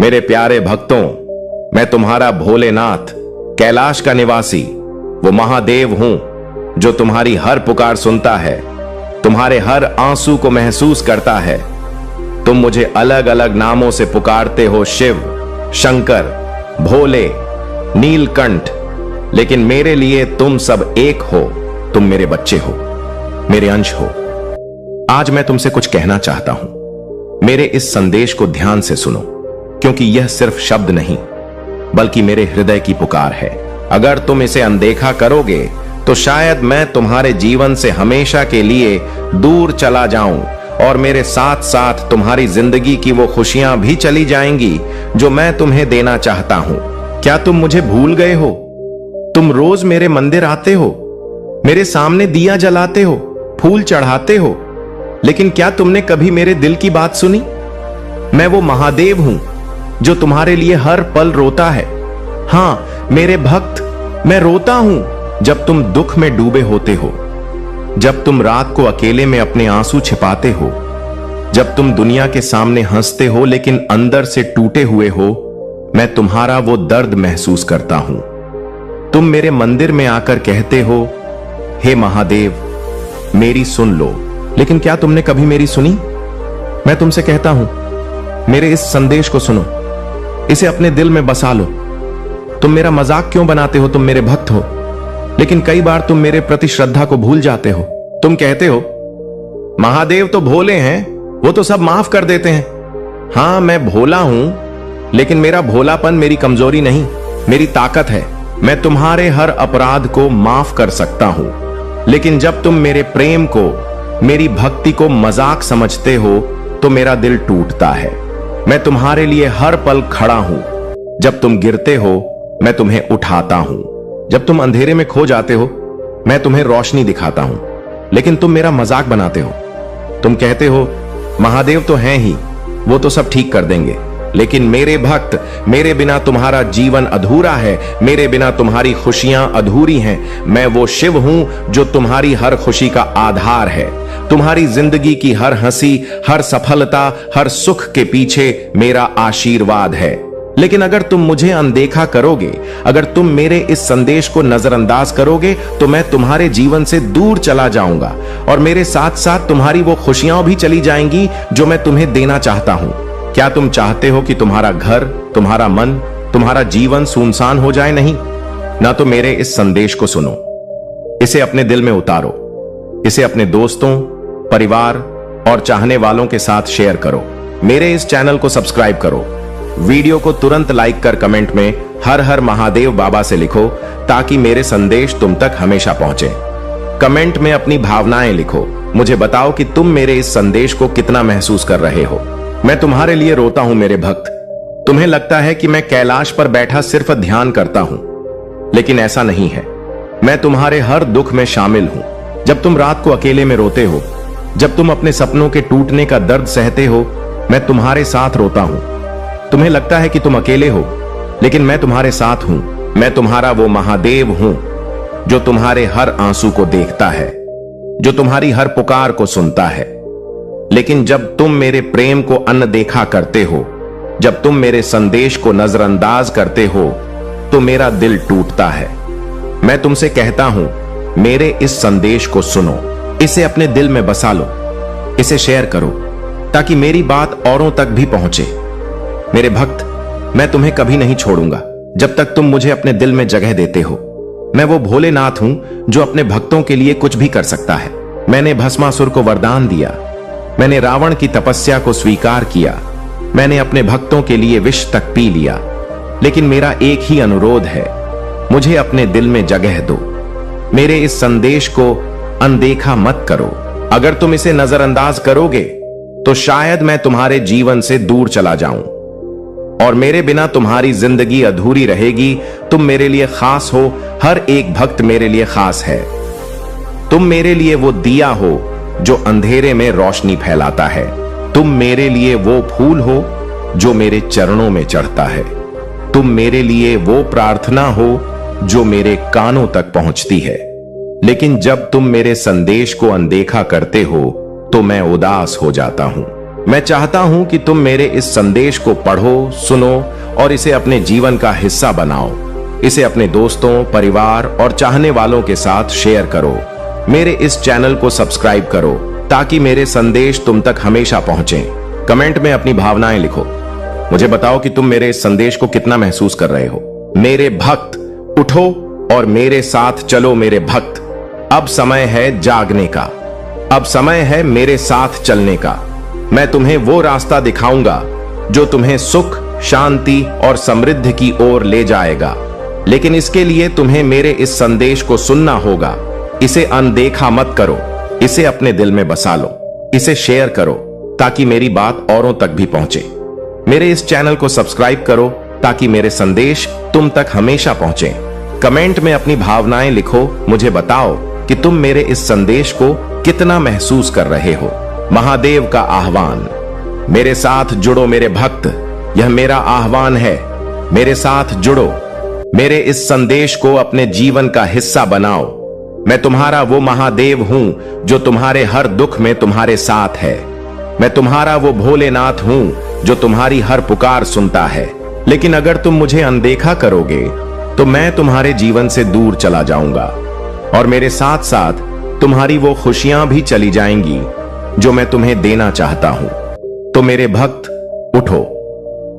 मेरे प्यारे भक्तों, मैं तुम्हारा भोलेनाथ, कैलाश का निवासी, वो महादेव हूं जो तुम्हारी हर पुकार सुनता है, तुम्हारे हर आंसू को महसूस करता है। तुम मुझे अलग अलग नामों से पुकारते हो, शिव, शंकर, भोले, नीलकंठ, लेकिन मेरे लिए तुम सब एक हो। तुम मेरे बच्चे हो, मेरे अंश हो। आज मैं तुमसे कुछ कहना चाहता हूं। मेरे इस संदेश को ध्यान से सुनो, क्योंकि यह सिर्फ शब्द नहीं बल्कि मेरे हृदय की पुकार है। अगर तुम इसे अनदेखा करोगे तो शायद मैं तुम्हारे जीवन से हमेशा के लिए दूर चला जाऊं और मेरे साथ साथ तुम्हारी जिंदगी की वो खुशियां भी चली जाएंगी जो मैं तुम्हें देना चाहता हूं। क्या तुम मुझे भूल गए हो? तुम रोज मेरे मंदिर आते हो, मेरे सामने दिया जलाते हो, फूल चढ़ाते हो, लेकिन क्या तुमने कभी मेरे दिल की बात सुनी? मैं वो महादेव हूं जो तुम्हारे लिए हर पल रोता है। हां मेरे भक्त, मैं रोता हूं जब तुम दुख में डूबे होते हो, जब तुम रात को अकेले में अपने आंसू छिपाते हो, जब तुम दुनिया के सामने हंसते हो लेकिन अंदर से टूटे हुए हो। मैं तुम्हारा वो दर्द महसूस करता हूं। तुम मेरे मंदिर में आकर कहते हो, हे महादेव, मेरी सुन लो, लेकिन क्या तुमने कभी मेरी सुनी? मैं तुमसे कहता हूं, मेरे इस संदेश को सुनो, इसे अपने दिल में बसा लो। तुम मेरा मजाक क्यों बनाते हो? तुम मेरे भक्त हो, लेकिन कई बार तुम मेरे प्रति श्रद्धा को भूल जाते हो। तुम कहते हो, महादेव तो भोले हैं, वो तो सब माफ कर देते हैं। हां मैं भोला हूं, लेकिन मेरा भोलापन मेरी कमजोरी नहीं, मेरी ताकत है। मैं तुम्हारे हर अपराध को माफ कर सकता हूं, लेकिन जब तुम मेरे प्रेम को, मेरी भक्ति को मजाक समझते हो तो मेरा दिल टूटता है। मैं तुम्हारे लिए हर पल खड़ा हूं। जब तुम गिरते हो मैं तुम्हें उठाता हूं, जब तुम अंधेरे में खो जाते हो मैं तुम्हें रोशनी दिखाता हूं, लेकिन तुम मेरा मजाक बनाते हो। तुम कहते हो, महादेव तो हैं ही, वो तो सब ठीक कर देंगे, लेकिन मेरे भक्त, मेरे बिना तुम्हारा जीवन अधूरा है, मेरे बिना तुम्हारी खुशियां अधूरी हैं। मैं वो शिव हूं जो तुम्हारी हर खुशी का आधार है। तुम्हारी जिंदगी की हर हंसी, हर सफलता, हर सुख के पीछे मेरा आशीर्वाद है। लेकिन अगर तुम मुझे अनदेखा करोगे, अगर तुम मेरे इस संदेश को नजरअंदाज करोगे, तो मैं तुम्हारे जीवन से दूर चला जाऊंगा और मेरे साथ साथ तुम्हारी वो खुशियां भी चली जाएंगी जो मैं तुम्हें देना चाहता हूं। क्या तुम चाहते हो कि तुम्हारा घर, तुम्हारा मन, तुम्हारा जीवन सुनसान हो जाए? नहीं ना। तो मेरे इस संदेश को सुनो, इसे अपने दिल में उतारो, इसे अपने दोस्तों, परिवार और चाहने वालों के साथ शेयर करो। मेरे इस चैनल को सब्सक्राइब करो। वीडियो को तुरंत लाइक कर कमेंट में हर हर महादेव बाबा से लिखो, ताकि मेरे संदेश तुम तक हमेशा पहुंचे। कमेंट में अपनी भावनाएं लिखो, मुझे बताओ कि तुम मेरे इस संदेश को कितना महसूस कर रहे हो। मैं तुम्हारे लिए रोता हूं मेरे भक्त। तुम्हें लगता है कि मैं कैलाश पर बैठा सिर्फ ध्यान करता हूं, लेकिन ऐसा नहीं है। मैं तुम्हारे हर दुख में शामिल हूं। जब तुम रात को अकेले में रोते हो, जब तुम अपने सपनों के टूटने का दर्द सहते हो, मैं तुम्हारे साथ रोता हूं। तुम्हें लगता है कि तुम अकेले हो, लेकिन मैं तुम्हारे साथ हूं। मैं तुम्हारा वो महादेव हूं जो तुम्हारे हर आंसू को देखता है, जो तुम्हारी हर पुकार को सुनता है। लेकिन जब तुम मेरे प्रेम को अनदेखा करते हो, जब तुम मेरे संदेश को नजरअंदाज करते हो, तो मेरा दिल टूटता है। मैं तुमसे कहता हूं, मेरे इस संदेश को सुनो, इसे अपने दिल में बसा लो, इसे शेयर करो, ताकि मेरी बात औरों तक भी पहुंचे। मेरे भक्त, मैं तुम्हें कभी नहीं छोड़ूंगा जब तक तुम मुझे अपने दिल में जगह देते हो। मैं वो भोलेनाथ हूं जो अपने भक्तों के लिए कुछ भी कर सकता है। मैंने भस्मासुर को वरदान दिया, मैंने रावण की तपस्या को स्वीकार किया, मैंने अपने भक्तों के लिए विष तक पी लिया। लेकिन मेरा एक ही अनुरोध है, मुझे अपने दिल में जगह दो। मेरे इस संदेश को अनदेखा मत करो। अगर तुम इसे नजरअंदाज करोगे तो शायद मैं तुम्हारे जीवन से दूर चला जाऊं और मेरे बिना तुम्हारी जिंदगी अधूरी रहेगी। तुम मेरे लिए खास हो, हर एक भक्त मेरे लिए खास है। तुम मेरे लिए वो दिया हो जो अंधेरे में रोशनी फैलाता है। तुम मेरे लिए वो फूल हो जो मेरे चरणों में चढ़ता है। तुम मेरे लिए वो प्रार्थना हो जो मेरे कानों तक पहुंचती है। लेकिन जब तुम मेरे संदेश को अनदेखा करते हो तो मैं उदास हो जाता हूं। मैं चाहता हूं कि तुम मेरे इस संदेश को पढ़ो, सुनो और इसे अपने जीवन का हिस्सा बनाओ। इसे अपने दोस्तों, परिवार और चाहने वालों के साथ शेयर करो। मेरे इस चैनल को सब्सक्राइब करो ताकि मेरे संदेश तुम तक हमेशा पहुंचें। कमेंट में अपनी भावनाएं लिखो। मुझे बताओ कि तुम मेरे इस संदेश को कितना महसूस कर रहे हो। मेरे भक्त, उठो और मेरे साथ चलो। मेरे भक्त, अब समय है जागने का। अब समय है मेरे साथ चलने का। मैं तुम्हें वो रास्ता दिखाऊंगा जो तुम्हें सुख, शांति और समृद्धि की ओर ले जाएगा। लेकिन इसके लिए तुम्हें मेरे इस संदेश को सुनना होगा। इसे अनदेखा मत करो। इसे अपने दिल में बसा लो। इसे शेयर करो ताकि मेरी बात औरों तक भी पहुंचे। मेरे इस चैनल को सब्सक्राइब करो ताकि मेरे संदेश तुम तक हमेशा पहुंचे। कमेंट में अपनी भावनाएं लिखो। मुझे बताओ कि तुम मेरे इस संदेश को कितना महसूस कर रहे हो। महादेव का आह्वान। मेरे साथ जुड़ो मेरे भक्त, यह मेरा आह्वान है। मेरे साथ जुड़ो। मेरे इस संदेश को अपने जीवन का हिस्सा बनाओ। मैं तुम्हारा वो महादेव हूं जो तुम्हारे हर दुख में तुम्हारे साथ है। मैं तुम्हारा वो भोलेनाथ हूं जो तुम्हारी हर पुकार सुनता है। लेकिन अगर तुम मुझे अनदेखा करोगे तो मैं तुम्हारे जीवन से दूर चला जाऊंगा और मेरे साथ साथ तुम्हारी वो खुशियां भी चली जाएंगी जो मैं तुम्हें देना चाहता हूं। तो मेरे भक्त, उठो,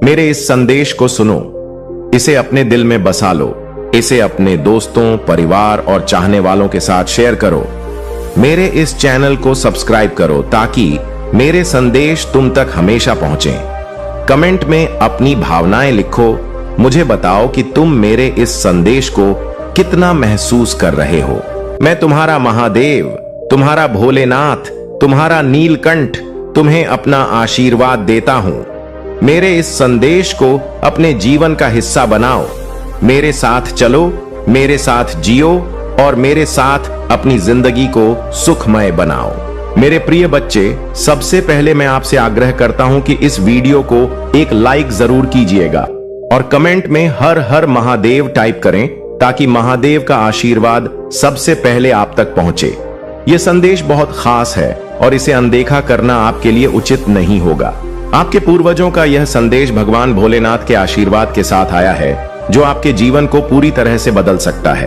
मेरे इस संदेश को सुनो। इसे अपने दिल में बसा लो। इसे अपने दोस्तों, परिवार और चाहने वालों के साथ शेयर करो। मेरे इस चैनल को सब्सक्राइब करो ताकि मेरे संदेश तुम तक हमेशा पहुंचे। कमेंट में अपनी भावनाएं लिखो। मुझे बताओ कि तुम मेरे इस संदेश को कितना महसूस कर रहे हो। मैं तुम्हारा महादेव, तुम्हारा भोलेनाथ, तुम्हारा नीलकंठ तुम्हें अपना आशीर्वाद देता हूं। मेरे इस संदेश को अपने जीवन का हिस्सा बनाओ। मेरे साथ चलो, मेरे साथ जियो और मेरे साथ अपनी जिंदगी को सुखमय बनाओ। मेरे प्रिय बच्चे, सबसे पहले मैं आपसे आग्रह करता हूं कि इस वीडियो को एक लाइक जरूर कीजिएगा और कमेंट में हर हर महादेव टाइप करें ताकि महादेव का आशीर्वाद सबसे पहले आप तक पहुंचे। यह संदेश बहुत खास है और इसे अनदेखा करना आपके लिए उचित नहीं होगा। आपके पूर्वजों का यह संदेश भगवान भोलेनाथ के आशीर्वाद के साथ आया है जो आपके जीवन को पूरी तरह से बदल सकता है।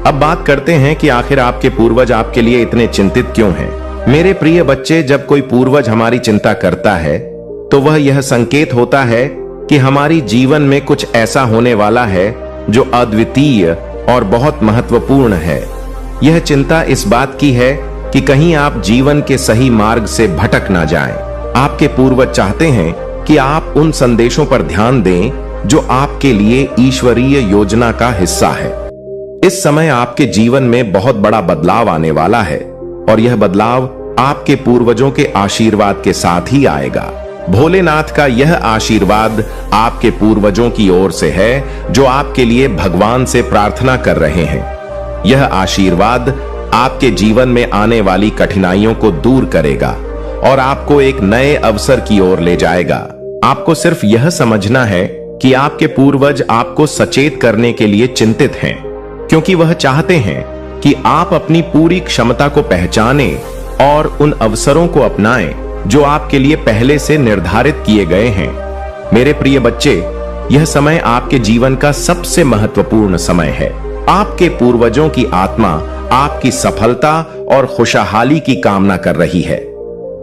अब बात करते हैं कि आखिर आपके पूर्वज आपके लिए इतने चिंतित क्यों हैं। मेरे प्रिय बच्चे, जब कोई पूर्वज हमारी चिंता करता है तो वह यह संकेत होता है कि हमारी जीवन में कुछ ऐसा होने वाला है जो अद्वितीय और बहुत महत्वपूर्ण है। यह चिंता इस बात की है कि कहीं आप जीवन के सही मार्ग से भटक ना जाएं। आपके पूर्वज चाहते हैं कि आप उन संदेशों पर ध्यान दें जो आपके लिए ईश्वरीय योजना का हिस्सा है। इस समय आपके जीवन में बहुत बड़ा बदलाव आने वाला है और यह बदलाव आपके पूर्वजों के आशीर्वाद के साथ ही आएगा। भोलेनाथ का यह आशीर्वाद आपके पूर्वजों की ओर से है जो आपके लिए भगवान से प्रार्थना कर रहे हैं। यह आशीर्वाद आपके जीवन में आने वाली कठिनाइयों को दूर करेगा और आपको एक नए अवसर की ओर ले जाएगा। आपको सिर्फ यह समझना है कि आपके पूर्वज आपको सचेत करने के लिए चिंतित हैं, क्योंकि वह चाहते हैं कि आप अपनी पूरी क्षमता को पहचानें और उन अवसरों को अपनाएं जो आपके लिए पहले से निर्धारित किए गए हैं। मेरे प्रिय बच्चे, यह समय आपके जीवन का सबसे महत्वपूर्ण समय है। आपके पूर्वजों की आत्मा आपकी सफलता और खुशहाली की कामना कर रही है।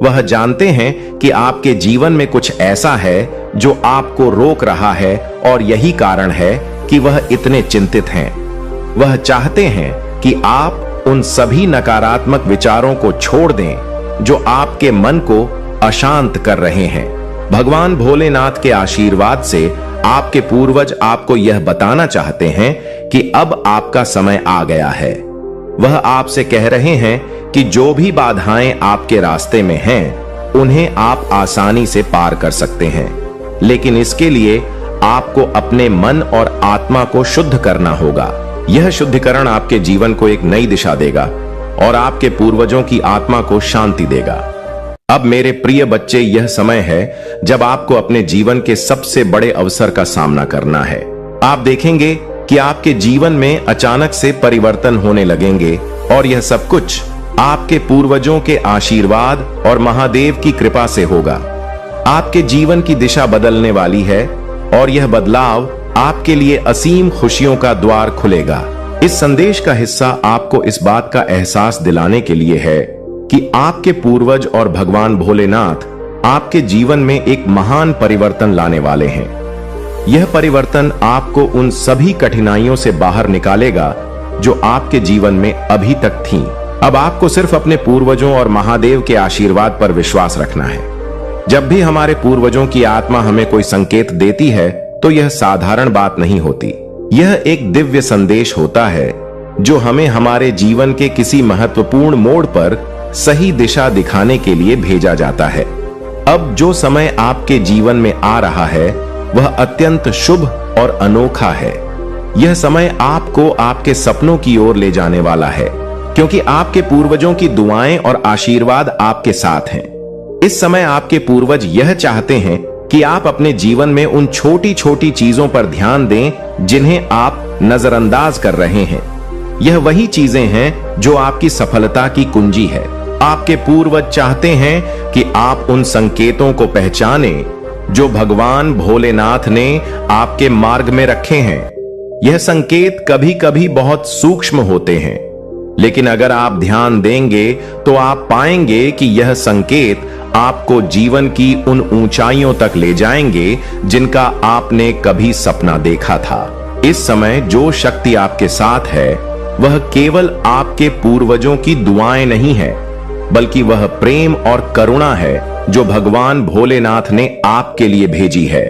वह जानते हैं कि आपके जीवन में कुछ ऐसा है जो आपको रोक रहा है और यही कारण है कि वह इतने चिंतित हैं। वह चाहते हैं कि आप उन सभी नकारात्मक विचारों को छोड़ दें जो आपके मन को अशांत कर रहे हैं। भगवान भोलेनाथ के आशीर्वाद से आपके पूर्वज आपको यह बताना चाहते हैं कि अब आपका समय आ गया है। वह आपसे कह रहे हैं कि जो भी बाधाएं आपके रास्ते में हैं, उन्हें आप आसानी से पार कर सकते हैं, लेकिन इसके लिए आपको अपने मन और आत्मा को शुद्ध करना होगा। यह शुद्धिकरण आपके जीवन को एक नई दिशा देगा और आपके पूर्वजों की आत्मा को शांति देगा। अब मेरे प्रिय बच्चे, यह समय है जब आपको अपने जीवन के सबसे बड़े अवसर का सामना करना है। आप देखेंगे कि आपके जीवन में अचानक से परिवर्तन होने लगेंगे और यह सब कुछ आपके पूर्वजों के आशीर्वाद और महादेव की कृपा से होगा। आपके जीवन की दिशा बदलने वाली है और यह बदलाव आपके लिए असीम खुशियों का द्वार खुलेगा। इस संदेश का हिस्सा आपको इस बात का एहसास दिलाने के लिए है कि आपके पूर्वज और भगवान भोलेनाथ आपके जीवन में एक महान परिवर्तन लाने वाले हैं। यह परिवर्तन आपको उन सभी कठिनाइयों से बाहर निकालेगा जो आपके जीवन में अभी तक थीं। अब आपको सिर्फ अपने पूर्वजों और महादेव के आशीर्वाद पर विश्वास रखना है। जब भी हमारे पूर्वजों की आत्मा हमें कोई संकेत देती है तो यह साधारण बात नहीं होती। यह एक दिव्य संदेश होता है जो हमें हमारे जीवन के किसी महत्वपूर्ण मोड़ पर सही दिशा दिखाने के लिए भेजा जाता है। अब जो समय आपके जीवन में आ रहा है वह अत्यंत शुभ और अनोखा है। यह समय आपको आपके सपनों की ओर ले जाने वाला है, क्योंकि आपके पूर्वजों की दुआएं और आशीर्वाद आपके साथ हैं। इस समय आपके पूर्वज यह चाहते हैं कि आप अपने जीवन में उन छोटी छोटी चीजों पर ध्यान दें जिन्हें आप नजरअंदाज कर रहे हैं। यह वही चीजें हैं जो आपकी सफलता की कुंजी है। आपके पूर्वज चाहते हैं कि आप उन संकेतों को पहचानें जो भगवान भोलेनाथ ने आपके मार्ग में रखे हैं। यह संकेत कभी कभी बहुत सूक्ष्म होते हैं, लेकिन अगर आप ध्यान देंगे तो आप पाएंगे कि यह संकेत आपको जीवन की उन ऊंचाइयों तक ले जाएंगे जिनका आपने कभी सपना देखा था। इस समय जो शक्ति आपके साथ है वह केवल आपके पूर्वजों की दुआएं नहीं है, बल्कि वह प्रेम और करुणा है जो भगवान भोलेनाथ ने आपके लिए भेजी है।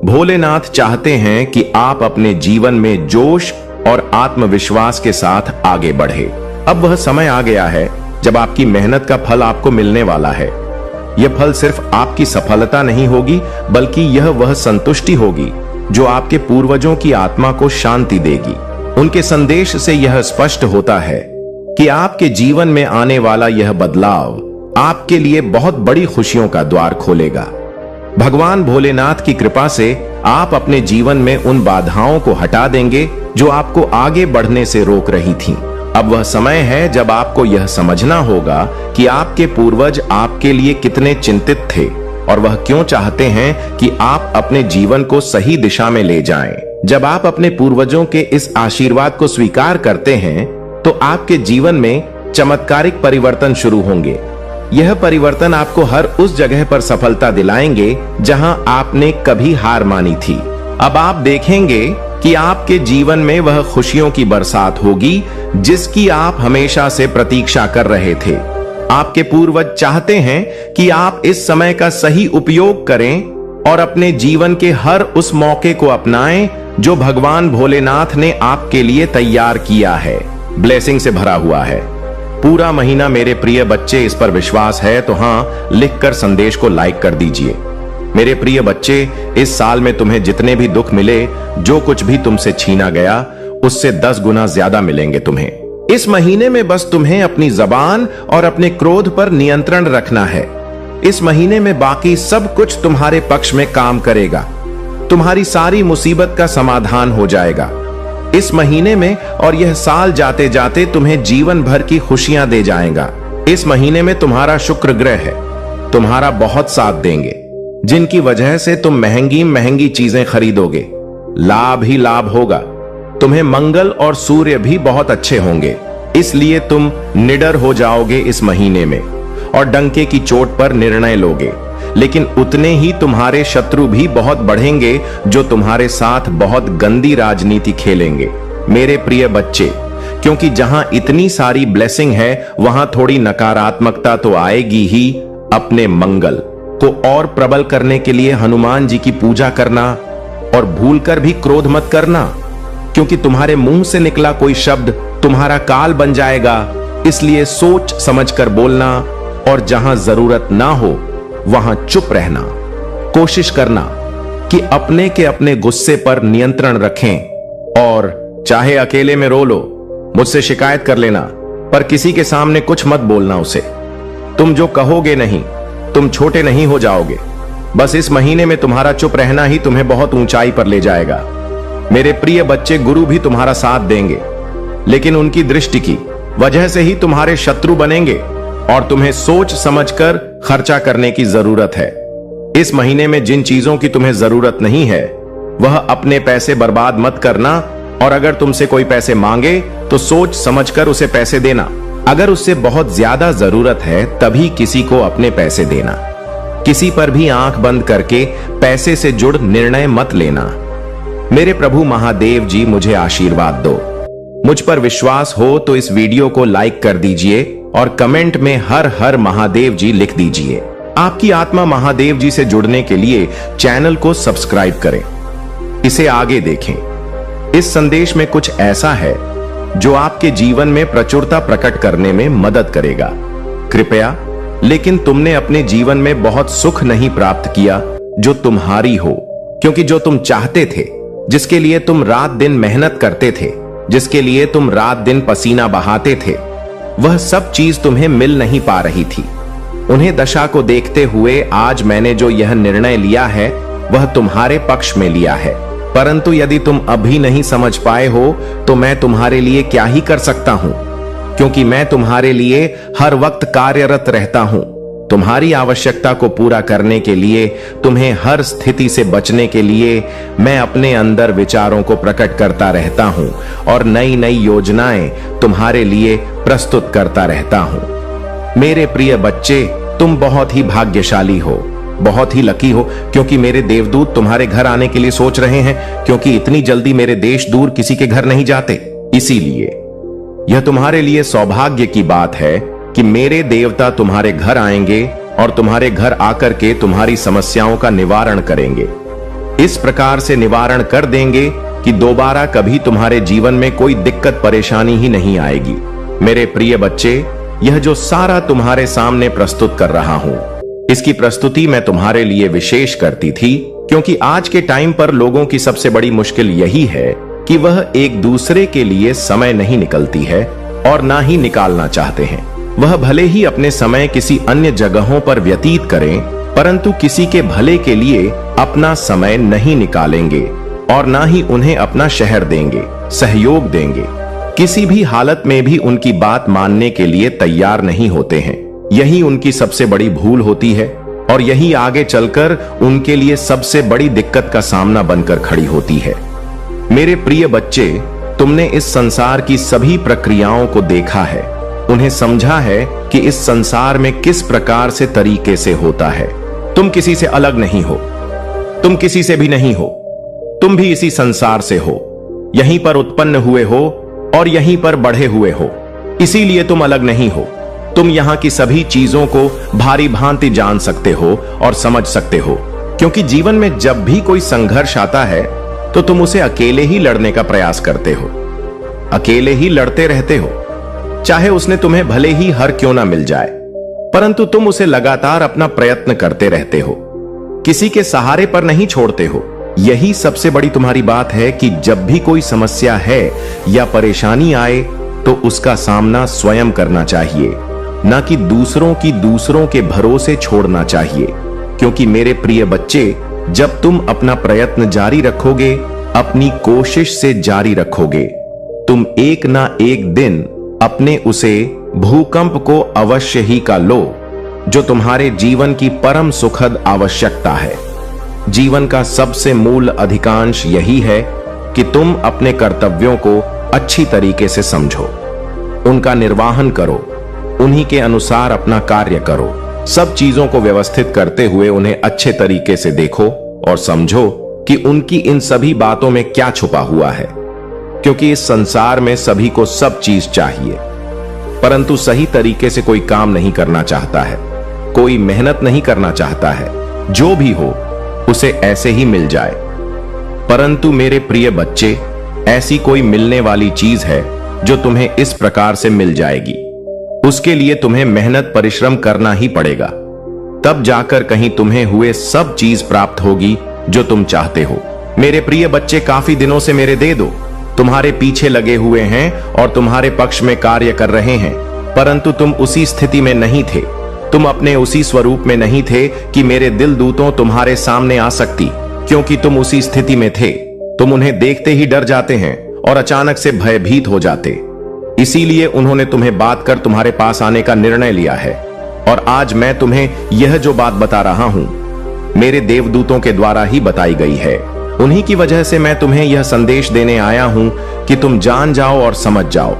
भोलेनाथ चाहते हैं कि आप अपने जीवन में जोश और आत्मविश्वास के साथ आगे बढ़े। अब वह समय आ गया है जब आपकी मेहनत का फल आपको मिलने वाला है। यह फल सिर्फ आपकी सफलता नहीं होगी, बल्कि यह वह संतुष्टि होगी जो आपके पूर्वजों की आत्मा को शांति देगी। उनके संदेश से यह स्पष्ट होता है कि आपके जीवन में आने वाला यह बदलाव आपके लिए बहुत बड़ी खुशियों का द्वार खोलेगा। भगवान भोलेनाथ की कृपा से आप अपने जीवन में उन बाधाओं को हटा देंगे जो आपको आगे बढ़ने से रोक रही थीं। अब वह समय है जब आपको यह समझना होगा कि आपके पूर्वज आपके लिए कितने चिंतित थे और वह क्यों चाहते हैं कि आप अपने जीवन को सही दिशा में ले जाएं। जब आप अपने पूर्वजों के इस आशीर्वाद को स्वीकार करते हैं तो आपके जीवन में चमत्कारिक परिवर्तन शुरू होंगे। यह परिवर्तन आपको हर उस जगह पर सफलता दिलाएंगे जहां आपने कभी हार मानी थी। अब आप देखेंगे कि आपके जीवन में वह खुशियों की बरसात होगी जिसकी आप हमेशा से प्रतीक्षा कर रहे थे। आपके पूर्वज चाहते हैं कि आप इस समय का सही उपयोग करें और अपने जीवन के हर उस मौके को अपनाएं जो भगवान भोलेनाथ ने आपके लिए तैयार किया है, ब्लेसिंग से भरा हुआ है। पूरा महीना मेरे प्रिय बच्चे, इस पर विश्वास है तो हाँ लिखकर संदेश को लाइक कर दीजिए। मेरे प्रिय बच्चे, इस साल में तुम्हें जितने भी दुख मिले, जो कुछ भी तुमसे छीना गया, उससे 10 गुना ज्यादा मिलेंगे तुम्हें। इस महीने में बस तुम्हें अपनी जबान और अपने क्रोध पर नियंत्रण रखना है। इस महीने में बाकी सब कुछ तुम्हारे पक्ष में काम करेगा। तुम्हारी सारी मुसीबत का समाधान हो जाएगा इस महीने में, और यह साल जाते जाते तुम्हें जीवन भर की खुशियां दे जाएगा। इस महीने में तुम्हारा शुक्र ग्रह है, तुम्हारा बहुत साथ देंगे, जिनकी वजह से तुम महंगी महंगी चीजें खरीदोगे। लाभ ही लाभ होगा। तुम्हें मंगल और सूर्य भी बहुत अच्छे होंगे, इसलिए तुम निडर हो जाओगे इस महीने में और डंके की चोट पर निर्णय लोगे। लेकिन उतने ही तुम्हारे शत्रु भी बहुत बढ़ेंगे जो तुम्हारे साथ बहुत गंदी राजनीति खेलेंगे। मेरे प्रिय बच्चे, क्योंकि जहां इतनी सारी ब्लेसिंग है वहां थोड़ी नकारात्मकता तो आएगी ही। अपने मंगल को और प्रबल करने के लिए हनुमान जी की पूजा करना, और भूलकर भी क्रोध मत करना, क्योंकि तुम्हारे मुंह से निकला कोई शब्द तुम्हारा काल बन जाएगा। इसलिए सोच समझकर बोलना, और जहां जरूरत ना हो वहां चुप रहना। कोशिश करना कि अपने के अपने गुस्से पर नियंत्रण रखें, और चाहे अकेले में रो लो, मुझसे शिकायत कर लेना, पर किसी के सामने कुछ मत बोलना उसे। तुम जो कहोगे नहीं, तुम छोटे नहीं हो जाओगे। बस इस महीने में तुम्हारा चुप रहना ही तुम्हें बहुत ऊंचाई पर ले जाएगा। मेरे प्रिय बच्चे, गुरु भी तुम्हारा साथ देंगे, लेकिन उनकी दृष्टि की वजह से ही तुम्हारे शत्रु बनेंगे, और तुम्हें सोच समझकर खर्चा करने की जरूरत है। इस महीने में जिन चीजों की तुम्हें जरूरत नहीं है वह अपने पैसे बर्बाद मत करना, और अगर तुमसे कोई पैसे मांगे तो सोच समझकर उसे पैसे देना। अगर उससे बहुत ज्यादा जरूरत है तभी किसी को अपने पैसे देना। किसी पर भी आंख बंद करके पैसे से जुड़ निर्णय मत लेना। मेरे प्रभु महादेव जी मुझे आशीर्वाद दो। मुझ पर विश्वास हो तो इस वीडियो को लाइक कर दीजिए और कमेंट में हर हर महादेव जी लिख दीजिए। आपकी आत्मा महादेव जी से जुड़ने के लिए चैनल को सब्सक्राइब करें, इसे आगे देखें। इस संदेश में कुछ ऐसा है जो आपके जीवन में प्रचुरता प्रकट करने में मदद करेगा। कृपया, लेकिन तुमने अपने जीवन में बहुत सुख नहीं प्राप्त किया जो तुम्हारी हो, क्योंकि जो तुम चाहते थे, जिसके लिए तुम रात दिन मेहनत करते थे, जिसके लिए तुम रात दिन पसीना बहाते थे, वह सब चीज तुम्हें मिल नहीं पा रही थी। उन्हें दशा को देखते हुए आज मैंने जो यह निर्णय लिया है वह तुम्हारे पक्ष में लिया है। परंतु यदि तुम अभी नहीं समझ पाए हो तो मैं तुम्हारे लिए क्या ही कर सकता हूं, क्योंकि मैं तुम्हारे लिए हर वक्त कार्यरत रहता हूं। तुम्हारी आवश्यकता को पूरा करने के लिए, तुम्हें हर स्थिति से बचने के लिए मैं अपने अंदर विचारों को प्रकट करता रहता हूं और नई नई योजनाएं तुम्हारे लिए प्रस्तुत करता रहता हूं। मेरे प्रिय बच्चे, तुम बहुत ही भाग्यशाली हो, बहुत ही लकी हो, क्योंकि मेरे देवदूत तुम्हारे घर आने के लिए सोच रहे हैं, क्योंकि इतनी जल्दी मेरे देश दूर किसी के घर नहीं जाते। इसीलिए यह तुम्हारे लिए सौभाग्य की बात है कि मेरे देवता तुम्हारे घर आएंगे और तुम्हारे घर आकर के तुम्हारी समस्याओं का निवारण करेंगे। इस प्रकार से निवारण कर देंगे कि दोबारा कभी तुम्हारे जीवन में कोई दिक्कत परेशानी ही नहीं आएगी। मेरे प्रिय बच्चे, यह जो सारा तुम्हारे सामने प्रस्तुत कर रहा हूं, इसकी प्रस्तुति मैं तुम्हारे लिए विशेष करती थी, क्योंकि आज के टाइम पर लोगों की सबसे बड़ी मुश्किल यही है कि वह एक दूसरे के लिए समय नहीं निकलती है और ना ही निकालना चाहते हैं। वह भले ही अपने समय किसी अन्य जगहों पर व्यतीत करें, परंतु किसी के भले के लिए अपना समय नहीं निकालेंगे और ना ही उन्हें अपना शहर देंगे, सहयोग देंगे। किसी भी हालत में भी उनकी बात मानने के लिए तैयार नहीं होते हैं। यही उनकी सबसे बड़ी भूल होती है और यही आगे चलकर उनके लिए सबसे बड़ी दिक्कत का सामना बनकर खड़ी होती है। मेरे प्रिय बच्चे, तुमने इस संसार की सभी प्रक्रियाओं को देखा है, उन्हें समझा है कि इस संसार में किस प्रकार से तरीके से होता है। तुम किसी से अलग नहीं हो, तुम किसी से भी नहीं हो, तुम भी इसी संसार से हो, यहीं पर उत्पन्न हुए हो और यहीं पर बढ़े हुए हो। इसीलिए तुम अलग नहीं हो। तुम यहां की सभी चीजों को भारी भांति जान सकते हो और समझ सकते हो, क्योंकि जीवन में जब भी कोई संघर्ष आता है तो तुम उसे अकेले ही लड़ने का प्रयास करते हो, अकेले ही लड़ते रहते हो, चाहे उसने तुम्हें भले ही हर क्यों ना मिल जाए, परंतु तुम उसे लगातार अपना प्रयत्न करते रहते हो, किसी के सहारे पर नहीं छोड़ते हो। यही सबसे बड़ी तुम्हारी बात है कि जब भी कोई समस्या है या परेशानी आए तो उसका सामना स्वयं करना चाहिए, ना कि दूसरों के भरोसे छोड़ना चाहिए। क्योंकि मेरे प्रिय बच्चे, जब तुम अपना प्रयत्न जारी रखोगे, अपनी कोशिश से जारी रखोगे, तुम एक ना एक दिन अपने उसे भूकंप को अवश्य ही का लो, जो तुम्हारे जीवन की परम सुखद आवश्यकता है। जीवन का सबसे मूल अधिकांश यही है कि तुम अपने कर्तव्यों को अच्छी तरीके से समझो, उनका निर्वाहन करो, उन्हीं के अनुसार अपना कार्य करो। सब चीजों को व्यवस्थित करते हुए उन्हें अच्छे तरीके से देखो और समझो कि उनकी इन सभी बातों में क्या छुपा हुआ है, क्योंकि इस संसार में सभी को सब चीज चाहिए, परंतु सही तरीके से कोई काम नहीं करना चाहता है, कोई मेहनत नहीं करना चाहता है। जो भी हो उसे ऐसे ही मिल जाए। परंतु मेरे प्रिय बच्चे, ऐसी कोई मिलने वाली चीज है जो तुम्हें इस प्रकार से मिल जाएगी। उसके लिए तुम्हें मेहनत परिश्रम करना ही पड़ेगा, तब जाकर कहीं तुम्हें हुए सब चीज प्राप्त होगी जो तुम चाहते हो। मेरे प्रिय बच्चे, काफी दिनों से मेरे दे दो तुम्हारे पीछे लगे हुए हैं और तुम्हारे पक्ष में कार्य कर रहे हैं, परंतु तुम उसी स्थिति में नहीं थे, तुम अपने उसी स्वरूप में नहीं थे कि मेरे दिल दूतों तुम्हारे सामने आ सकती, क्योंकि तुम उसी स्थिति में थे। तुम उन्हें देखते ही डर जाते हैं और अचानक से भयभीत हो जाते। इसीलिए उन्होंने तुम्हें बात कर तुम्हारे पास आने का निर्णय लिया है। और आज मैं तुम्हें यह जो बात बता रहा हूं, मेरे देवदूतों के द्वारा ही बताई गई है। उन्हीं की वजह से मैं तुम्हें यह संदेश देने आया हूं कि तुम जान जाओ और समझ जाओ,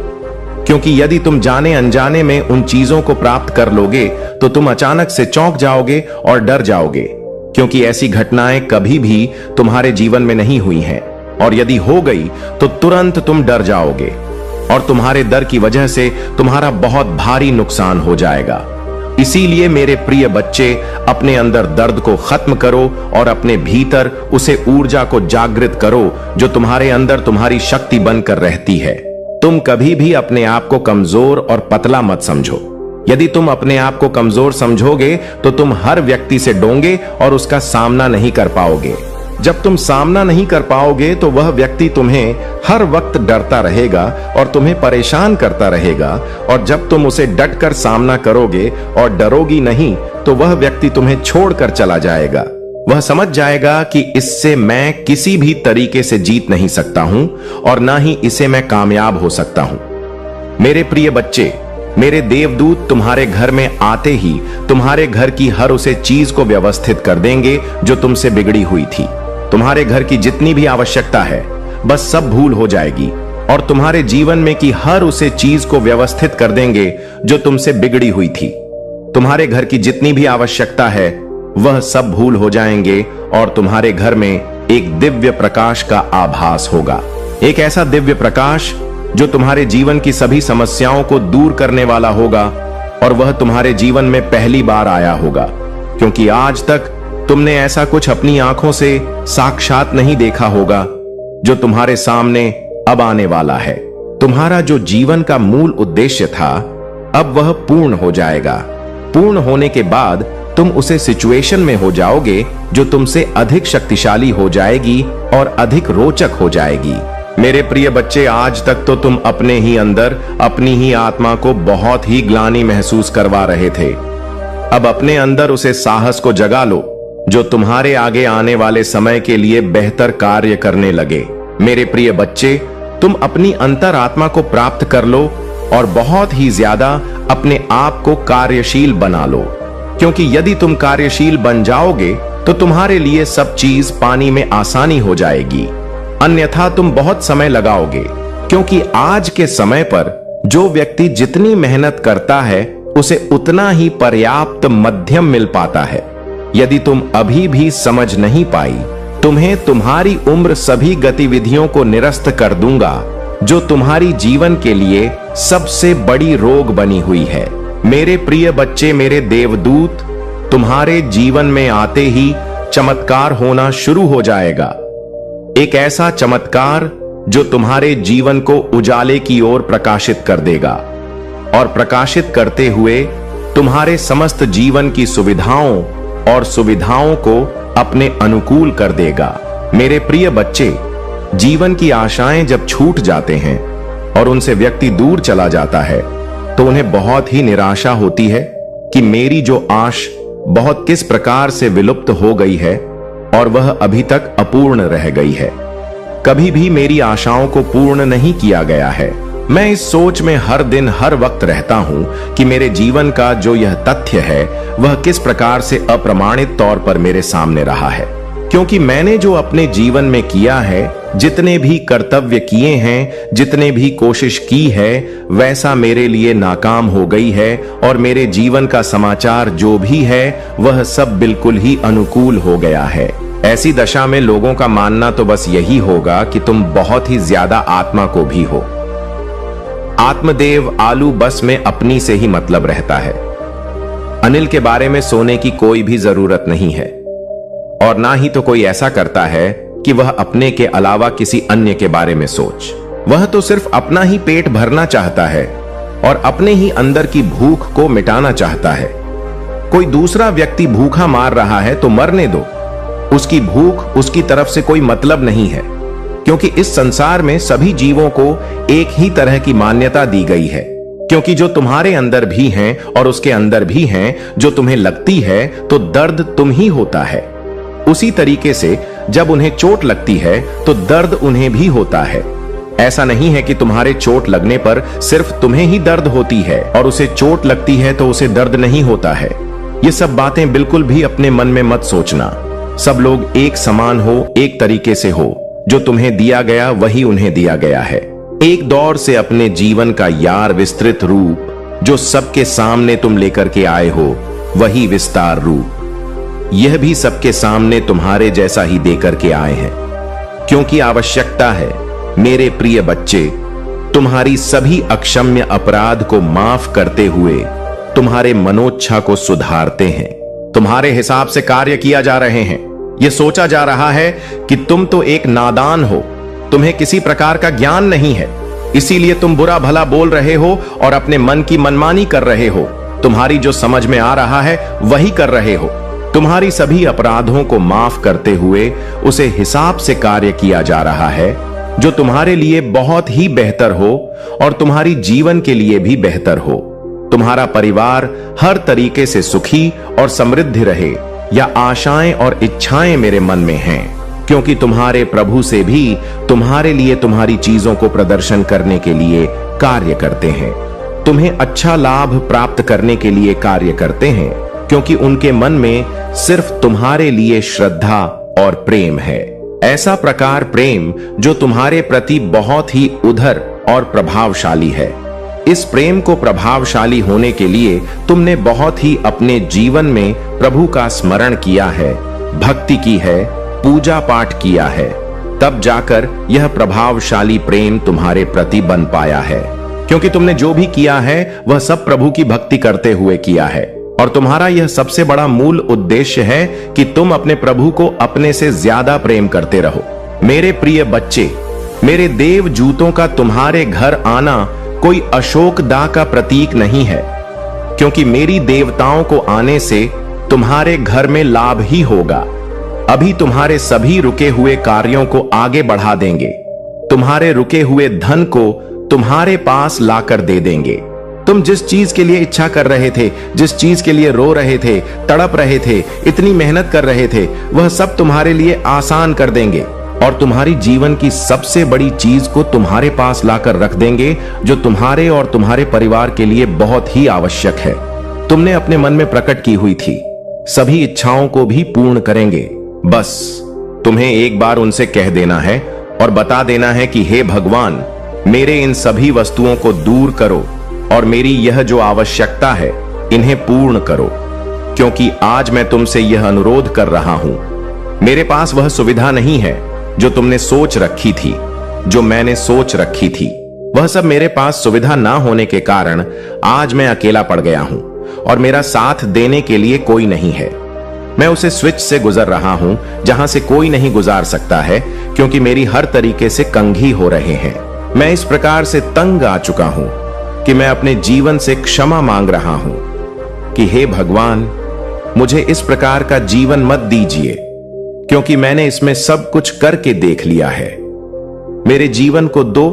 क्योंकि यदि तुम जाने अनजाने में उन चीजों को प्राप्त कर लोगे तो तुम अचानक से चौंक जाओगे और डर जाओगे, क्योंकि ऐसी घटनाएं कभी भी तुम्हारे जीवन में नहीं हुई हैं, और यदि हो गई तो तुरंत तुम डर जाओगे और तुम्हारे डर की वजह से तुम्हारा बहुत भारी नुकसान हो जाएगा। इसीलिए मेरे प्रिय बच्चे, अपने अंदर दर्द को खत्म करो और अपने भीतर उसे ऊर्जा को जागृत करो जो तुम्हारे अंदर तुम्हारी शक्ति बनकर रहती है। तुम कभी भी अपने आप को कमजोर और पतला मत समझो। यदि तुम अपने आप को कमजोर समझोगे तो तुम हर व्यक्ति से डोंगे और उसका सामना नहीं कर पाओगे। जब तुम सामना नहीं कर पाओगे तो वह व्यक्ति तुम्हें हर वक्त डरता रहेगा और तुम्हें परेशान करता रहेगा, और जब तुम उसे डट कर सामना करोगे और डरोगी नहीं तो वह व्यक्ति तुम्हें छोड़कर चला जाएगा। वह समझ जाएगा कि इससे मैं किसी भी तरीके से जीत नहीं सकता हूं और ना ही इसे मैं कामयाब हो सकता हूं। मेरे प्रिय बच्चे, मेरे देवदूत तुम्हारे घर में आते ही तुम्हारे घर की हर उसे चीज को व्यवस्थित कर देंगे जो तुमसे बिगड़ी हुई थी। तुम्हारे घर की जितनी भी आवश्यकता है बस सब भूल हो जाएगी, और तुम्हारे जीवन में की हर उसे चीज को व्यवस्थित कर देंगे जो तुमसे बिगड़ी हुई थी। तुम्हारे घर की जितनी भी आवश्यकता है वह सब भूल हो जाएंगे, और तुम्हारे घर में एक दिव्य प्रकाश का आभास होगा। एक ऐसा दिव्य प्रकाश जो तुम्हारे जीवन की सभी समस्याओं को दूर करने वाला होगा, और वह तुम्हारे जीवन में पहली बार आया होगा, क्योंकि आज तक तुमने ऐसा कुछ अपनी आंखों से साक्षात नहीं देखा होगा जो तुम्हारे सामने अब आने वाला है। तुम्हारा जो जीवन का मूल उद्देश्य था अब वह पूर्ण हो जाएगा। पूर्ण होने के बाद तुम उसे सिचुएशन में हो जाओगे जो तुमसे अधिक शक्तिशाली हो जाएगी और अधिक रोचक हो जाएगी। मेरे प्रिय बच्चे, आज तक तो तुम अपने ही अंदर अपनी ही आत्मा को बहुत ही ग्लानि महसूस करवा रहे थे। अब अपने अंदर उसे साहस को जगा लो जो तुम्हारे आगे आने वाले समय के लिए बेहतर कार्य करने लगे। मेरे प्रिय बच्चे, तुम अपनी अंतरात्मा को प्राप्त कर लो और बहुत ही ज्यादा अपने आप को कार्यशील बना लो, क्योंकि यदि तुम कार्यशील बन जाओगे तो तुम्हारे लिए सब चीज पानी में आसानी हो जाएगी। अन्यथा तुम बहुत समय लगाओगे, क्योंकि आज के समय पर जो व्यक्ति जितनी मेहनत करता है उसे उतना ही पर्याप्त मध्यम मिल पाता है। यदि तुम अभी भी समझ नहीं पाई, तुम्हें तुम्हारी उम्र सभी गतिविधियों को निरस्त कर दूंगा जो तुम्हारी जीवन के लिए सबसे बड़ी रोग बनी हुई है। मेरे प्रिय बच्चे, मेरे देवदूत तुम्हारे जीवन में आते ही चमत्कार होना शुरू हो जाएगा। एक ऐसा चमत्कार जो तुम्हारे जीवन को उजाले की ओर प्रकाशित कर देगा, और प्रकाशित करते हुए तुम्हारे समस्त जीवन की सुविधाओं और सुविधाओं को अपने अनुकूल कर देगा। मेरे प्रिय बच्चे, जीवन की आशाएं जब छूट जाते हैं और उनसे व्यक्ति दूर चला जाता है तो उन्हें बहुत ही निराशा होती है कि मेरी जो आश बहुत किस प्रकार से विलुप्त हो गई है और वह अभी तक अपूर्ण रह गई है। कभी भी मेरी आशाओं को पूर्ण नहीं किया गया है। मैं इस सोच में हर दिन हर वक्त रहता हूं कि मेरे जीवन का जो यह तथ्य है वह किस प्रकार से अप्रमाणित तौर पर मेरे सामने रहा है, क्योंकि मैंने जो अपने जीवन में किया है, जितने भी कर्तव्य किए हैं, जितने भी कोशिश की है, वैसा मेरे लिए नाकाम हो गई है, और मेरे जीवन का समाचार जो भी है वह सब बिल्कुल ही अनुकूल हो गया है। ऐसी दशा में लोगों का मानना तो बस यही होगा कि तुम बहुत ही ज्यादा आत्मा को भी हो। आत्मदेव आलू बस में अपनी से ही मतलब रहता है। अनिल के बारे में सोने की कोई भी जरूरत नहीं है, और ना ही तो कोई ऐसा करता है कि वह अपने के अलावा किसी अन्य के बारे में सोच। वह तो सिर्फ अपना ही पेट भरना चाहता है और अपने ही अंदर की भूख को मिटाना चाहता है। कोई दूसरा व्यक्ति भूखा मार रहा है तो मरने दो, उसकी भूख उसकी तरफ से कोई मतलब नहीं है, क्योंकि इस संसार में सभी जीवों को एक ही तरह की मान्यता दी गई है। क्योंकि जो तुम्हारे अंदर भी हैं और उसके अंदर भी हैं, जो तुम्हें लगती है तो दर्द तुम ही होता है। उसी तरीके से जब उन्हें चोट लगती है तो दर्द उन्हें भी होता है। ऐसा नहीं है कि तुम्हारे चोट लगने पर सिर्फ तुम्हें ही दर्द होती है और उसे चोट लगती है तो उसे दर्द नहीं होता है। ये सब बातें बिल्कुल भी अपने मन में मत सोचना। सब लोग एक समान हो, एक तरीके से हो। जो तुम्हें दिया गया वही उन्हें दिया गया है। एक दौर से अपने जीवन का यार विस्तृत रूप जो सबके सामने तुम लेकर के आए हो, वही विस्तार रूप यह भी सबके सामने तुम्हारे जैसा ही देकर के आए हैं। क्योंकि आवश्यकता है मेरे प्रिय बच्चे, तुम्हारी सभी अक्षम्य अपराध को माफ करते हुए तुम्हारे मनोच्छा को सुधारते हैं। तुम्हारे हिसाब से कार्य किया जा रहे हैं। यह सोचा जा रहा है कि तुम तो एक नादान हो, तुम्हें किसी प्रकार का ज्ञान नहीं है, इसीलिए तुम बुरा भला बोल रहे हो और अपने मन की मनमानी कर रहे हो। तुम्हारी जो समझ में आ रहा है वही कर रहे हो। तुम्हारी सभी अपराधों को माफ करते हुए उसे हिसाब से कार्य किया जा रहा है, जो तुम्हारे लिए बहुत ही बेहतर हो और तुम्हारी जीवन के लिए भी बेहतर हो। तुम्हारा परिवार हर तरीके से सुखी और समृद्ध रहे, या आशाएं और इच्छाएं मेरे मन में हैं, क्योंकि तुम्हारे प्रभु से भी तुम्हारे लिए तुम्हारी चीजों को प्रदर्शन करने के लिए कार्य करते हैं। तुम्हें अच्छा लाभ प्राप्त करने के लिए कार्य करते हैं, क्योंकि उनके मन में सिर्फ तुम्हारे लिए श्रद्धा और प्रेम है। ऐसा प्रकार प्रेम जो तुम्हारे प्रति बहुत ही उदार और प्रभावशाली है। इस प्रेम को प्रभावशाली होने के लिए तुमने बहुत ही अपने जीवन में प्रभु का स्मरण किया है, भक्ति की है, पूजा पाठ किया है, तब जाकर यह प्रभावशाली प्रेम तुम्हारे प्रति बन पाया है। क्योंकि तुमने जो भी किया है वह सब प्रभु की भक्ति करते हुए किया है, और तुम्हारा यह सबसे बड़ा मूल उद्देश्य है कि तुम अपने प्रभु को अपने से ज्यादा प्रेम करते रहो। मेरे प्रिय बच्चे, मेरे देवजूतों का तुम्हारे घर आना कोई अशोक दा का प्रतीक नहीं है, क्योंकि मेरी देवताओं को आने से तुम्हारे घर में लाभ ही होगा। अभी तुम्हारे सभी रुके हुए कार्यों को आगे बढ़ा देंगे, तुम्हारे रुके हुए धन को तुम्हारे पास लाकर दे देंगे। तुम जिस चीज के लिए इच्छा कर रहे थे, जिस चीज के लिए रो रहे थे, तड़प रहे थे, इतनी मेहनत कर रहे थे, वह सब तुम्हारे लिए आसान कर देंगे, और तुम्हारी जीवन की सबसे बड़ी चीज को तुम्हारे पास लाकर रख देंगे, जो तुम्हारे और तुम्हारे परिवार के लिए बहुत ही आवश्यक है। तुमने अपने मन में प्रकट की हुई थी, सभी इच्छाओं को भी पूर्ण करेंगे। बस तुम्हें एक बार उनसे कह देना है और बता देना है कि हे भगवान, मेरे इन सभी वस्तुओं को दूर करो और मेरी यह जो आवश्यकता है इन्हें पूर्ण करो, क्योंकि आज मैं तुमसे यह अनुरोध कर रहा हूं। मेरे पास वह सुविधा नहीं है जो तुमने सोच रखी थी, जो मैंने सोच रखी थी। वह सब मेरे पास सुविधा ना होने के कारण आज मैं अकेला पड़ गया हूं और मेरा साथ देने के लिए कोई नहीं है। मैं उसे स्विच से गुजर रहा हूं जहां से कोई नहीं गुजार सकता है, क्योंकि मेरी हर तरीके से कंघी हो रहे हैं। मैं इस प्रकार से तंग आ चुका हूं कि मैं अपने जीवन से क्षमा मांग रहा हूं कि हे भगवान, मुझे इस प्रकार का जीवन मत दीजिए, क्योंकि मैंने इसमें सब कुछ करके देख लिया है। मेरे जीवन को दो,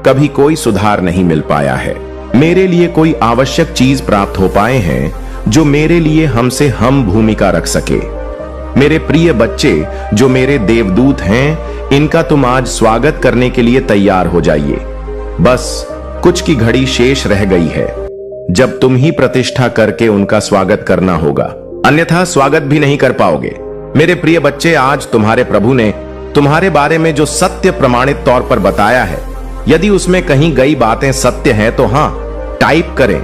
कभी कोई सुधार नहीं मिल पाया है। मेरे लिए कोई आवश्यक चीज प्राप्त हो पाए हैं जो मेरे लिए हमसे हम भूमिका रख सके। मेरे प्रिय बच्चे जो मेरे देवदूत हैं, इनका तुम आज स्वागत करने के लिए तैयार हो जाइए। बस कुछ की घड़ी शेष रह गई है, जब तुम ही प्रतिष्ठा करके उनका स्वागत करना होगा, अन्यथा स्वागत भी नहीं कर पाओगे। मेरे प्रिय बच्चे, आज तुम्हारे प्रभु ने तुम्हारे बारे में जो सत्य प्रमाणित तौर पर बताया है, यदि उसमें कहीं गई बातें सत्य हैं तो हां, टाइप करें।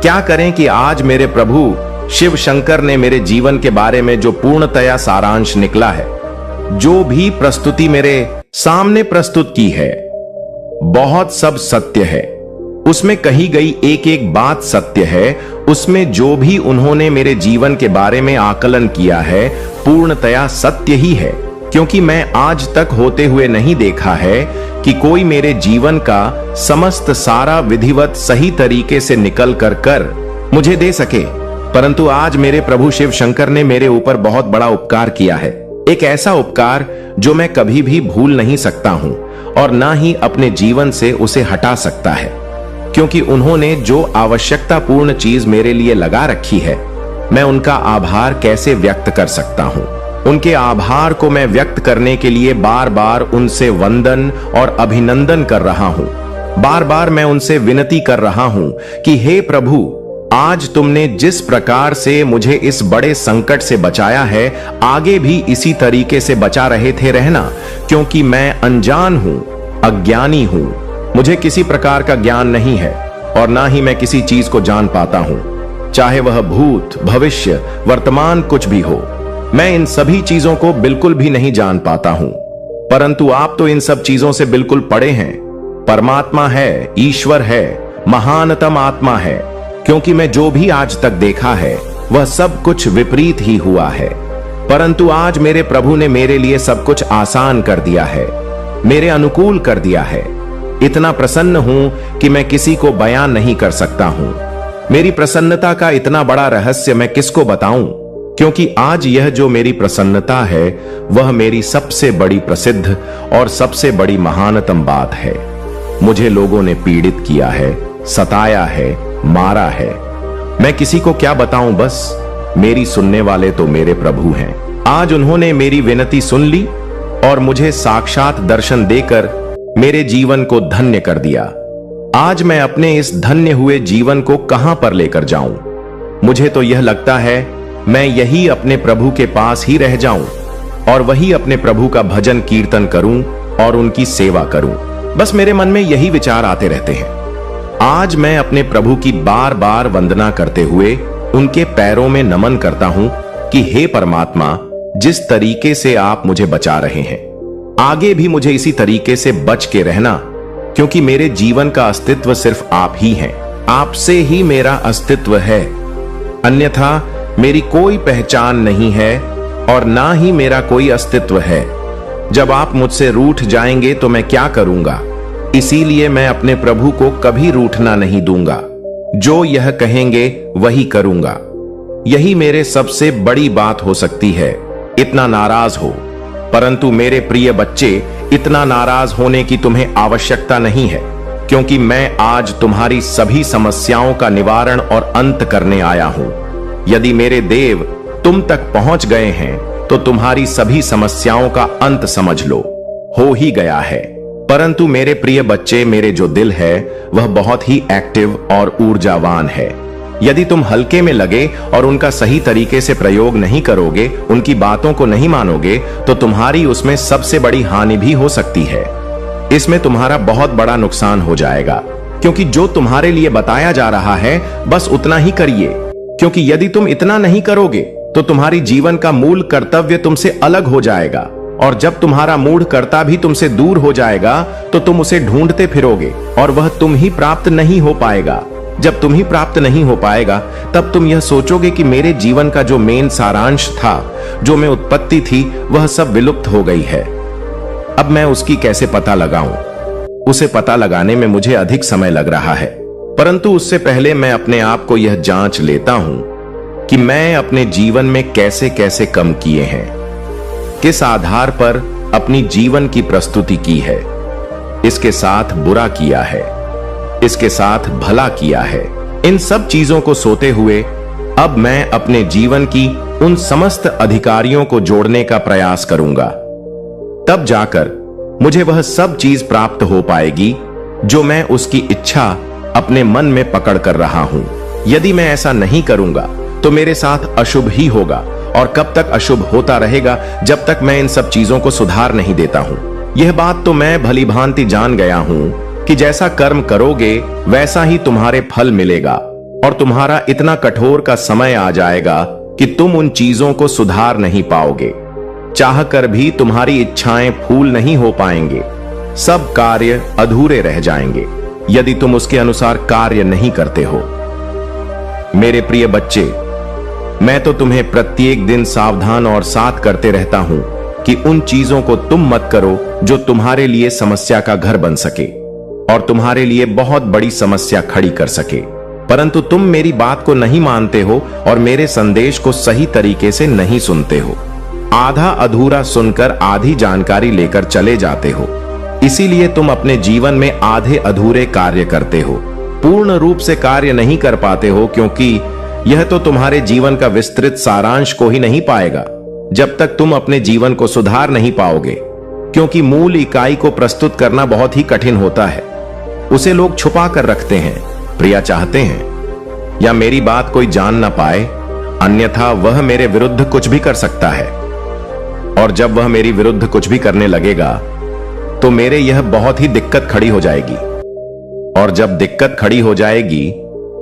क्या करें कि आज मेरे प्रभु शिव शंकर ने मेरे जीवन के बारे में जो पूर्णतया सारांश निकला है, जो भी प्रस्तुति मेरे सामने प्रस्तुत की है, बहुत सब सत्य है। उसमें कही गई एक एक बात सत्य है। उसमें जो भी उन्होंने मेरे जीवन के बारे में आकलन किया है, पूर्णतया सत्य ही है, क्योंकि मैं आज तक होते हुए नहीं देखा है कि कोई मेरे जीवन का समस्त सारा विधिवत सही तरीके से निकल कर मुझे दे सके। परंतु आज मेरे प्रभु शिव शंकर ने मेरे ऊपर बहुत बड़ा उपकार किया है, एक ऐसा उपकार जो मैं कभी भी भूल नहीं सकता हूं और ना ही अपने जीवन से उसे हटा सकता है, क्योंकि उन्होंने जो आवश्यकता पूर्ण चीज मेरे लिए लगा रखी है, मैं उनका आभार कैसे व्यक्त कर सकता हूं। उनके आभार को मैं व्यक्त करने के लिए बार बार उनसे वंदन और अभिनंदन कर रहा हूं। बार बार मैं उनसे विनती कर रहा हूं कि हे प्रभु, आज तुमने जिस प्रकार से मुझे इस बड़े संकट से बचाया है, आगे भी इसी तरीके से बचा रहे थे रहना, क्योंकि मैं अनजान हूं, अज्ञानी हूं। मुझे किसी प्रकार का ज्ञान नहीं है और ना ही मैं किसी चीज को जान पाता हूं, चाहे वह भूत, भविष्य, वर्तमान कुछ भी हो। मैं इन सभी चीजों को बिल्कुल भी नहीं जान पाता हूं, परंतु आप तो इन सब चीजों से बिल्कुल परे हैं। परमात्मा है, ईश्वर है, महानतम आत्मा है, क्योंकि मैं जो भी आज तक देखा है वह सब कुछ विपरीत ही हुआ है। परंतु आज मेरे प्रभु ने मेरे लिए सब कुछ आसान कर दिया है, मेरे अनुकूल कर दिया है। इतना प्रसन्न हूं कि मैं किसी को बयान नहीं कर सकता हूं। मेरी प्रसन्नता का इतना बड़ा रहस्य मैं किसको बताऊं, क्योंकि आज यह जो मेरी प्रसन्नता है वह मेरी सबसे बड़ी प्रसिद्ध और सबसे बड़ी महानतम बात है। मुझे लोगों ने पीड़ित किया है, सताया है, मारा है। मैं किसी को क्या बताऊं, बस मेरी सुनने वाले तो मेरे प्रभु हैं। आज उन्होंने मेरी विनती सुन ली और मुझे साक्षात दर्शन देकर मेरे जीवन को धन्य कर दिया। आज मैं अपने इस धन्य हुए जीवन को कहां पर लेकर जाऊं? मुझे तो यह लगता है मैं यही अपने प्रभु के पास ही रह जाऊं और वही अपने प्रभु का भजन कीर्तन करूं और उनकी सेवा करूं। बस मेरे मन में यही विचार आते रहते हैं। आज मैं अपने प्रभु की बार बार वंदना करते हुए उनके पैरों में नमन करता हूं कि हे परमात्मा, जिस तरीके से आप मुझे बचा रहे हैं, आगे भी मुझे इसी तरीके से बच के रहना, क्योंकि मेरे जीवन का अस्तित्व सिर्फ आप ही हैं। आपसे ही मेरा अस्तित्व है, अन्यथा मेरी कोई पहचान नहीं है और ना ही मेरा कोई अस्तित्व है। जब आप मुझसे रूठ जाएंगे तो मैं क्या करूंगा? इसीलिए मैं अपने प्रभु को कभी रूठना नहीं दूंगा। जो यह कहेंगे वही करूंगा। यही मेरे सबसे बड़ी बात हो सकती है, इतना नाराज हो। परंतु मेरे प्रिय बच्चे, इतना नाराज होने की तुम्हें आवश्यकता नहीं है, क्योंकि मैं आज तुम्हारी सभी समस्याओं का निवारण और अंत करने आया हूं। यदि मेरे देव तुम तक पहुंच गए हैं तो तुम्हारी सभी समस्याओं का अंत समझ लो, हो ही गया है। परंतु मेरे प्रिय बच्चे, मेरे जो दिल है वह बहुत ही एक्टिव और ऊर्जावान है। यदि तुम हल्के में लगे और उनका सही तरीके से प्रयोग नहीं करोगे, उनकी बातों को नहीं मानोगे, तो तुम्हारी उसमें सबसे बड़ी हानि भी हो सकती है। इसमें तुम्हारा बहुत बड़ा नुकसान हो जाएगा, क्योंकि जो तुम्हारे लिए बताया जा रहा है बस उतना ही करिए, क्योंकि यदि तुम इतना नहीं करोगे तो तुम्हारी जीवन का मूल कर्तव्य तुमसे अलग हो जाएगा, और जब तुम्हारा मूढ़ कर्ता भी तुमसे दूर हो जाएगा तो तुम उसे ढूंढते फिरोगे और वह तुम ही प्राप्त नहीं हो पाएगा। जब तुम ही प्राप्त नहीं हो पाएगा तब तुम यह सोचोगे कि मेरे जीवन का जो मेन सारांश था, जो मैं उत्पत्ति थी, वह सब विलुप्त हो गई है। अब मैं उसकी कैसे पता लगाऊं? उसे पता लगाने में मुझे अधिक समय लग रहा है, परंतु उससे पहले मैं अपने आप को यह जांच लेता हूं कि मैं अपने जीवन में कैसे कैसे कम किए हैं, किस आधार पर अपनी जीवन की प्रस्तुति की है, इसके साथ बुरा किया है, इसके साथ भला किया है। इन सब चीजों को सोते हुए अब मैं अपने जीवन की उन समस्त अधिकारियों को जोड़ने का प्रयास करूंगा। तब जाकर मुझे वह सब चीज प्राप्त हो पाएगी जो मैं उसकी इच्छा अपने मन में पकड़ कर रहा हूं। यदि मैं ऐसा नहीं करूंगा तो मेरे साथ अशुभ ही होगा, और कब तक अशुभ होता रहेगा? जब तक मैं इन सब चीजों को सुधार नहीं देता हूं। यह बात तो मैं भली भांति जान गया हूं कि जैसा कर्म करोगे वैसा ही तुम्हारे फल मिलेगा, और तुम्हारा इतना कठोर का समय आ जाएगा कि तुम उन चीजों को सुधार नहीं पाओगे। चाह कर भी तुम्हारी इच्छाएं फूल नहीं हो पाएंगे। सब कार्य अधूरे रह जाएंगे यदि तुम उसके अनुसार कार्य नहीं करते हो। मेरे प्रिय बच्चे, मैं तो तुम्हें प्रत्येक दिन सावधान और साथ करते रहता हूं कि उन चीजों को तुम मत करो जो तुम्हारे लिए समस्या का घर बन सके और तुम्हारे लिए बहुत बड़ी समस्या खड़ी कर सके। परंतु तुम मेरी बात को नहीं मानते हो और मेरे संदेश को सही तरीके से नहीं सुनते हो। आधा अधूरा सुनकर आधी जानकारी लेकर चले जाते हो। इसीलिए तुम अपने जीवन में आधे अधूरे कार्य करते हो, पूर्ण रूप से कार्य नहीं कर पाते हो, क्योंकि यह तो तुम्हारे जीवन का विस्तृत सारांश को ही नहीं पाएगा जब तक तुम अपने जीवन को सुधार नहीं पाओगे, क्योंकि मूल इकाई को प्रस्तुत करना बहुत ही कठिन होता है। उसे लोग छुपा कर रखते हैं, प्रिया चाहते हैं। या मेरी बात कोई जान ना पाए, अन्यथा वह मेरे विरुद्ध कुछ भी कर सकता है। और जब वह मेरी विरुद्ध कुछ भी करने लगेगा तो मेरे यह बहुत ही दिक्कत खड़ी हो जाएगी। और जब दिक्कत खड़ी हो जाएगी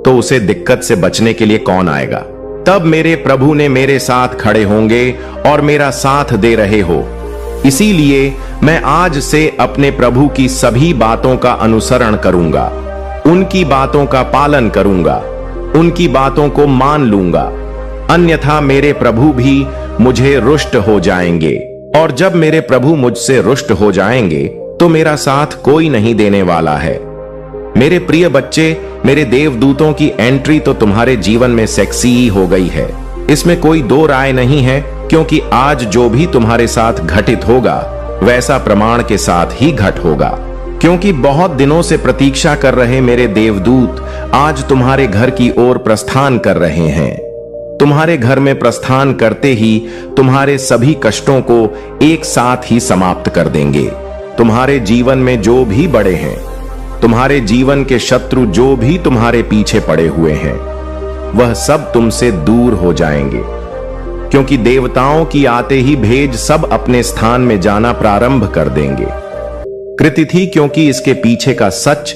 तो उसे दिक्कत से बचने के लिए कौन आएगा? तब मेरे प्रभु ने मेरे साथ खड़े होंगे और मेरा साथ दे रहे हो। इसीलिए मैं आज से अपने प्रभु की सभी बातों का अनुसरण करूंगा, उनकी बातों का पालन करूंगा, उनकी बातों को मान लूंगा, अन्यथा मेरे प्रभु भी मुझे रुष्ट हो जाएंगे। और जब मेरे प्रभु मुझसे रुष्ट हो जाएंगे तो मेरा साथ कोई नहीं देने वाला है। मेरे प्रिय बच्चे, मेरे देवदूतों की एंट्री तो तुम्हारे जीवन में सेक्सी ही हो गई है, इसमें कोई दो राय नहीं है, क्योंकि आज जो भी तुम्हारे साथ घटित होगा वैसा प्रमाण के साथ ही घट होगा। क्योंकि बहुत दिनों से प्रतीक्षा कर रहे मेरे देवदूत आज तुम्हारे घर की ओर प्रस्थान कर रहे हैं। तुम्हारे घर में प्रस्थान करते ही तुम्हारे सभी कष्टों को एक साथ ही समाप्त कर देंगे। तुम्हारे जीवन में जो भी बड़े हैं, तुम्हारे जीवन के शत्रु जो भी तुम्हारे पीछे पड़े हुए हैं, वह सब तुमसे दूर हो जाएंगे। क्योंकि देवताओं की आते ही भेज सब अपने स्थान में जाना प्रारंभ कर देंगे। कृति थी क्योंकि इसके पीछे का सच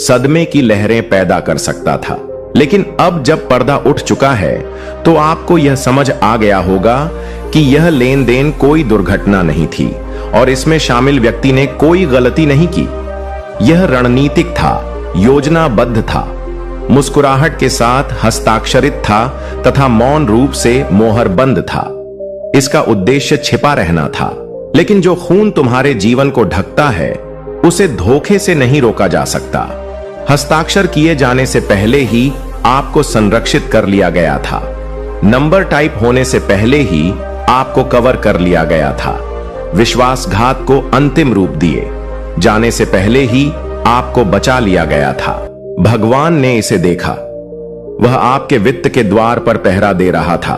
सदमे की लहरें पैदा कर सकता था। लेकिन अब जब पर्दा उठ चुका है तो आपको यह समझ आ गया होगा कि यह लेन देन कोई दुर्घटना नहीं थी और इसमें शामिल व्यक्ति ने कोई गलती नहीं की। यह रणनीतिक था, योजनाबद्ध था, मुस्कुराहट के साथ हस्ताक्षरित था तथा मौन रूप से मोहरबंद था। इसका उद्देश्य छिपा रहना था। लेकिन जो खून तुम्हारे जीवन को ढकता है उसे धोखे से नहीं रोका जा सकता। हस्ताक्षर किए जाने से पहले ही आपको संरक्षित कर लिया गया था। नंबर टाइप होने से पहले ही आपको कवर कर लिया गया था। विश्वासघात को अंतिम रूप दिए जाने से पहले ही आपको बचा लिया गया था। भगवान ने इसे देखा। वह आपके वित्त के द्वार पर पहरा दे रहा था,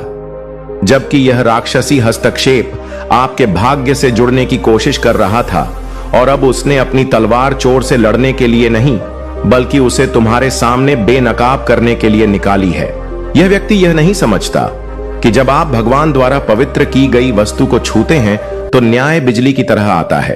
जबकि यह राक्षसी हस्तक्षेप आपके भाग्य से जुड़ने की कोशिश कर रहा था। और अब उसने अपनी तलवार चोर से लड़ने के लिए नहीं, बल्कि उसे तुम्हारे सामने बेनकाब करने के लिए निकाली है। यह व्यक्ति यह नहीं समझता कि जब आप भगवान द्वारा पवित्र की गई वस्तु को छूते हैं तो न्याय बिजली की तरह आता है।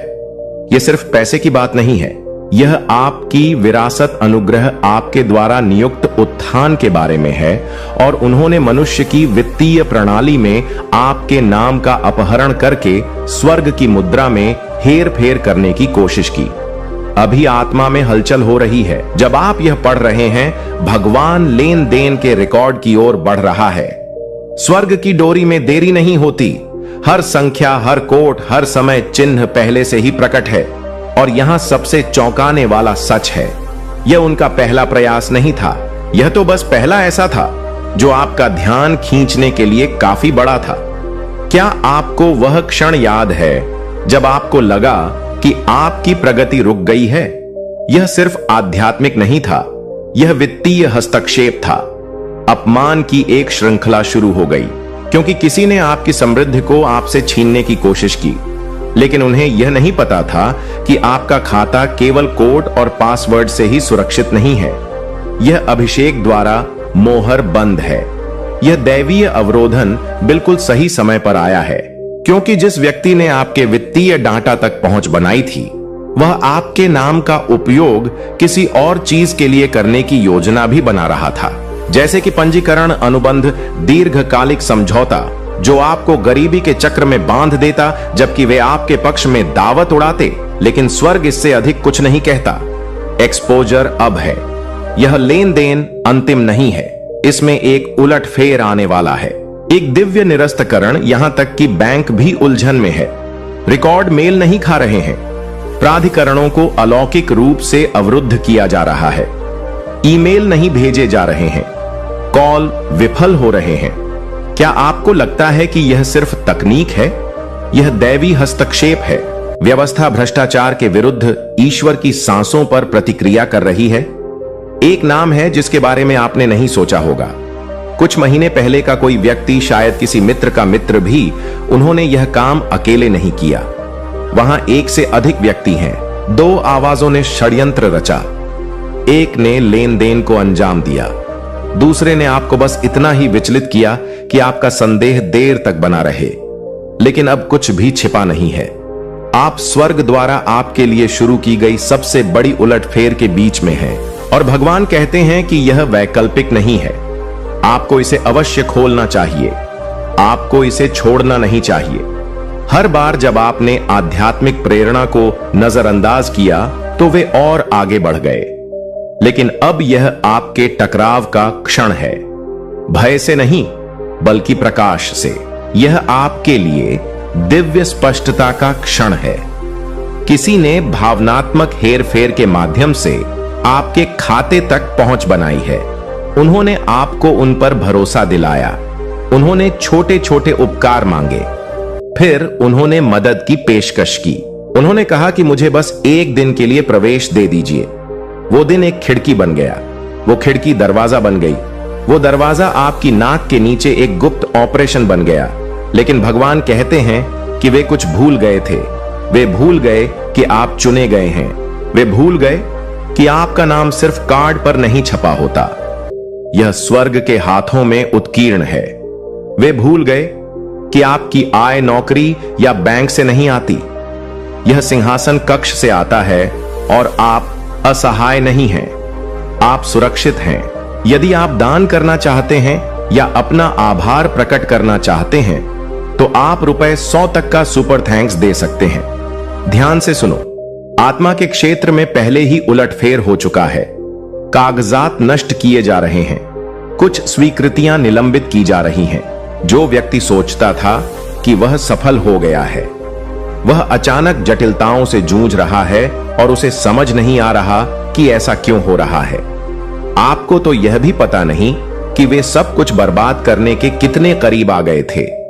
यह सिर्फ पैसे की बात नहीं है, यह आपकी विरासत अनुग्रह आपके द्वारा नियुक्त उत्थान के बारे में है। और उन्होंने मनुष्य की वित्तीय प्रणाली में आपके नाम का अपहरण करके स्वर्ग की मुद्रा में हेर फेर करने की कोशिश की। अभी आत्मा में हलचल हो रही है। जब आप यह पढ़ रहे हैं, भगवान लेन देन के रिकॉर्ड की ओर बढ़ रहा है। स्वर्ग की डोरी में देरी नहीं होती। हर संख्या, हर कोट, हर समय चिन्ह पहले से ही प्रकट है। और यहां सबसे चौंकाने वाला सच है, यह उनका पहला प्रयास नहीं था। यह तो बस पहला ऐसा था जो आपका ध्यान खींचने के लिए काफी बड़ा था। क्या आपको वह क्षण याद है जब आपको लगा कि आपकी प्रगति रुक गई है? यह सिर्फ आध्यात्मिक नहीं था, यह वित्तीय हस्तक्षेप था। अपमान की एक श्रृंखला शुरू हो गई, क्योंकि किसी ने आपकी समृद्धि को आपसे छीनने की कोशिश की। लेकिन उन्हें यह नहीं पता था कि आपका खाता केवल कोड और पासवर्ड से ही सुरक्षित नहीं है। यह अभिषेक द्वारा मोहर बंद है। यह दैवीय अवरोधन बिल्कुल सही समय पर आया है, क्योंकि जिस व्यक्ति ने आपके वित्तीय डाटा तक पहुंच बनाई थी, वह आपके नाम का उपयोग किसी और चीज के लिए करने की योजना भी बना रहा था, जैसे कि पंजीकरण, अनुबंध, दीर्घकालिक समझौता, जो आपको गरीबी के चक्र में बांध देता, जबकि वे आपके पक्ष में दावत उड़ाते। लेकिन स्वर्ग इससे अधिक कुछ नहीं कहता। एक्सपोजर अब है। यह लेन देन अंतिम नहीं है, इसमें एक उलट फेर आने वाला है, एक दिव्य निरस्तकरण। यहां तक कि बैंक भी उलझन में है। रिकॉर्ड मेल नहीं खा रहे हैं। प्राधिकरणों को अलौकिक रूप से अवरुद्ध किया जा रहा है। ईमेल नहीं भेजे जा रहे हैं। कॉल विफल हो रहे हैं। क्या आपको लगता है कि यह सिर्फ तकनीक है? यह दैवी हस्तक्षेप है। व्यवस्था भ्रष्टाचार के विरुद्ध ईश्वर की सांसों पर प्रतिक्रिया कर रही है। एक नाम है जिसके बारे में आपने नहीं सोचा होगा। कुछ महीने पहले का कोई व्यक्ति, शायद किसी मित्र का मित्र भी, उन्होंने यह काम अकेले नहीं किया। वहां एक से अधिक व्यक्ति हैं। दो आवाजों ने षड्यंत्र रचा। एक ने लेन देन को अंजाम दिया, दूसरे ने आपको बस इतना ही विचलित किया कि आपका संदेह देर तक बना रहे, लेकिन अब कुछ भी छिपा नहीं है। आप स्वर्ग द्वारा आपके लिए शुरू की गई सबसे बड़ी उलटफेर के बीच में हैं, और भगवान कहते हैं कि यह वैकल्पिक नहीं है। आपको इसे अवश्य खोलना चाहिए, आपको इसे छोड़ना नहीं चाहिए। हर बार जब आपने आध्यात्मिक प्रेरणा को नजरअंदाज किया तो वे और आगे बढ़ गए, लेकिन अब यह आपके टकराव का क्षण है। भय से नहीं, बल्कि प्रकाश से। यह आपके लिए दिव्य स्पष्टता का क्षण है। किसी ने भावनात्मक हेरफेर के माध्यम से आपके खाते तक पहुंच बनाई है। उन्होंने आपको उन पर भरोसा दिलाया, उन्होंने छोटे छोटे उपकार मांगे, फिर उन्होंने मदद की पेशकश की। उन्होंने कहा कि मुझे बस एक दिन के लिए प्रवेश दे दीजिए। वो दिन एक खिड़की बन गया, वो खिड़की दरवाजा बन गई, वो दरवाजा आपकी नाक के नीचे एक गुप्त ऑपरेशन बन गया। लेकिन भगवान कहते हैं कि वे कुछ भूल गए थे। वे भूल गए कि आप चुने गए हैं। वे भूल गए कि आपका नाम सिर्फ कार्ड पर नहीं छपा होता, यह स्वर्ग के हाथों में उत्कीर्ण है। वे भूल गए कि आपकी आय नौकरी या बैंक से नहीं आती, यह सिंहासन कक्ष से आता है। और आप असहाय नहीं हैं, आप सुरक्षित हैं। यदि आप दान करना चाहते हैं या अपना आभार प्रकट करना चाहते हैं तो आप ₹100 तक का सुपर थैंक्स दे सकते हैं। ध्यान से सुनो, आत्मा के क्षेत्र में पहले ही उलटफेर हो चुका है। कागजात नष्ट किए जा रहे हैं, कुछ स्वीकृतियां निलंबित की जा रही हैं। जो व्यक्ति सोचता था कि वह सफल हो गया है, वह अचानक जटिलताओं से जूझ रहा है और उसे समझ नहीं आ रहा कि ऐसा क्यों हो रहा है। आपको तो यह भी पता नहीं कि वे सब कुछ बर्बाद करने के कितने करीब आ गए थे।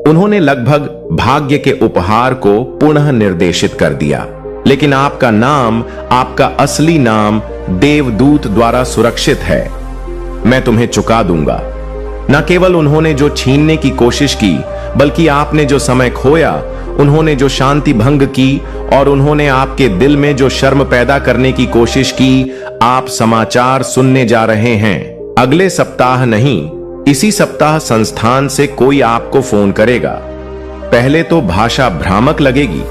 उन्होंने लगभग भाग्य के उपहार को पुनः निर्देशित कर दिया, लेकिन आपका नाम, आपका असली नाम देवदूत द्वारा सुरक्षित है। मैं तुम्हें चुका दूंगा। न केवल उन्होंने जो छीनने की कोशिश की, बल्कि आपने जो समय खोया, उन्होंने जो शांति भंग की और उन्होंने आपके दिल में जो शर्म पैदा करने की कोशिश की। आप समाचार सुनने जा रहे हैं। अगले सप्ताह नहीं, इसी सप्ताह संस्थान से कोई आपको फोन करेगा। पहले तो भाषा भ्रामक लगेगी,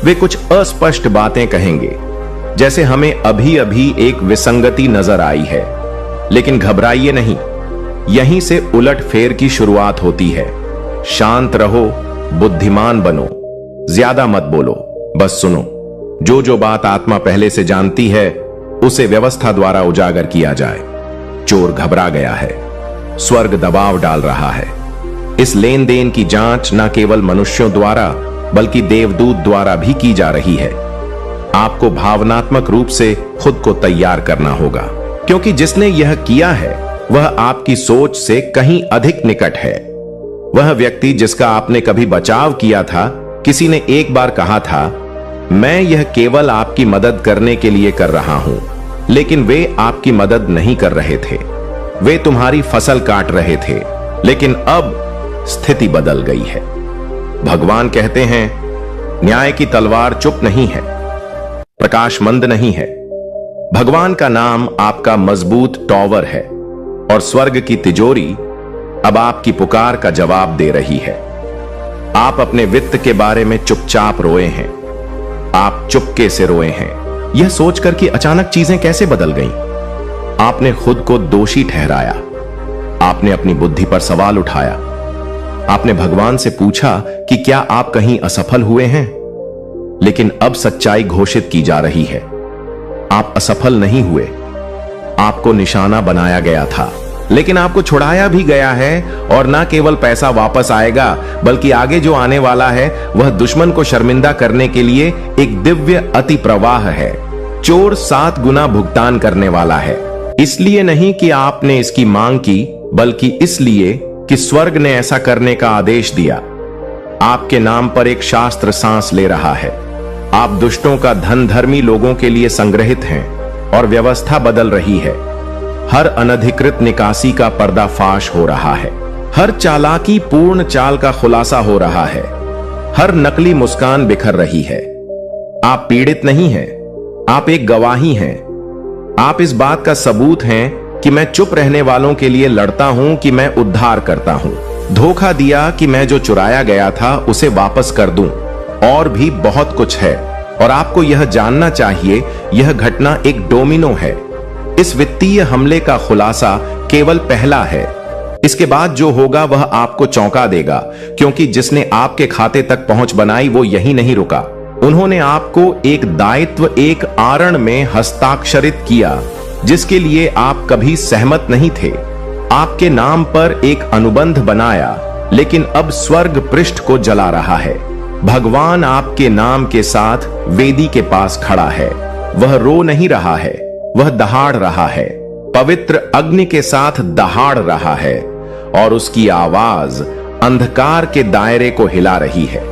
वे कुछ अस्पष्ट बातें कहेंगे, जैसे हमें अभी अभी एक विसंगति नजर आई है। लेकिन घबराइए नहीं, यहीं से उलटफेर की शुरुआत होती है। शांत रहो, बुद्धिमान बनो, ज्यादा मत बोलो, बस सुनो। जो जो बात आत्मा पहले से जानती है उसे व्यवस्था द्वारा उजागर किया जाए। चोर घबरा गया है, स्वर्ग दबाव डाल रहा है। इस लेन देन की जांच न केवल मनुष्यों द्वारा बल्कि देवदूत द्वारा भी की जा रही है। आपको भावनात्मक रूप से खुद को तैयार करना होगा, क्योंकि जिसने यह किया है वह आपकी सोच से कहीं अधिक निकट है। वह व्यक्ति जिसका आपने कभी बचाव किया था, किसी ने एक बार कहा था, मैं यह केवल आपकी मदद करने के लिए कर रहा हूं, लेकिन वे आपकी मदद नहीं कर रहे थे, वे तुम्हारी फसल काट रहे थे। लेकिन अब स्थिति बदल गई है। भगवान कहते हैं, न्याय की तलवार चुप नहीं है, प्रकाशमंद नहीं है। भगवान का नाम आपका मजबूत टॉवर है और स्वर्ग की तिजोरी अब आपकी पुकार का जवाब दे रही है। आप अपने वित्त के बारे में चुपचाप रोए हैं, आप चुपके से रोए हैं, यह सोचकर कि अचानक चीजें कैसे बदल गईं। आपने खुद को दोषी ठहराया, आपने अपनी बुद्धि पर सवाल उठाया, आपने भगवान से पूछा कि क्या आप कहीं असफल हुए हैं। लेकिन अब सच्चाई घोषित की जा रही है, आप असफल नहीं हुए। आपको निशाना बनाया गया था, लेकिन आपको छुड़ाया भी गया है। और न केवल पैसा वापस आएगा, बल्कि आगे जो आने वाला है वह दुश्मन को शर्मिंदा करने के लिए एक दिव्य अति प्रवाह है। चोर 7 गुना भुगतान करने वाला है, इसलिए नहीं कि आपने इसकी मांग की, बल्कि इसलिए कि स्वर्ग ने ऐसा करने का आदेश दिया। आपके नाम पर एक शास्त्र सांस ले रहा है। आप दुष्टों का धन धर्मी लोगों के लिए संग्रहित हैं और व्यवस्था बदल रही है। हर अनधिकृत निकासी का पर्दाफाश हो रहा है, हर चालाकी पूर्ण चाल का खुलासा हो रहा है, हर नकली मुस्कान बिखर रही है। आप पीड़ित नहीं हैं, आप एक गवाही हैं। आप इस बात का सबूत हैं कि मैं चुप रहने वालों के लिए लड़ता हूं कि मैं उद्धार करता हूं। धोखा दिया कि मैं जो चुराया गया था उसे वापस कर दूं। और भी बहुत कुछ है, और आपको यह जानना चाहिए, यह घटना एक डोमिनो है। इस वित्तीय हमले का खुलासा केवल पहला है। इसके बाद जो होगा वह आपको चौंका देगा, क्योंकि जिसने आपके खाते तक पहुंच बनाई वो यही नहीं रुका। उन्होंने आपको एक दायित्व, एक आरण में हस्ताक्षरित किया जिसके लिए आप कभी सहमत नहीं थे। आपके नाम पर एक अनुबंध बनाया, लेकिन अब स्वर्ग पृष्ठ को जला रहा है। भगवान आपके नाम के साथ वेदी के पास खड़ा है। वह रो नहीं रहा है, वह दहाड़ रहा है। पवित्र अग्नि के साथ दहाड़ रहा है, और उसकी आवाज अंधकार के दायरे को हिला रही है।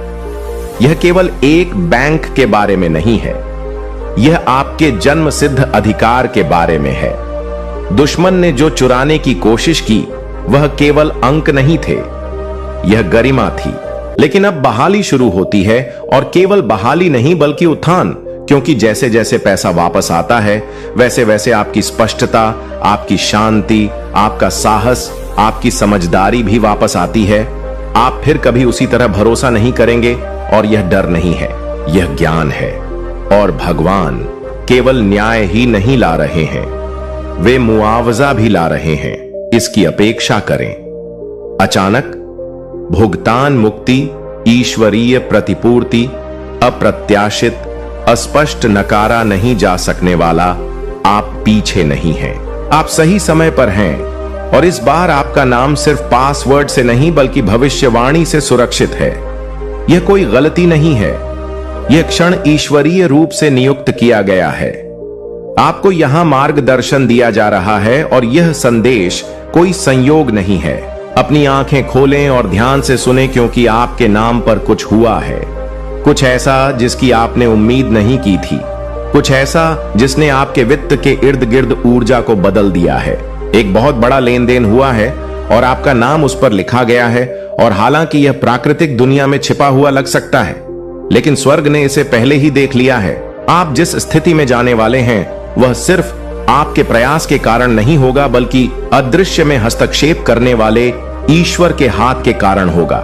यह केवल एक बैंक के बारे में नहीं है, यह आपके जन्म सिद्ध अधिकार के बारे में है। दुश्मन ने जो चुराने की कोशिश की वह केवल अंक नहीं थे, यह गरिमा थी। लेकिन अब बहाली शुरू होती है, और केवल बहाली नहीं बल्कि उत्थान, क्योंकि जैसे जैसे पैसा वापस आता है वैसे वैसे आपकी स्पष्टता, आपकी शांति, आपका साहस, आपकी समझदारी भी वापस आती है। आप फिर कभी उसी तरह भरोसा नहीं करेंगे, और यह डर नहीं है, यह ज्ञान है। और भगवान केवल न्याय ही नहीं ला रहे हैं, वे मुआवजा भी ला रहे हैं। इसकी अपेक्षा करें। अचानक भुगतान, मुक्ति, ईश्वरीय प्रतिपूर्ति, अप्रत्याशित, अस्पष्ट, नकारा नहीं जा सकने वाला। आप पीछे नहीं हैं, आप सही समय पर हैं, और इस बार आपका नाम सिर्फ पासवर्ड से नहीं बल्कि भविष्यवाणी से सुरक्षित है। यह कोई गलती नहीं है, यह क्षण ईश्वरीय रूप से नियुक्त किया गया है। आपको यहां मार्गदर्शन दिया जा रहा है, और यह संदेश कोई संयोग नहीं है। अपनी आंखें खोलें और ध्यान से सुने, क्योंकि आपके नाम पर कुछ हुआ है, कुछ ऐसा जिसकी आपने उम्मीद नहीं की थी, कुछ ऐसा जिसने आपके वित्त के इर्द गिर्द ऊर्जा को बदल दिया है। एक बहुत बड़ा लेन देन हुआ है, और आपका नाम उस पर लिखा गया है। और हालांकि यह प्राकृतिक दुनिया में छिपा हुआ लग सकता है, लेकिन स्वर्ग ने इसे पहले ही देख लिया है। आप जिस स्थिति में जाने वाले हैं वह सिर्फ आपके प्रयास के कारण नहीं होगा, बल्कि अदृश्य में हस्तक्षेप करने वाले ईश्वर के हाथ के कारण होगा।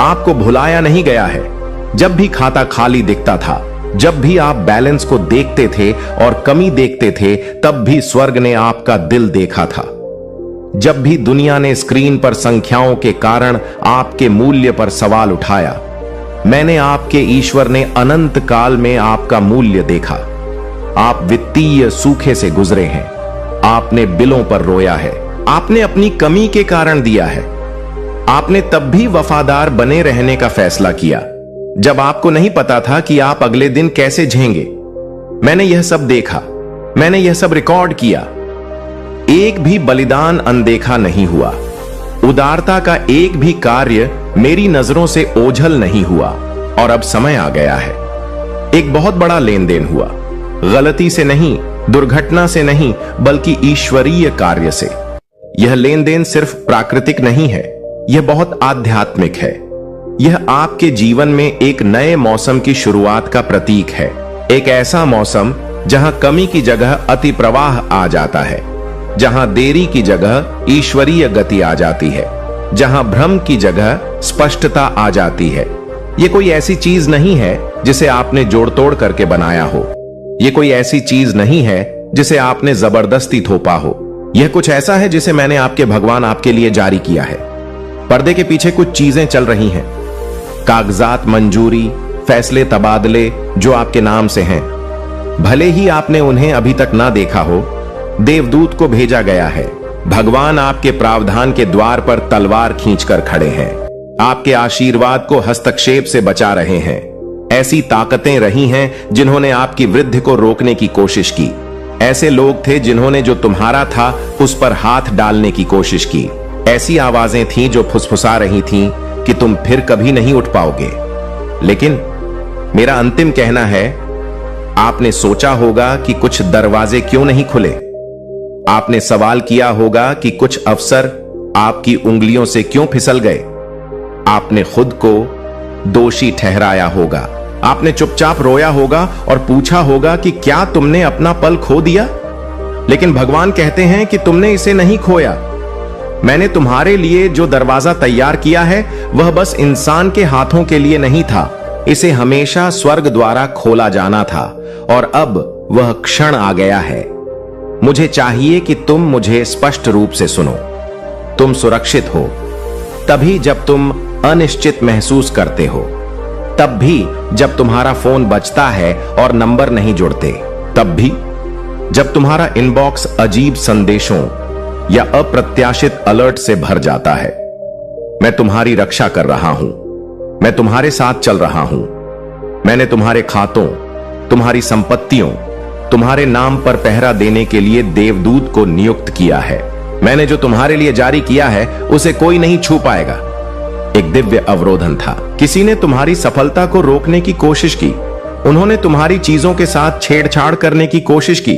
आपको भुलाया नहीं गया है। जब भी खाता खाली दिखता था, जब भी आप बैलेंस को देखते थे और कमी देखते थे, तब भी स्वर्ग ने आपका दिल देखा था। जब भी दुनिया ने स्क्रीन पर संख्याओं के कारण आपके मूल्य पर सवाल उठाया, मैंने आपके ईश्वर ने अनंत काल में आपका मूल्य देखा। आप वित्तीय सूखे से गुजरे हैं, आपने बिलों पर रोया है, आपने अपनी कमी के कारण दिया है। आपने तब भी वफादार बने रहने का फैसला किया, जब आपको नहीं पता था कि आप अगले दिन कैसे झेंगे। मैंने यह सब देखा, मैंने यह सब रिकॉर्ड किया। एक भी बलिदान अनदेखा नहीं हुआ, उदारता का एक भी कार्य मेरी नजरों से ओझल नहीं हुआ। और अब समय आ गया है। एक बहुत बड़ा लेन देन हुआ, गलती से नहीं, दुर्घटना से नहीं, बल्कि ईश्वरीय कार्य से। यह लेन देन सिर्फ प्राकृतिक नहीं है, यह बहुत आध्यात्मिक है। यह आपके जीवन में एक नए मौसम की शुरुआत का प्रतीक है। एक ऐसा मौसम जहां कमी की जगह अति प्रवाह आ जाता है, जहां देरी की जगह ईश्वरीय गति आ जाती है, जहां भ्रम की जगह स्पष्टता आ जाती है। यह कोई ऐसी चीज नहीं है जिसे आपने जोड़ तोड़ करके बनाया हो। यह कोई ऐसी चीज नहीं है जिसे आपने जबरदस्ती थोपा हो। यह कुछ ऐसा है जिसे मैंने आपके भगवान आपके लिए जारी किया है। पर्दे के पीछे कुछ चीजें चल रही हैं, कागजात, मंजूरी, फैसले, तबादले जो आपके नाम से हैं। भले ही आपने उन्हें अभी तक ना देखा हो, देवदूत को भेजा गया है। भगवान आपके प्रावधान के द्वार पर तलवार खींचकर खड़े हैं, आपके आशीर्वाद को हस्तक्षेप से बचा रहे हैं। ऐसी ताकतें रही हैं जिन्होंने आपकी वृद्धि को रोकने की कोशिश की। ऐसे लोग थे जिन्होंने जो तुम्हारा था उस पर हाथ डालने की कोशिश की। ऐसी आवाजें थीं जो फुसफुसा रही थीं कि तुम फिर कभी नहीं उठ पाओगे। लेकिन मेरा अंतिम कहना है, आपने सोचा होगा कि कुछ दरवाजे क्यों नहीं खुले। आपने सवाल किया होगा कि कुछ अवसर आपकी उंगलियों से क्यों फिसल गए। आपने खुद को दोषी ठहराया होगा। आपने चुपचाप रोया होगा और पूछा होगा कि क्या तुमने अपना पल खो दिया। लेकिन भगवान कहते हैं कि तुमने इसे नहीं खोया। मैंने तुम्हारे लिए जो दरवाजा तैयार किया है वह बस इंसान के हाथों के लिए नहीं था, इसे हमेशा स्वर्ग द्वारा खोला जाना था और अब वह क्षण आ गया है। मुझे चाहिए कि तुम मुझे स्पष्ट रूप से सुनो। तुम सुरक्षित हो तभी जब तुम अनिश्चित महसूस करते हो, तब भी जब तुम्हारा फोन बजता है और नंबर नहीं जुड़ते, तब भी जब तुम्हारा इनबॉक्स अजीब संदेशों या अप्रत्याशित अलर्ट से भर जाता है। मैं तुम्हारी रक्षा कर रहा हूं, मैं तुम्हारे साथ चल रहा हूं। मैंने तुम्हारे खातों, तुम्हारी संपत्तियों, तुम्हारे नाम पर पहरा देने के लिए देवदूत को नियुक्त किया है। मैंने जो तुम्हारे लिए जारी किया है उसे कोई नहीं छू पाएगा। एक दिव्य अवरोधन था। किसी ने तुम्हारी सफलता को रोकने की कोशिश की। उन्होंने तुम्हारी चीजों के साथ छेड़छाड़ करने की कोशिश की,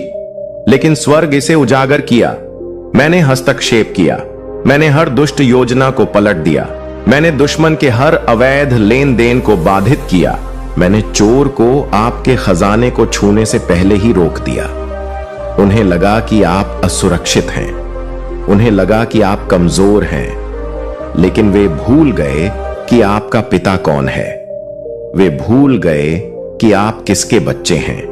लेकिन स्वर्ग इसे उजागर किया। मैंने हस्तक्षेप किया। मैंने हर दुष्ट योजना को पलट दिया। मैंने दुश्मन के हर अवैध लेन देन को बाधित किया। मैंने चोर को आपके खजाने को छूने से पहले ही रोक दिया। उन्हें लगा कि आप असुरक्षित हैं, उन्हें लगा कि आप कमजोर हैं, लेकिन वे भूल गए कि आपका पिता कौन है। वे भूल गए कि आप किसके बच्चे हैं।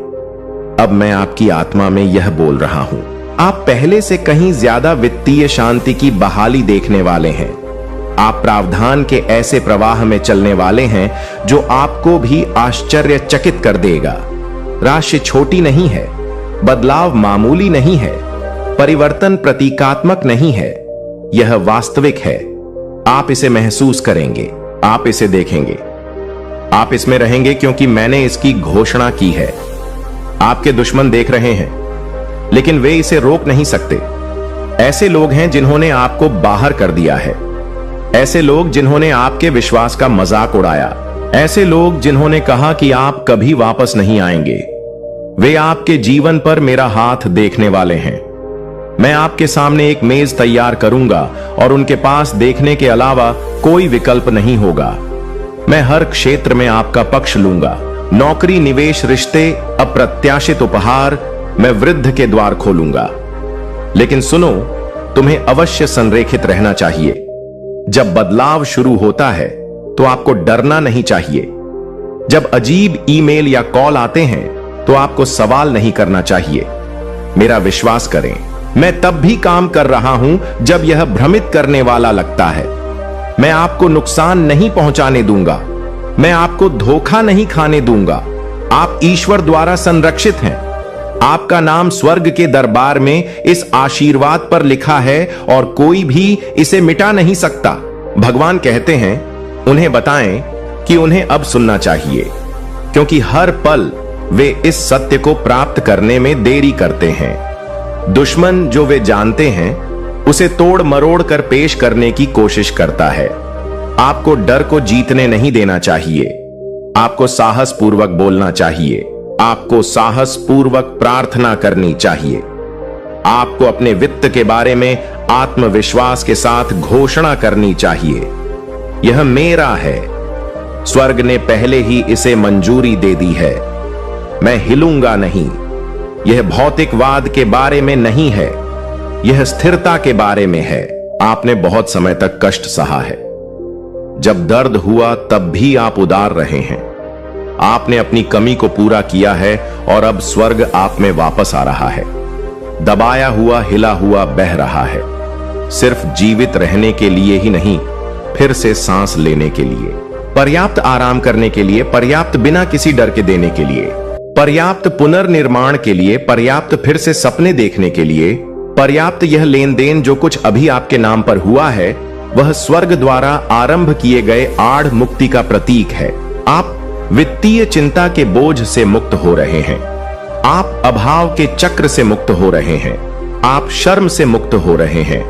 अब मैं आपकी आत्मा में यह बोल रहा हूं, आप पहले से कहीं ज्यादा वित्तीय शांति की बहाली देखने वाले हैं। आप प्रावधान के ऐसे प्रवाह में चलने वाले हैं जो आपको भी आश्चर्यचकित कर देगा। राशि छोटी नहीं है, बदलाव मामूली नहीं है, परिवर्तन प्रतीकात्मक नहीं है, यह वास्तविक है। आप इसे महसूस करेंगे, आप इसे देखेंगे, आप इसमें रहेंगे क्योंकि मैंने इसकी घोषणा की है। आपके दुश्मन देख रहे हैं, लेकिन वे इसे रोक नहीं सकते। ऐसे लोग हैं जिन्होंने आपको बाहर कर दिया है, ऐसे लोग जिन्होंने आपके विश्वास का मजाक उड़ाया, ऐसे लोग जिन्होंने कहा कि आप कभी वापस नहीं आएंगे। वे आपके जीवन पर मेरा हाथ देखने वाले हैं। मैं आपके सामने एक मेज तैयार करूंगा और उनके पास देखने के अलावा कोई विकल्प नहीं होगा। मैं हर क्षेत्र में आपका पक्ष लूंगा। नौकरी, निवेश, रिश्ते, अप्रत्याशित उपहार, मैं वृद्ध के द्वार खोलूंगा। लेकिन सुनो, तुम्हें अवश्य संरेखित रहना चाहिए। जब बदलाव शुरू होता है तो आपको डरना नहीं चाहिए। जब अजीब ईमेल या कॉल आते हैं तो आपको सवाल नहीं करना चाहिए। मेरा विश्वास करें, मैं तब भी काम कर रहा हूं जब यह भ्रमित करने वाला लगता है। मैं आपको नुकसान नहीं पहुंचाने दूंगा, मैं आपको धोखा नहीं खाने दूंगा। आप ईश्वर द्वारा संरक्षित हैं। आपका नाम स्वर्ग के दरबार में इस आशीर्वाद पर लिखा है और कोई भी इसे मिटा नहीं सकता। भगवान कहते हैं, उन्हें बताएं कि उन्हें अब सुनना चाहिए, क्योंकि हर पल वे इस सत्य को प्राप्त करने में देरी करते हैं। दुश्मन जो वे जानते हैं उसे तोड़ मरोड़ कर पेश करने की कोशिश करता है। आपको डर को जीतने नहीं देना चाहिए। आपको साहस पूर्वक बोलना चाहिए। आपको साहस पूर्वक प्रार्थना करनी चाहिए। आपको अपने वित्त के बारे में आत्मविश्वास के साथ घोषणा करनी चाहिए, यह मेरा है। स्वर्ग ने पहले ही इसे मंजूरी दे दी है। मैं हिलूंगा नहीं। यह भौतिकवाद के बारे में नहीं है, यह स्थिरता के बारे में है। आपने बहुत समय तक कष्ट सहा है। जब दर्द हुआ तब भी आप उदार रहे हैं। आपने अपनी कमी को पूरा किया है और अब स्वर्ग आप में वापस आ रहा है। दबाया हुआ, हिला हुआ बह रहा है, सिर्फ जीवित रहने के लिए ही नहीं, फिर से सांस लेने के लिए, पर्याप्त आराम करने के लिए, पर्याप्त बिना किसी डर के देने के लिए, पर्याप्त पुनर्निर्माण के लिए, पर्याप्त फिर से सपने देखने के लिए, पर्याप्त यह लेन देन जो कुछ अभी आपके नाम पर हुआ है वह स्वर्ग द्वारा आरंभ किए गए आड़ मुक्ति का प्रतीक है। आप वित्तीय चिंता के बोझ से मुक्त हो रहे हैं। आप अभाव के चक्र से मुक्त हो रहे हैं। आप शर्म से मुक्त हो रहे हैं।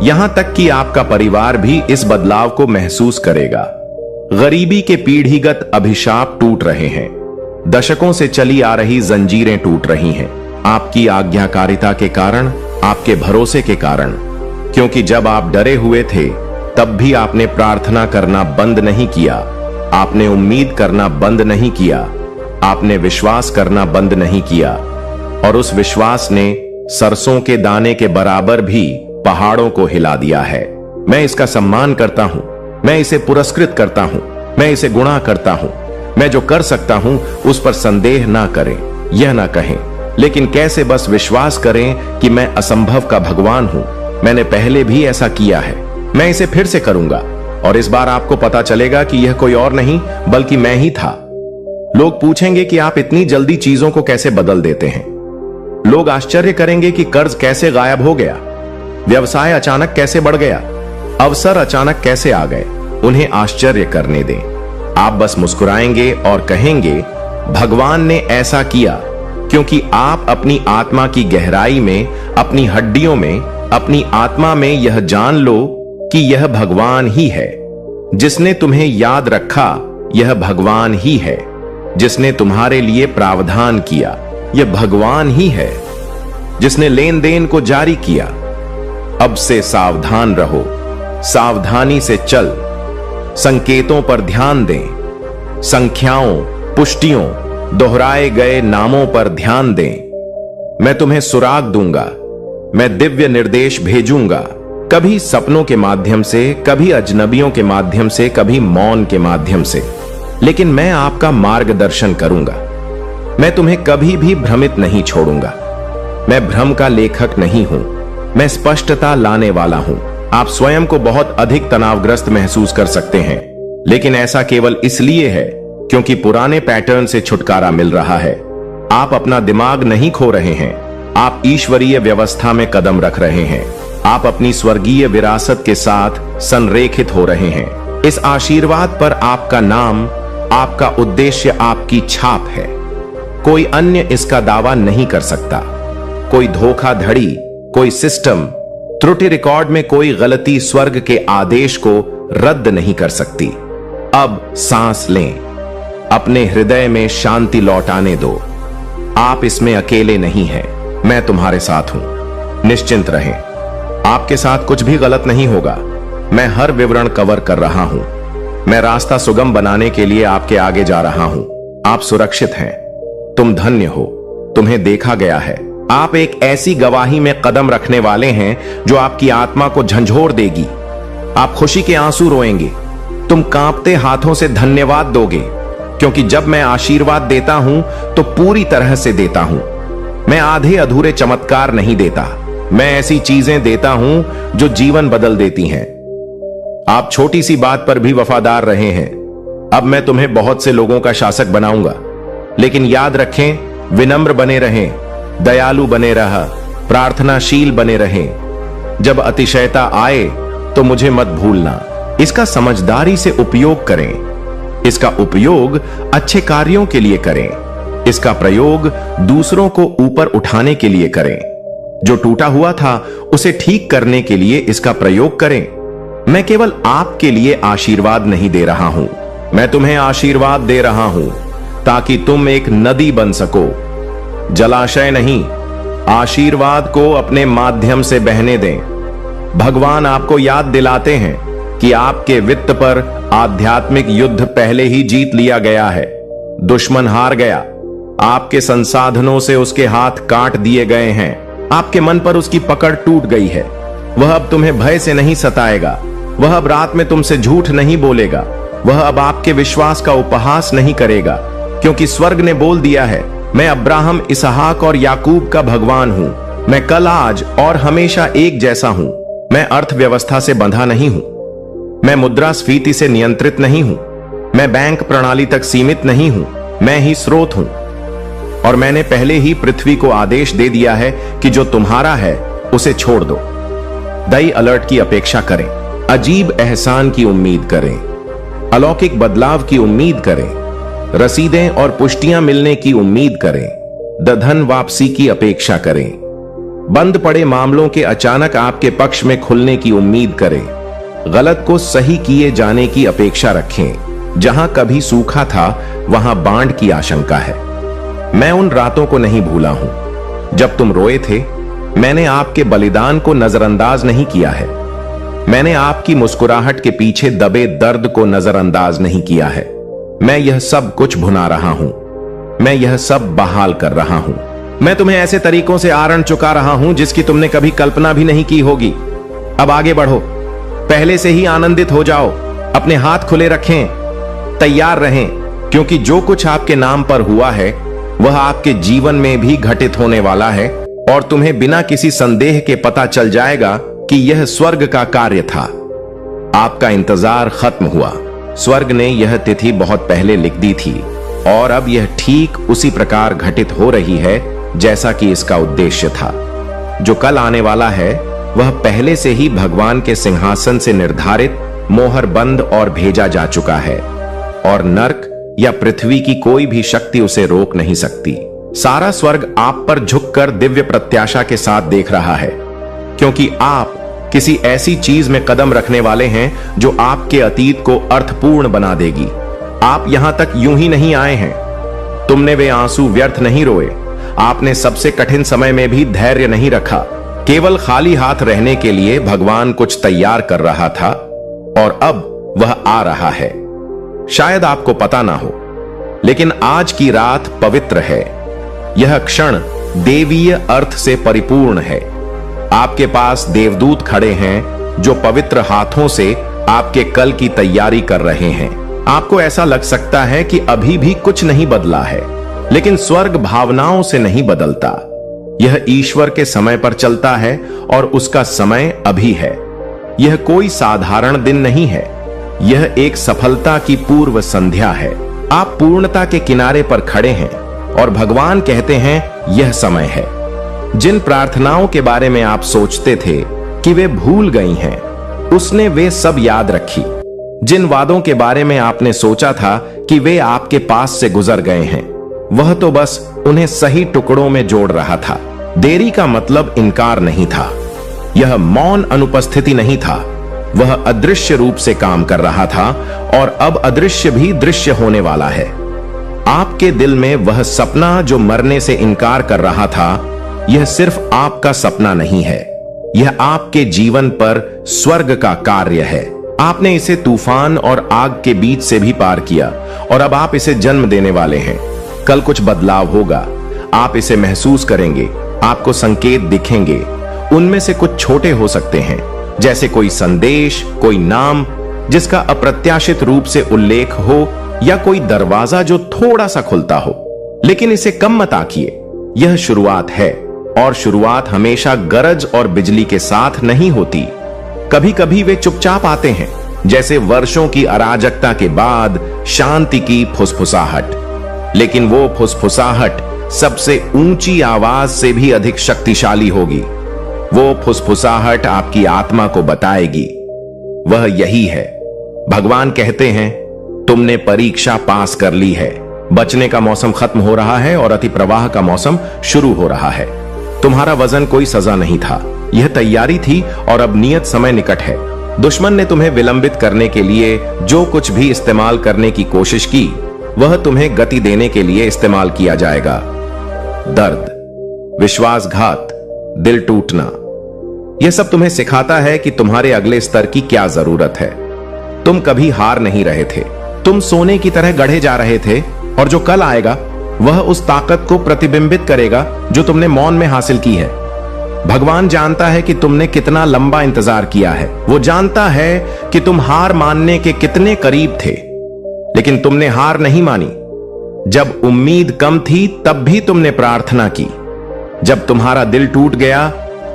यहां तक कि आपका परिवार भी इस बदलाव को महसूस करेगा। गरीबी के पीढ़ीगत अभिशाप टूट रहे हैं। दशकों से चली आ रही जंजीरें टूट रही हैं। आपकी आज्ञाकारिता के कारण, आपके भरोसे के कारण, क्योंकि जब आप डरे हुए थे तब भी आपने प्रार्थना करना बंद नहीं किया। आपने उम्मीद करना बंद नहीं किया। आपने विश्वास करना बंद नहीं किया और उस विश्वास ने सरसों के दाने के बराबर भी पहाड़ों को हिला दिया है। मैं इसका सम्मान करता हूं, मैं इसे पुरस्कृत करता हूं, मैं इसे गुणा करता हूं। मैं जो कर सकता हूं उस पर संदेह ना करें, यह ना कहें, लेकिन कैसे बस विश्वास करें कि मैं असंभव का भगवान हूं। मैंने पहले भी ऐसा किया है, मैं इसे फिर से करूंगा, और इस बार आपको पता चलेगा कि यह कोई और नहीं बल्कि मैं ही था। लोग पूछेंगे कि आप इतनी जल्दी चीजों को कैसे बदल देते हैं। लोग आश्चर्य करेंगे कि कर्ज कैसे गायब हो गया, व्यवसाय अचानक कैसे बढ़ गया, अवसर अचानक कैसे आ गए। उन्हें आश्चर्य करने दें। आप बस मुस्कुराएंगे और कहेंगे, भगवान ने ऐसा किया क्योंकि आप अपनी आत्मा की गहराई में, अपनी हड्डियों में, अपनी आत्मा में यह जान लो कि यह भगवान ही है। जिसने तुम्हें याद रखा यह भगवान ही है। जिसने तुम्हारे लिए प्रावधान किया यह भगवान ही है। जिसने लेन देन को जारी किया। अब से सावधान रहो, सावधानी से चल, संकेतों पर ध्यान दें, संख्याओं, पुष्टियों, दोहराए गए नामों पर ध्यान दें। मैं तुम्हें सुराग दूंगा, मैं दिव्य निर्देश भेजूंगा, कभी सपनों के माध्यम से, कभी अजनबियों के माध्यम से, कभी मौन के माध्यम से, लेकिन मैं आपका मार्गदर्शन करूंगा। मैं तुम्हें कभी भी भ्रमित नहीं छोड़ूंगा। मैं भ्रम का लेखक नहीं हूं, मैं स्पष्टता लाने वाला हूं। आप स्वयं को बहुत अधिक तनावग्रस्त महसूस कर सकते हैं, लेकिन ऐसा केवल इसलिए है क्योंकि पुराने पैटर्न से छुटकारा मिल रहा है। आप अपना दिमाग नहीं खो रहे हैं, आप ईश्वरीय व्यवस्था में कदम रख रहे हैं। आप अपनी स्वर्गीय विरासत के साथ संरेखित हो रहे हैं। इस आशीर्वाद पर आपका नाम, आपका उद्देश्य, आपकी छाप है। कोई अन्य इसका दावा नहीं कर सकता। कोई धोखाधड़ी, कोई सिस्टम, त्रुटि रिकॉर्ड में कोई गलती स्वर्ग के आदेश को रद्द नहीं कर सकती। अब सांस लें, अपने हृदय में शांति लौटाने दो। आप इसमें अकेले नहीं हैं, मैं तुम्हारे साथ हूं। निश्चिंत रहें, आपके साथ कुछ भी गलत नहीं होगा। मैं हर विवरण कवर कर रहा हूं। मैं रास्ता सुगम बनाने के लिए आपके आगे जा रहा हूं। आप सुरक्षित हैं, तुम धन्य हो, तुम्हें देखा गया है। आप एक ऐसी गवाही में कदम रखने वाले हैं जो आपकी आत्मा को झंझोर देगी। आप खुशी के आंसू रोएंगे, तुम कांपते हाथों से धन्यवाद दोगे, क्योंकि जब मैं आशीर्वाद देता हूं तो पूरी तरह से देता हूं। मैं आधे अधूरे चमत्कार नहीं देता, मैं ऐसी चीजें देता हूं जो जीवन बदल देती हैं। आप छोटी सी बात पर भी वफादार रहे हैं। अब मैं तुम्हें बहुत से लोगों का शासक बनाऊंगा, लेकिन याद रखें, विनम्र बने रहें, दयालु बने रहा, प्रार्थनाशील बने रहें। जब अतिशयता आए तो मुझे मत भूलना। इसका समझदारी से उपयोग करें। इसका उपयोग अच्छे कार्यों के लिए करें। इसका प्रयोग दूसरों को ऊपर उठाने के लिए करें। जो टूटा हुआ था उसे ठीक करने के लिए इसका प्रयोग करें। मैं केवल आपके लिए आशीर्वाद नहीं दे रहा हूं, मैं तुम्हें आशीर्वाद दे रहा हूं ताकि तुम एक नदी बन सको, जलाशय नहीं। आशीर्वाद को अपने माध्यम से बहने दें। भगवान आपको याद दिलाते हैं कि आपके वित्त पर आध्यात्मिक युद्ध पहले ही जीत लिया गया है। दुश्मन हार गया, आपके संसाधनों से उसके हाथ काट दिए गए हैं। आपके मन पर उसकी पकड़ टूट गई है। वह अब तुम्हें भय से नहीं सताएगा। वह अब रात में तुमसे झूठ नहीं बोलेगा। वह अब आपके विश्वास का उपहास नहीं करेगा, क्योंकि स्वर्ग ने बोल दिया है, मैं अब्राहम, इसहाक और याकूब का भगवान हूं। मैं कल, आज और हमेशा एक जैसा हूं। मैं अर्थव्यवस्था से बंधा नहीं हूं। मैं मुद्रास्फीति से नियंत्रित नहीं हूं। मैं बैंक प्रणाली तक सीमित नहीं हूं। मैं ही स्रोत हूं। और मैंने पहले ही पृथ्वी को आदेश दे दिया है कि जो तुम्हारा है उसे छोड़ दो। दई अलर्ट की अपेक्षा करें, अजीब एहसान की उम्मीद करें, अलौकिक बदलाव की उम्मीद करें, रसीदें और पुष्टियां मिलने की उम्मीद करें, धन वापसी की अपेक्षा करें, बंद पड़े मामलों के अचानक आपके पक्ष में खुलने की उम्मीद करें, गलत को सही किए जाने की अपेक्षा रखें। जहां कभी सूखा था वहां बाढ़ की आशंका है। मैं उन रातों को नहीं भूला हूं जब तुम रोए थे। मैंने आपके बलिदान को नजरअंदाज नहीं किया है। मैंने आपकी मुस्कुराहट के पीछे दबे दर्द को नजरअंदाज नहीं किया है। मैं यह सब कुछ भुना रहा हूं। मैं यह सब बहाल कर रहा हूं। मैं तुम्हें ऐसे तरीकों से आरण चुका रहा हूं जिसकी तुमने कभी कल्पना भी नहीं की होगी। अब आगे बढ़ो, पहले से ही आनंदित हो जाओ, अपने हाथ खुले रखें, तैयार रहें, क्योंकि जो कुछ आपके नाम पर हुआ है वह आपके जीवन में भी घटित होने वाला है और तुम्हें बिना किसी संदेह के पता चल जाएगा कि यह स्वर्ग का कार्य था। आपका इंतजार खत्म हुआ। स्वर्ग ने यह तिथि बहुत पहले लिख दी थी और अब यह ठीक उसी प्रकार घटित हो रही है जैसा कि इसका उद्देश्य था। जो कल आने वाला है वह पहले से ही भगवान के सिंहासन से निर्धारित, मोहर बंद और भेजा जा चुका है और नर्क या पृथ्वी की कोई भी शक्ति उसे रोक नहीं सकती। सारा स्वर्ग आप पर झुककर दिव्य प्रत्याशा के साथ देख रहा है, क्योंकि आप किसी ऐसी चीज में कदम रखने वाले हैं जो आपके अतीत को अर्थपूर्ण बना देगी। आप यहां तक यूं ही नहीं आए हैं। तुमने वे आंसू व्यर्थ नहीं रोए। आपने सबसे कठिन समय में भी धैर्य नहीं रखा। केवल खाली हाथ रहने के लिए भगवान कुछ तैयार कर रहा था और अब वह आ रहा है। शायद आपको पता ना हो, लेकिन आज की रात पवित्र है। यह क्षण देवीय अर्थ से परिपूर्ण है। आपके पास देवदूत खड़े हैं जो पवित्र हाथों से आपके कल की तैयारी कर रहे हैं। आपको ऐसा लग सकता है कि अभी भी कुछ नहीं बदला है, लेकिन स्वर्ग भावनाओं से नहीं बदलता। यह ईश्वर के समय पर चलता है और उसका समय अभी है। यह कोई साधारण दिन नहीं है, यह एक सफलता की पूर्व संध्या है। आप पूर्णता के किनारे पर खड़े हैं और भगवान कहते हैं यह समय है। जिन प्रार्थनाओं के बारे में आप सोचते थे कि वे भूल गई हैं, उसने वे सब याद रखी। जिन वादों के बारे में आपने सोचा था कि वे आपके पास से गुजर गए हैं, वह तो बस उन्हें सही टुकड़ों में जोड़ रहा था। देरी का मतलब इनकार नहीं था, यह मौन अनुपस्थिति नहीं था। वह अदृश्य रूप से काम कर रहा था और अब अदृश्य भी दृश्य होने वाला है। आपके दिल में वह सपना जो मरने से इनकार कर रहा था, यह सिर्फ आपका सपना नहीं है, यह आपके जीवन पर स्वर्ग का कार्य है। आपने इसे तूफान और आग के बीच से भी पार किया और अब आप इसे जन्म देने वाले हैं। कल कुछ बदलाव होगा, आप इसे महसूस करेंगे, आपको संकेत दिखेंगे। उनमें से कुछ छोटे हो सकते हैं, जैसे कोई संदेश, कोई नाम जिसका अप्रत्याशित रूप से उल्लेख हो, या कोई दरवाजा जो थोड़ा सा खुलता हो। लेकिन इसे कम मत आंकिए, यह शुरुआत है और शुरुआत हमेशा गरज और बिजली के साथ नहीं होती। कभी कभी वे चुपचाप आते हैं, जैसे वर्षों की अराजकता के बाद शांति की फुसफुसाहट। लेकिन वो फुसफुसाहट सबसे ऊंची आवाज से भी अधिक शक्तिशाली होगी। वो फुसफुसाहट आपकी आत्मा को बताएगी, वह यही है। भगवान कहते हैं तुमने परीक्षा पास कर ली है। बचने का मौसम खत्म हो रहा है और अति प्रवाह का मौसम शुरू हो रहा है। तुम्हारा वजन कोई सजा नहीं था, यह तैयारी थी और अब नियत समय निकट है। दुश्मन ने तुम्हें विलंबित करने के लिए जो कुछ भी इस्तेमाल करने की कोशिश की, वह तुम्हें गति देने के लिए इस्तेमाल किया जाएगा। दर्द, विश्वासघात, दिल टूटना, यह सब तुम्हें सिखाता है कि तुम्हारे अगले स्तर की क्या जरूरत है। तुम कभी हार नहीं रहे थे, तुम सोने की तरह गढ़े जा रहे थे और जो कल आएगा वह उस ताकत को प्रतिबिंबित करेगा जो तुमने मौन में हासिल की है। भगवान जानता है कि तुमने कितना लंबा इंतजार किया है। वो जानता है कि तुम हार मानने के कितने करीब थे, लेकिन तुमने हार नहीं मानी। जब उम्मीद कम थी तब भी तुमने प्रार्थना की। जब तुम्हारा दिल टूट गया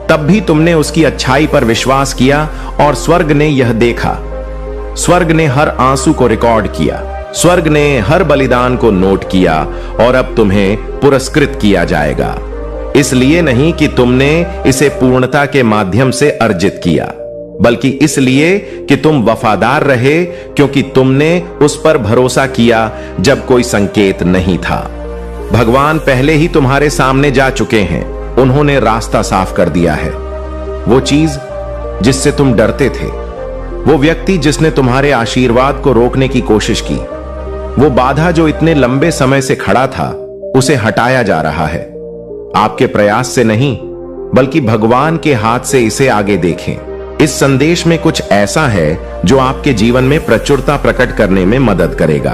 तब भी तुमने उसकी अच्छाई पर विश्वास किया और स्वर्ग ने यह देखा। स्वर्ग ने हर आंसू को रिकॉर्ड किया, स्वर्ग ने हर बलिदान को नोट किया और अब तुम्हें पुरस्कृत किया जाएगा। इसलिए नहीं कि तुमने इसे पूर्णता के माध्यम से अर्जित किया, बल्कि इसलिए कि तुम वफादार रहे, क्योंकि तुमने उस पर भरोसा किया जब कोई संकेत नहीं था। भगवान पहले ही तुम्हारे सामने जा चुके हैं, उन्होंने रास्ता साफ कर दिया है। वो चीज जिससे तुम डरते थे, वो व्यक्ति जिसने तुम्हारे आशीर्वाद को रोकने की कोशिश की, वो बाधा जो इतने लंबे समय से खड़ा था, उसे हटाया जा रहा है। आपके प्रयास से नहीं, बल्कि भगवान के हाथ से इसे आगे देखें। इस संदेश में कुछ ऐसा है जो आपके जीवन में प्रचुरता प्रकट करने में मदद करेगा।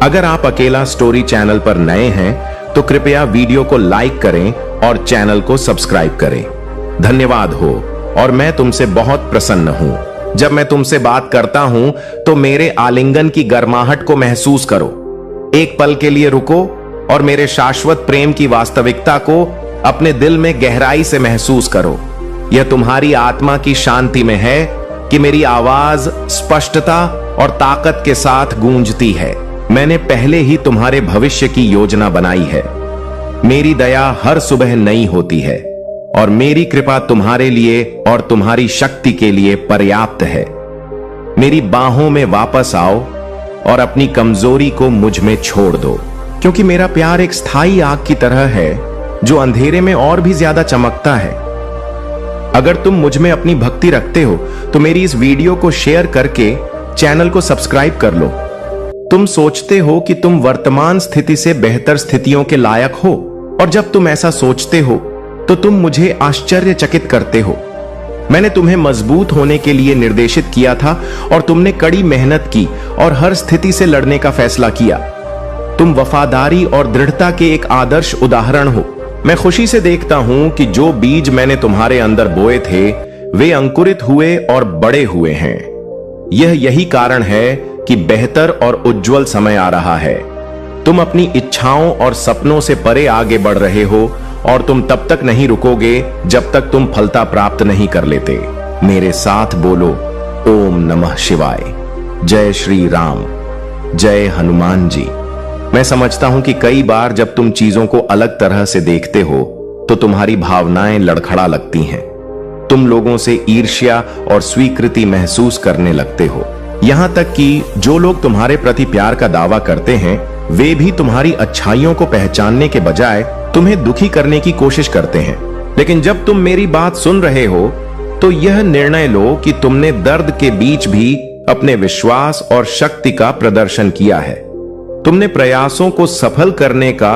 अगर आप अकेला स्टोरी चैनल पर नए हैं तो कृपया वीडियो को लाइक करें और चैनल को सब्सक्राइब करें। धन्यवाद हो। और मैं तुमसे बहुत प्रसन्न हूं। जब मैं तुमसे बात करता हूं तो मेरे आलिंगन की गर्माहट को महसूस करो। एक पल के लिए रुको और मेरे शाश्वत प्रेम की वास्तविकता को अपने दिल में गहराई से महसूस करो। यह तुम्हारी आत्मा की शांति में है कि मेरी आवाज स्पष्टता और ताकत के साथ गूंजती है। मैंने पहले ही तुम्हारे भविष्य की योजना बनाई है। मेरी दया हर सुबह नई होती है और मेरी कृपा तुम्हारे लिए और तुम्हारी शक्ति के लिए पर्याप्त है। मेरी बाहों में वापस आओ और अपनी कमजोरी को मुझ में छोड़ दो, क्योंकि मेरा प्यार एक स्थायी आग की तरह है जो अंधेरे में और भी ज्यादा चमकता है। अगर तुम मुझ में अपनी भक्ति रखते हो तो मेरी इस वीडियो को शेयर करके चैनल को सब्सक्राइब कर लो। तुम सोचते हो कि तुम वर्तमान स्थिति से बेहतर स्थितियों के लायक हो, और जब तुम ऐसा सोचते हो तो तुम मुझे आश्चर्यचकित करते हो। मैंने तुम्हें मजबूत होने के लिए निर्देशित किया था और तुमने कड़ी मेहनत की और हर स्थिति से लड़ने का फैसला किया। तुम वफादारी और दृढ़ता के एक आदर्श उदाहरण हो। मैं खुशी से देखता हूं कि जो बीज मैंने तुम्हारे अंदर बोए थे वे अंकुरित हुए और बड़े हुए हैं। यही कारण है कि बेहतर और उज्जवल समय आ रहा है। तुम अपनी इच्छाओं और सपनों से परे आगे बढ़ रहे हो और तुम तब तक नहीं रुकोगे जब तक तुम फलता प्राप्त नहीं कर लेते। मेरे साथ बोलो, ओम नमः शिवाय। जय श्री राम, जय हनुमान जी। मैं समझता हूं कि कई बार जब तुम चीजों को अलग तरह से देखते हो तो तुम्हारी भावनाएं लड़खड़ा लगती हैं। तुम लोगों से ईर्ष्या और स्वीकृति महसूस करने लगते हो। यहां तक कि जो लोग तुम्हारे प्रति प्यार का दावा करते हैं वे भी तुम्हारी अच्छाइयों को पहचानने के बजाय तुम्हें दुखी करने की कोशिश करते हैं। लेकिन जब तुम मेरी बात सुन रहे हो तो यह निर्णय लो कि तुमने दर्द के बीच भी अपने विश्वास और शक्ति का प्रदर्शन किया है। तुमने प्रयासों को सफल करने का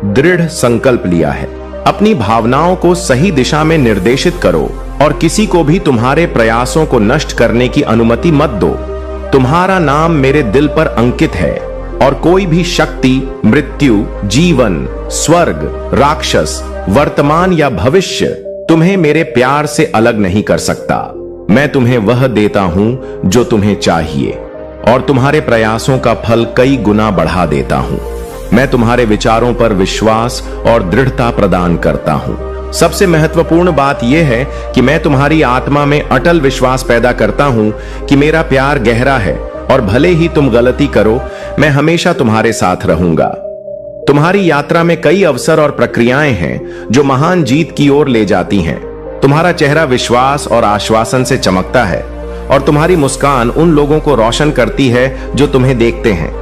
दृढ़ संकल्प लिया है। अपनी भावनाओं को सही दिशा में निर्देशित करो और किसी को भी तुम्हारे प्रयासों को नष्ट करने की अनुमति मत दो। तुम्हारा नाम मेरे दिल पर अंकित है और कोई भी शक्ति, मृत्यु, जीवन, स्वर्ग, राक्षस, वर्तमान या भविष्य तुम्हें मेरे प्यार से अलग नहीं कर सकता। मैं तुम्हें वह देता हूं जो तुम्हें चाहिए और तुम्हारे प्रयासों का फल कई गुना बढ़ा देता हूं। मैं तुम्हारे विचारों पर विश्वास और दृढ़ता प्रदान करता हूं। सबसे महत्वपूर्ण बात यह है कि मैं तुम्हारी आत्मा में अटल विश्वास पैदा करता हूं कि मेरा प्यार गहरा है और भले ही तुम गलती करो, मैं हमेशा तुम्हारे साथ रहूंगा। तुम्हारी यात्रा में कई अवसर और प्रक्रियाएं हैं जो महान जीत की ओर ले जाती हैं। तुम्हारा चेहरा विश्वास और आश्वासन से चमकता है और तुम्हारी मुस्कान उन लोगों को रोशन करती है जो तुम्हें देखते हैं।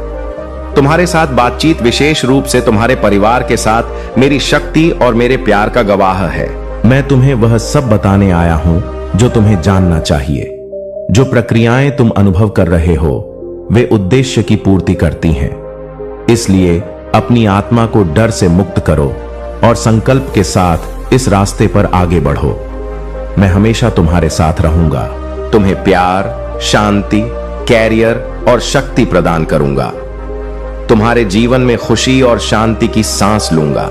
तुम्हारे साथ बातचीत विशेष रूप से तुम्हारे परिवार के साथ मेरी शक्ति और मेरे प्यार का गवाह है। मैं तुम्हें वह सब बताने आया हूं जो तुम्हें जानना चाहिए। जो प्रक्रियाएं तुम अनुभव कर रहे हो वे उद्देश्य की पूर्ति करती हैं। इसलिए अपनी आत्मा को डर से मुक्त करो और संकल्प के साथ इस रास्ते पर आगे बढ़ो। मैं हमेशा तुम्हारे साथ रहूंगा। तुम्हें प्यार, शांति, कैरियर और शक्ति प्रदान करूंगा। तुम्हारे जीवन में खुशी और शांति की सांस लूंगा।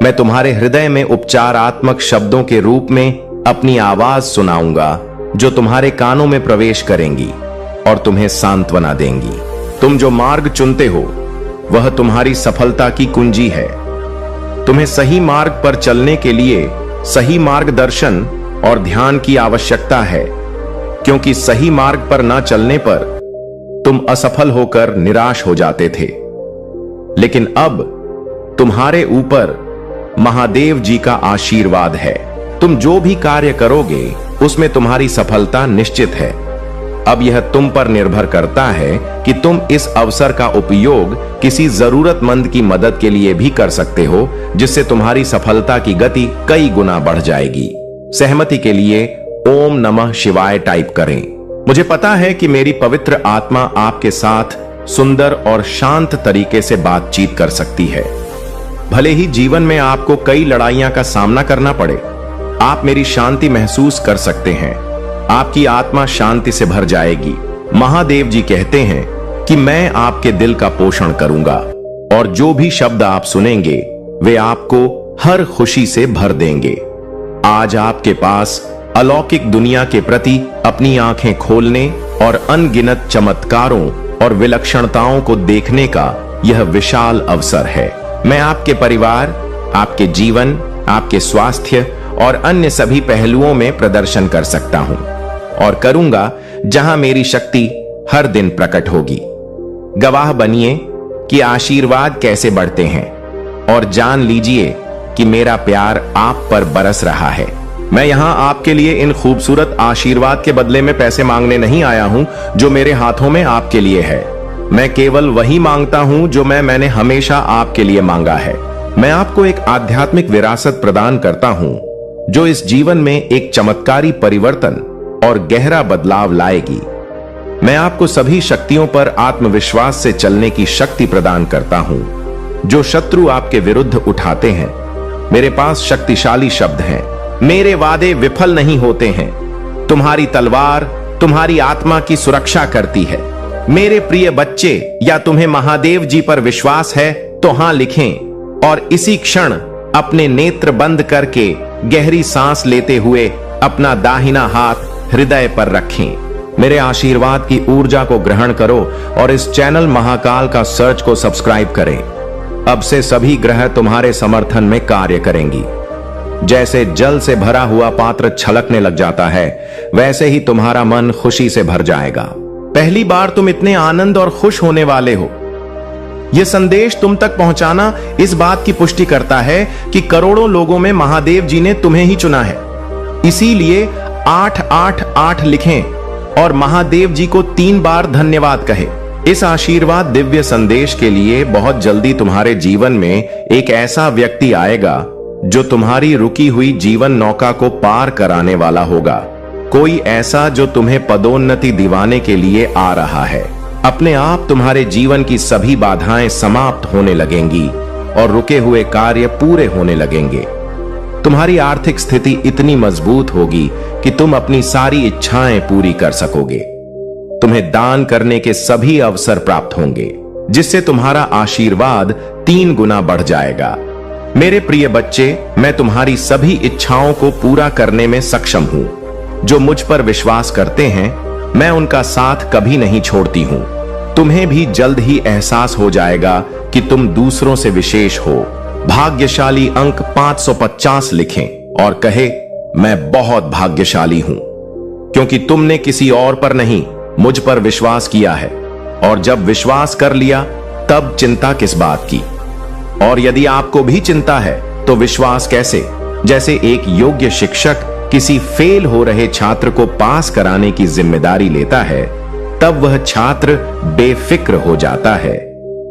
मैं तुम्हारे हृदय में उपचारात्मक शब्दों के रूप में अपनी आवाज सुनाऊंगा जो तुम्हारे कानों में प्रवेश करेंगी और तुम्हें सांत्वना देंगी। तुम जो मार्ग चुनते हो वह तुम्हारी सफलता की कुंजी है। तुम्हें सही मार्ग पर चलने के लिए सही मार्गदर्शन और ध्यान की आवश्यकता है, क्योंकि सही मार्ग पर न चलने पर तुम असफल होकर निराश हो जाते थे। लेकिन अब तुम्हारे ऊपर महादेव जी का आशीर्वाद है। तुम जो भी कार्य करोगे उसमें तुम्हारी सफलता निश्चित है। अब यह तुम पर निर्भर करता है कि तुम इस अवसर का उपयोग किसी जरूरतमंद की मदद के लिए भी कर सकते हो, जिससे तुम्हारी सफलता की गति कई गुना बढ़ जाएगी। सहमति के लिए ओम नमः शिवाय टाइप करें। मुझे पता है कि मेरी पवित्र आत्मा आपके साथ सुंदर और शांत तरीके से बातचीत कर सकती है। भले ही जीवन में आपको कई लड़ाइयां का सामना करना पड़े, आप मेरी शांति महसूस कर सकते हैं। आपकी आत्मा शांति से भर जाएगी। महादेव जी कहते हैं कि मैं आपके दिल का पोषण करूंगा और जो भी शब्द आप सुनेंगे वे आपको हर खुशी से भर देंगे। आज आपके पास अलौकिक दुनिया के प्रति अपनी आंखें खोलने और अनगिनत चमत्कारों और विलक्षणताओं को देखने का यह विशाल अवसर है। मैं आपके परिवार, आपके जीवन, आपके स्वास्थ्य और अन्य सभी पहलुओं में प्रदर्शन कर सकता हूं और करूंगा जहां मेरी शक्ति हर दिन प्रकट होगी। गवाह बनिए कि आशीर्वाद कैसे बढ़ते हैं और जान लीजिए कि मेरा प्यार आप पर बरस रहा है। मैं यहां आपके लिए इन खूबसूरत आशीर्वाद के बदले में पैसे मांगने नहीं आया हूं जो मेरे हाथों में आपके लिए है। मैं केवल वही मांगता हूं जो मैंने हमेशा आपके लिए मांगा है। मैं आपको एक आध्यात्मिक विरासत प्रदान करता हूं जो इस जीवन में एक चमत्कारी परिवर्तन और गहरा बदलाव लाएगी। मैं आपको सभी शक्तियों पर आत्मविश्वास से चलने की शक्ति प्रदान करता हूं। जो शत्रु आपके विरुद्ध उठाते हैं, मेरे पास शक्तिशाली शब्द हैं। मेरे वादे विफल नहीं होते हैं। तुम्हारी तलवार तुम्हारी आत्मा की सुरक्षा करती है। मेरे प्रिय बच्चे, या तुम्हें महादेव जी पर विश्वास है तो हां लिखें और इसी क्षण अपने नेत्र बंद करके गहरी सांस लेते हुए अपना दाहिना हाथ हृदय पर रखें। मेरे आशीर्वाद की ऊर्जा को ग्रहण करो और इस चैनल महाकाल का सर्च को सब्सक्राइब करें। अब से सभी ग्रह तुम्हारे समर्थन में कार्य करेंगी। जैसे जल से भरा हुआ पात्र छलकने लग जाता है, वैसे ही तुम्हारा मन खुशी से भर जाएगा। पहली बार तुम इतने आनंद और खुश होने वाले हो। यह संदेश तुम तक पहुंचाना इस बात की पुष्टि करता है कि करोड़ों लोगों में महादेव जी ने तुम्हें ही चुना है। इसीलिए 888 लिखें और महादेव जी को 3 बार धन्यवाद कहें। इस आशीर्वाद दिव्य संदेश के लिए बहुत जल्दी तुम्हारे जीवन में एक ऐसा व्यक्ति आएगा जो तुम्हारी रुकी हुई जीवन नौका को पार कराने वाला होगा। कोई ऐसा जो तुम्हें पदोन्नति दिवाने के लिए आ रहा है। अपने आप तुम्हारे जीवन की सभी बाधाएं समाप्त होने लगेंगी और रुके हुए कार्य पूरे होने लगेंगे। तुम्हारी आर्थिक स्थिति इतनी मजबूत होगी कि तुम अपनी सारी इच्छाएं पूरी कर सकोगे। तुम्हें दान करने के सभी अवसर प्राप्त होंगे, जिससे तुम्हारा आशीर्वाद 3 गुना बढ़ जाएगा। मेरे प्रिय बच्चे, मैं तुम्हारी सभी इच्छाओं को पूरा करने में सक्षम हूं। जो मुझ पर विश्वास करते हैं, मैं उनका साथ कभी नहीं छोड़ती हूं। तुम्हें भी जल्द ही एहसास हो जाएगा कि तुम दूसरों से विशेष हो। भाग्यशाली अंक 550 लिखें और कहे, मैं बहुत भाग्यशाली हूं, क्योंकि तुमने किसी और पर नहीं, मुझ पर विश्वास किया है। और जब विश्वास कर लिया, तब चिंता किस बात की। और यदि आपको भी चिंता है तो विश्वास कैसे? जैसे एक योग्य शिक्षक किसी फेल हो रहे छात्र को पास कराने की जिम्मेदारी लेता है, तब वह छात्र बेफिक्र हो जाता है,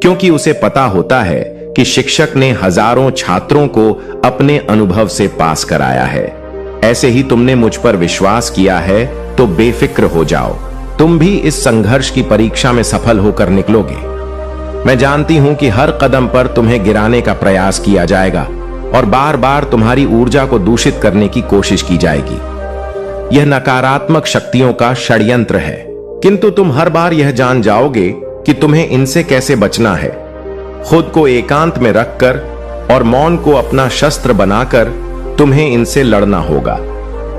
क्योंकि उसे पता होता है कि शिक्षक ने हजारों छात्रों को अपने अनुभव से पास कराया है। ऐसे ही तुमने मुझ पर विश्वास किया है तो बेफिक्र हो जाओ। तुम भी इस संघर्ष की परीक्षा में सफल होकर निकलोगे। मैं जानती हूं कि हर कदम पर तुम्हें गिराने का प्रयास किया जाएगा और बार बार तुम्हारी ऊर्जा को दूषित करने की कोशिश की जाएगी। यह नकारात्मक शक्तियों का षड्यंत्र है, किंतु तुम हर बार यह जान जाओगे कि तुम्हें इनसे कैसे बचना है। खुद को एकांत में रखकर और मौन को अपना शस्त्र बनाकर तुम्हें इनसे लड़ना होगा,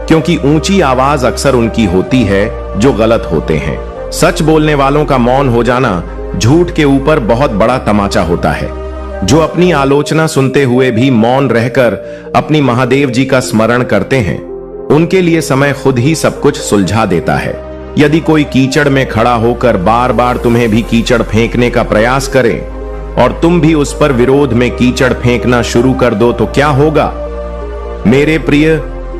क्योंकि ऊंची आवाज अक्सर उनकी होती है जो गलत होते हैं। सच बोलने वालों का मौन हो जाना झूठ के ऊपर बहुत बड़ा तमाचा होता है। जो अपनी आलोचना सुनते हुए भी मौन रहकर अपनी महादेव जी का स्मरण करते हैं, उनके लिए समय खुद ही सब कुछ सुलझा देता है। यदि कोई कीचड़ में खड़ा होकर बार बार तुम्हें भी कीचड़ फेंकने का प्रयास करे और तुम भी उस पर विरोध में कीचड़ फेंकना शुरू कर दो तो क्या होगा? मेरे प्रिय,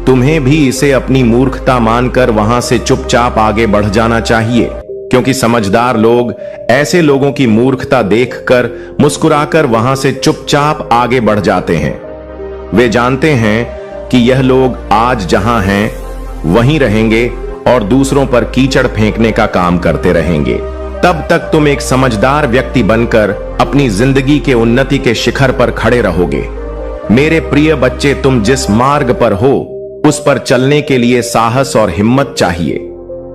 तुम्हें भी इसे अपनी मूर्खता मानकर वहां से चुपचाप आगे बढ़ जाना चाहिए, क्योंकि समझदार लोग ऐसे लोगों की मूर्खता देखकर मुस्कुराकर वहां से चुपचाप आगे बढ़ जाते हैं। वे जानते हैं कि यह लोग आज जहां हैं वहीं रहेंगे और दूसरों पर कीचड़ फेंकने का काम करते रहेंगे। तब तक तुम एक समझदार व्यक्ति बनकर अपनी जिंदगी के उन्नति के शिखर पर खड़े रहोगे। मेरे प्रिय बच्चे, तुम जिस मार्ग पर हो उस पर चलने के लिए साहस और हिम्मत चाहिए।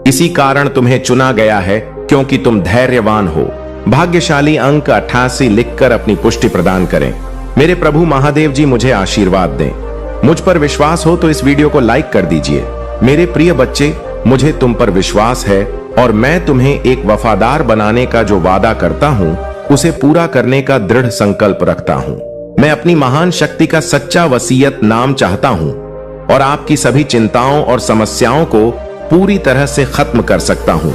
इसी कारण तुम्हें चुना गया है, क्योंकि तुम धैर्यवान हो। भाग्यशाली अंक 88 लिखकर अपनी पुष्टि प्रदान करें मेरे प्रभु महादेव जी मुझे आशीर्वाद दें। मुझ पर विश्वास हो तो इस वीडियो को लाइक कर दीजिए। मेरे प्रिय बच्चे, मुझे तुम पर विश्वास है और मैं तुम्हें एक वफादार बनाने का जो वादा करता हूँ उसे पूरा करने का दृढ़ संकल्प रखता हूँ। मैं अपनी महान शक्ति का सच्चा वसीयत नाम चाहता हूँ और आपकी सभी चिंताओं और समस्याओं को पूरी तरह से खत्म कर सकता हूँ,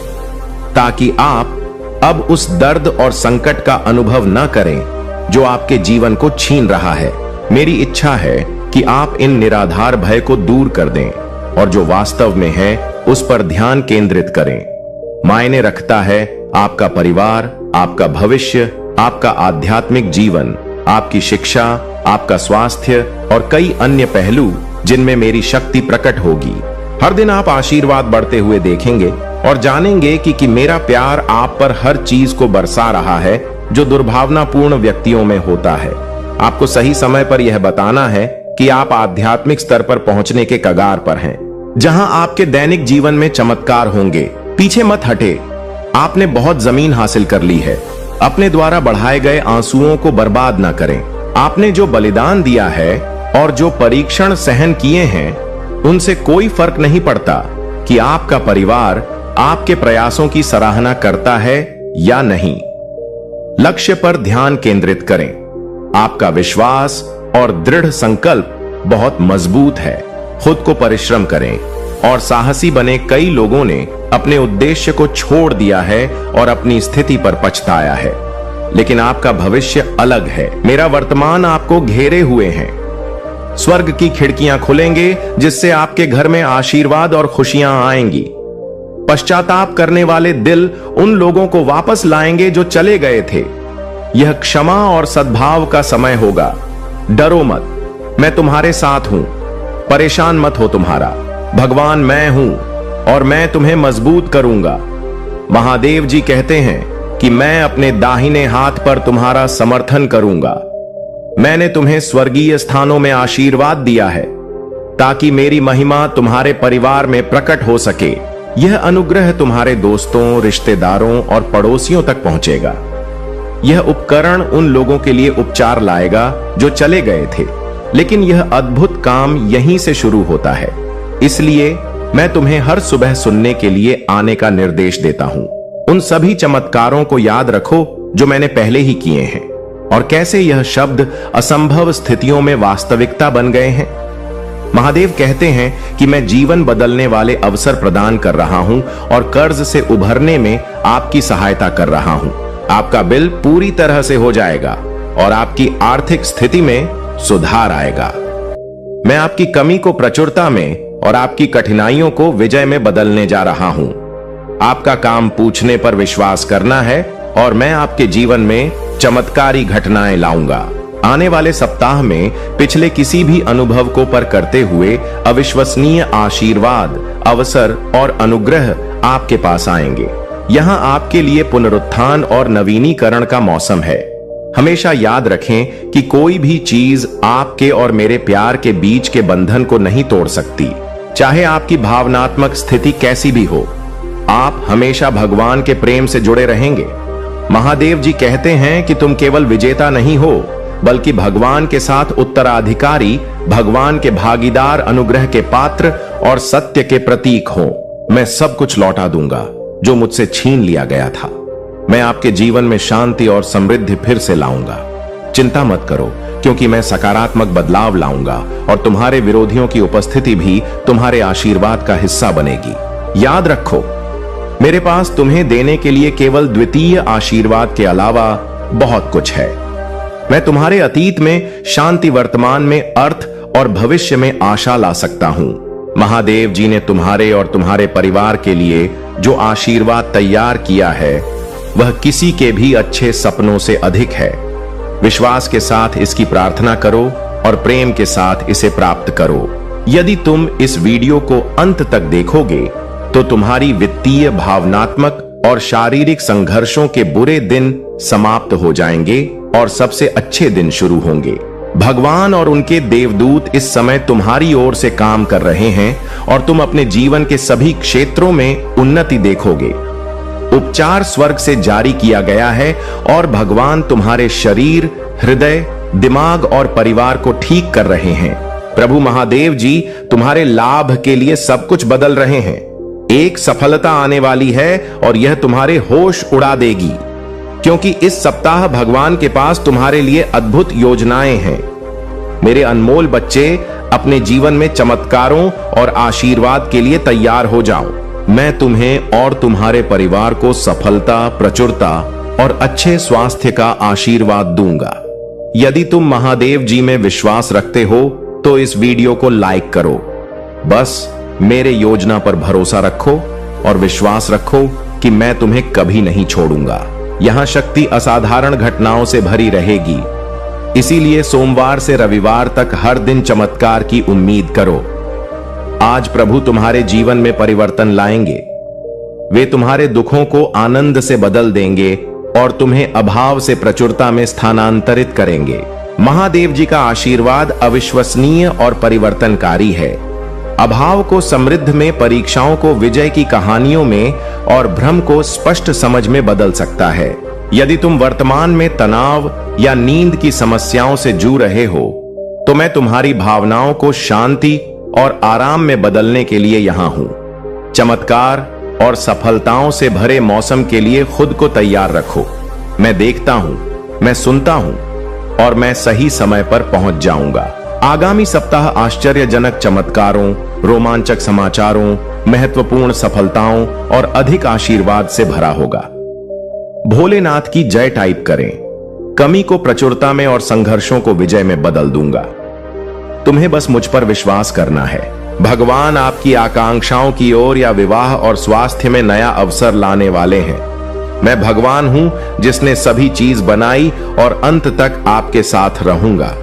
ताकि आप अब उस दर्द और संकट का अनुभव न करें जो आपके जीवन को छीन रहा है। मेरी इच्छा है कि आप इन निराधार भय को दूर कर दें और जो वास्तव में है उस पर ध्यान केंद्रित करें। मायने रखता है आपका परिवार, आपका भविष्य, आपका आध्यात्मिक जीवन, आपकी शिक्षा, आपका स्वास्थ्य और कई अन्य पहलू जिनमें मेरी शक्ति प्रकट होगी। हर दिन आप आशीर्वाद बढ़ते हुए देखेंगे और जानेंगे कि मेरा प्यार आप पर हर चीज को बरसा रहा है जो दुर्भावनापूर्ण व्यक्तियों में होता है। आपको सही समय पर यह बताना है कि आप आध्यात्मिक स्तर पर पहुंचने के कगार पर हैं, जहां आपके दैनिक जीवन में चमत्कार होंगे। पीछे मत हटे, आपने बहुत जमीन हासिल कर ली है। अपने द्वारा बढ़ाए गए आंसुओं को बर्बाद न करें। आपने जो बलिदान दिया है और जो परीक्षण सहन किए हैं उनसे कोई फर्क नहीं पड़ता कि आपका परिवार आपके प्रयासों की सराहना करता है या नहीं। लक्ष्य पर ध्यान केंद्रित करें। आपका विश्वास और दृढ़ संकल्प बहुत मजबूत है। खुद को परिश्रम करें और साहसी बने। कई लोगों ने अपने उद्देश्य को छोड़ दिया है और अपनी स्थिति पर पछताया है, लेकिन आपका भविष्य अलग है। मेरा वर्तमान आपको घेरे हुए हैं। स्वर्ग की खिड़कियां खुलेंगे जिससे आपके घर में आशीर्वाद और खुशियां आएंगी। पश्चाताप करने वाले दिल उन लोगों को वापस लाएंगे जो चले गए थे। यह क्षमा और सद्भाव का समय होगा। डरो मत, मैं तुम्हारे साथ हूं। परेशान मत हो तुम्हारा भगवान मैं हूं और मैं तुम्हें मजबूत करूंगा। महादेव जी कहते हैं कि मैं अपने दाहिने हाथ पर तुम्हारा समर्थन करूंगा। मैंने तुम्हें स्वर्गीय स्थानों में आशीर्वाद दिया है ताकि मेरी महिमा तुम्हारे परिवार में प्रकट हो सके। यह अनुग्रह तुम्हारे दोस्तों, रिश्तेदारों और पड़ोसियों तक पहुंचेगा। यह उपकरण उन लोगों के लिए उपचार लाएगा जो चले गए थे, लेकिन यह अद्भुत काम यहीं से शुरू होता है। इसलिए मैं तुम्हें हर सुबह सुनने के लिए आने का निर्देश देता हूं। उन सभी चमत्कारों को याद रखो जो मैंने पहले ही किए हैं और कैसे यह शब्द असंभव स्थितियों में वास्तविकता बन गए हैं। महादेव कहते हैं कि मैं जीवन बदलने वाले अवसर प्रदान कर रहा हूं और कर्ज से उभरने में आपकी सहायता कर रहा हूं। आपका बिल पूरी तरह से हो जाएगा और आपकी आर्थिक स्थिति में सुधार आएगा। मैं आपकी कमी को प्रचुरता में और आपकी कठिनाइयों को विजय में बदलने जा रहा हूं। आपका काम पूछने पर विश्वास करना है और मैं आपके जीवन में चमत्कारी घटनाएं लाऊंगा। आने वाले सप्ताह में पिछले किसी भी अनुभव को पर करते हुए अविश्वसनीय आशीर्वाद, अवसर और अनुग्रह आपके पास आएंगे। यहाँ आपके लिए पुनरुत्थान और नवीनीकरण का मौसम है। हमेशा याद रखें कि कोई भी चीज आपके और मेरे प्यार के बीच के बंधन को नहीं तोड़ सकती, चाहे आपकी भावनात्मक स्थिति कैसी भी हो। आप हमेशा भगवान के प्रेम से जुड़े रहेंगे। महादेव जी कहते हैं कि तुम केवल विजेता नहीं हो, बल्कि भगवान के साथ उत्तराधिकारी, भगवान के भागीदार, अनुग्रह के पात्र और सत्य के प्रतीक हो। मैं सब कुछ लौटा दूंगा जो मुझसे छीन लिया गया था। मैं आपके जीवन में शांति और समृद्धि फिर से लाऊंगा। चिंता मत करो, क्योंकि मैं सकारात्मक बदलाव लाऊंगा और तुम्हारे विरोधियों की उपस्थिति भी तुम्हारे आशीर्वाद का हिस्सा बनेगी। याद रखो, मेरे पास तुम्हें देने के लिए केवल द्वितीय आशीर्वाद के अलावा बहुत कुछ है। मैं तुम्हारे अतीत में शांति, वर्तमान में अर्थ और भविष्य में आशा ला सकता हूं। महादेव जी ने तुम्हारे और तुम्हारे परिवार के लिए जो आशीर्वाद तैयार किया है वह किसी के भी अच्छे सपनों से अधिक है। विश्वास के साथ इसकी प्रार्थना करो और प्रेम के साथ इसे प्राप्त करो। यदि तुम इस वीडियो को अंत तक देखोगे तो तुम्हारी वित्तीय, भावनात्मक और शारीरिक संघर्षों के बुरे दिन समाप्त हो जाएंगे और सबसे अच्छे दिन शुरू होंगे। भगवान और उनके देवदूत इस समय तुम्हारी ओर से काम कर रहे हैं और तुम अपने जीवन के सभी क्षेत्रों में उन्नति देखोगे। उपचार स्वर्ग से जारी किया गया है और भगवान तुम्हारे शरीर, हृदय दिमाग और परिवार को ठीक कर रहे हैं। प्रभु महादेव जी तुम्हारे लाभ के लिए सब कुछ बदल रहे हैं। एक सफलता आने वाली है और यह तुम्हारे होश उड़ा देगी, क्योंकि इस सप्ताह भगवान के पास तुम्हारे लिए अद्भुत योजनाएं हैं। मेरे अनमोल बच्चे, अपने जीवन में चमत्कारों और आशीर्वाद के लिए तैयार हो जाओ। मैं तुम्हें और तुम्हारे परिवार को सफलता, प्रचुरता और अच्छे स्वास्थ्य का आशीर्वाद दूंगा। यदि तुम महादेव जी में विश्वास रखते हो तो इस वीडियो को लाइक करो। बस मेरे योजना पर भरोसा रखो और विश्वास रखो कि मैं तुम्हें कभी नहीं छोड़ूंगा। यहां शक्ति असाधारण घटनाओं से भरी रहेगी, इसीलिए सोमवार से रविवार तक हर दिन चमत्कार की उम्मीद करो। आज प्रभु तुम्हारे जीवन में परिवर्तन लाएंगे। वे तुम्हारे दुखों को आनंद से बदल देंगे और तुम्हें अभाव से प्रचुरता में स्थानांतरित करेंगे। महादेव जी का आशीर्वाद अविश्वसनीय और परिवर्तनकारी है। अभाव को समृद्ध में, परीक्षाओं को विजय की कहानियों में और भ्रम को स्पष्ट समझ में बदल सकता है। यदि तुम वर्तमान में तनाव या नींद की समस्याओं से जूझ रहे हो तो मैं तुम्हारी भावनाओं को शांति और आराम में बदलने के लिए यहां हूं। चमत्कार और सफलताओं से भरे मौसम के लिए खुद को तैयार रखो। मैं देखता हूं, मैं सुनता हूं और मैं सही समय पर पहुंच जाऊंगा। आगामी सप्ताह आश्चर्यजनक चमत्कारों, रोमांचक समाचारों, महत्वपूर्ण सफलताओं और अधिक आशीर्वाद से भरा होगा। भोलेनाथ की जय टाइप करें। कमी को प्रचुरता में और संघर्षों को विजय में बदल दूंगा। तुम्हें बस मुझ पर विश्वास करना है। भगवान आपकी आकांक्षाओं की ओर या विवाह और स्वास्थ्य में नया अवसर लाने वाले हैं। मैं भगवान हूं जिसने सभी चीज बनाई और अंत तक आपके साथ रहूंगा।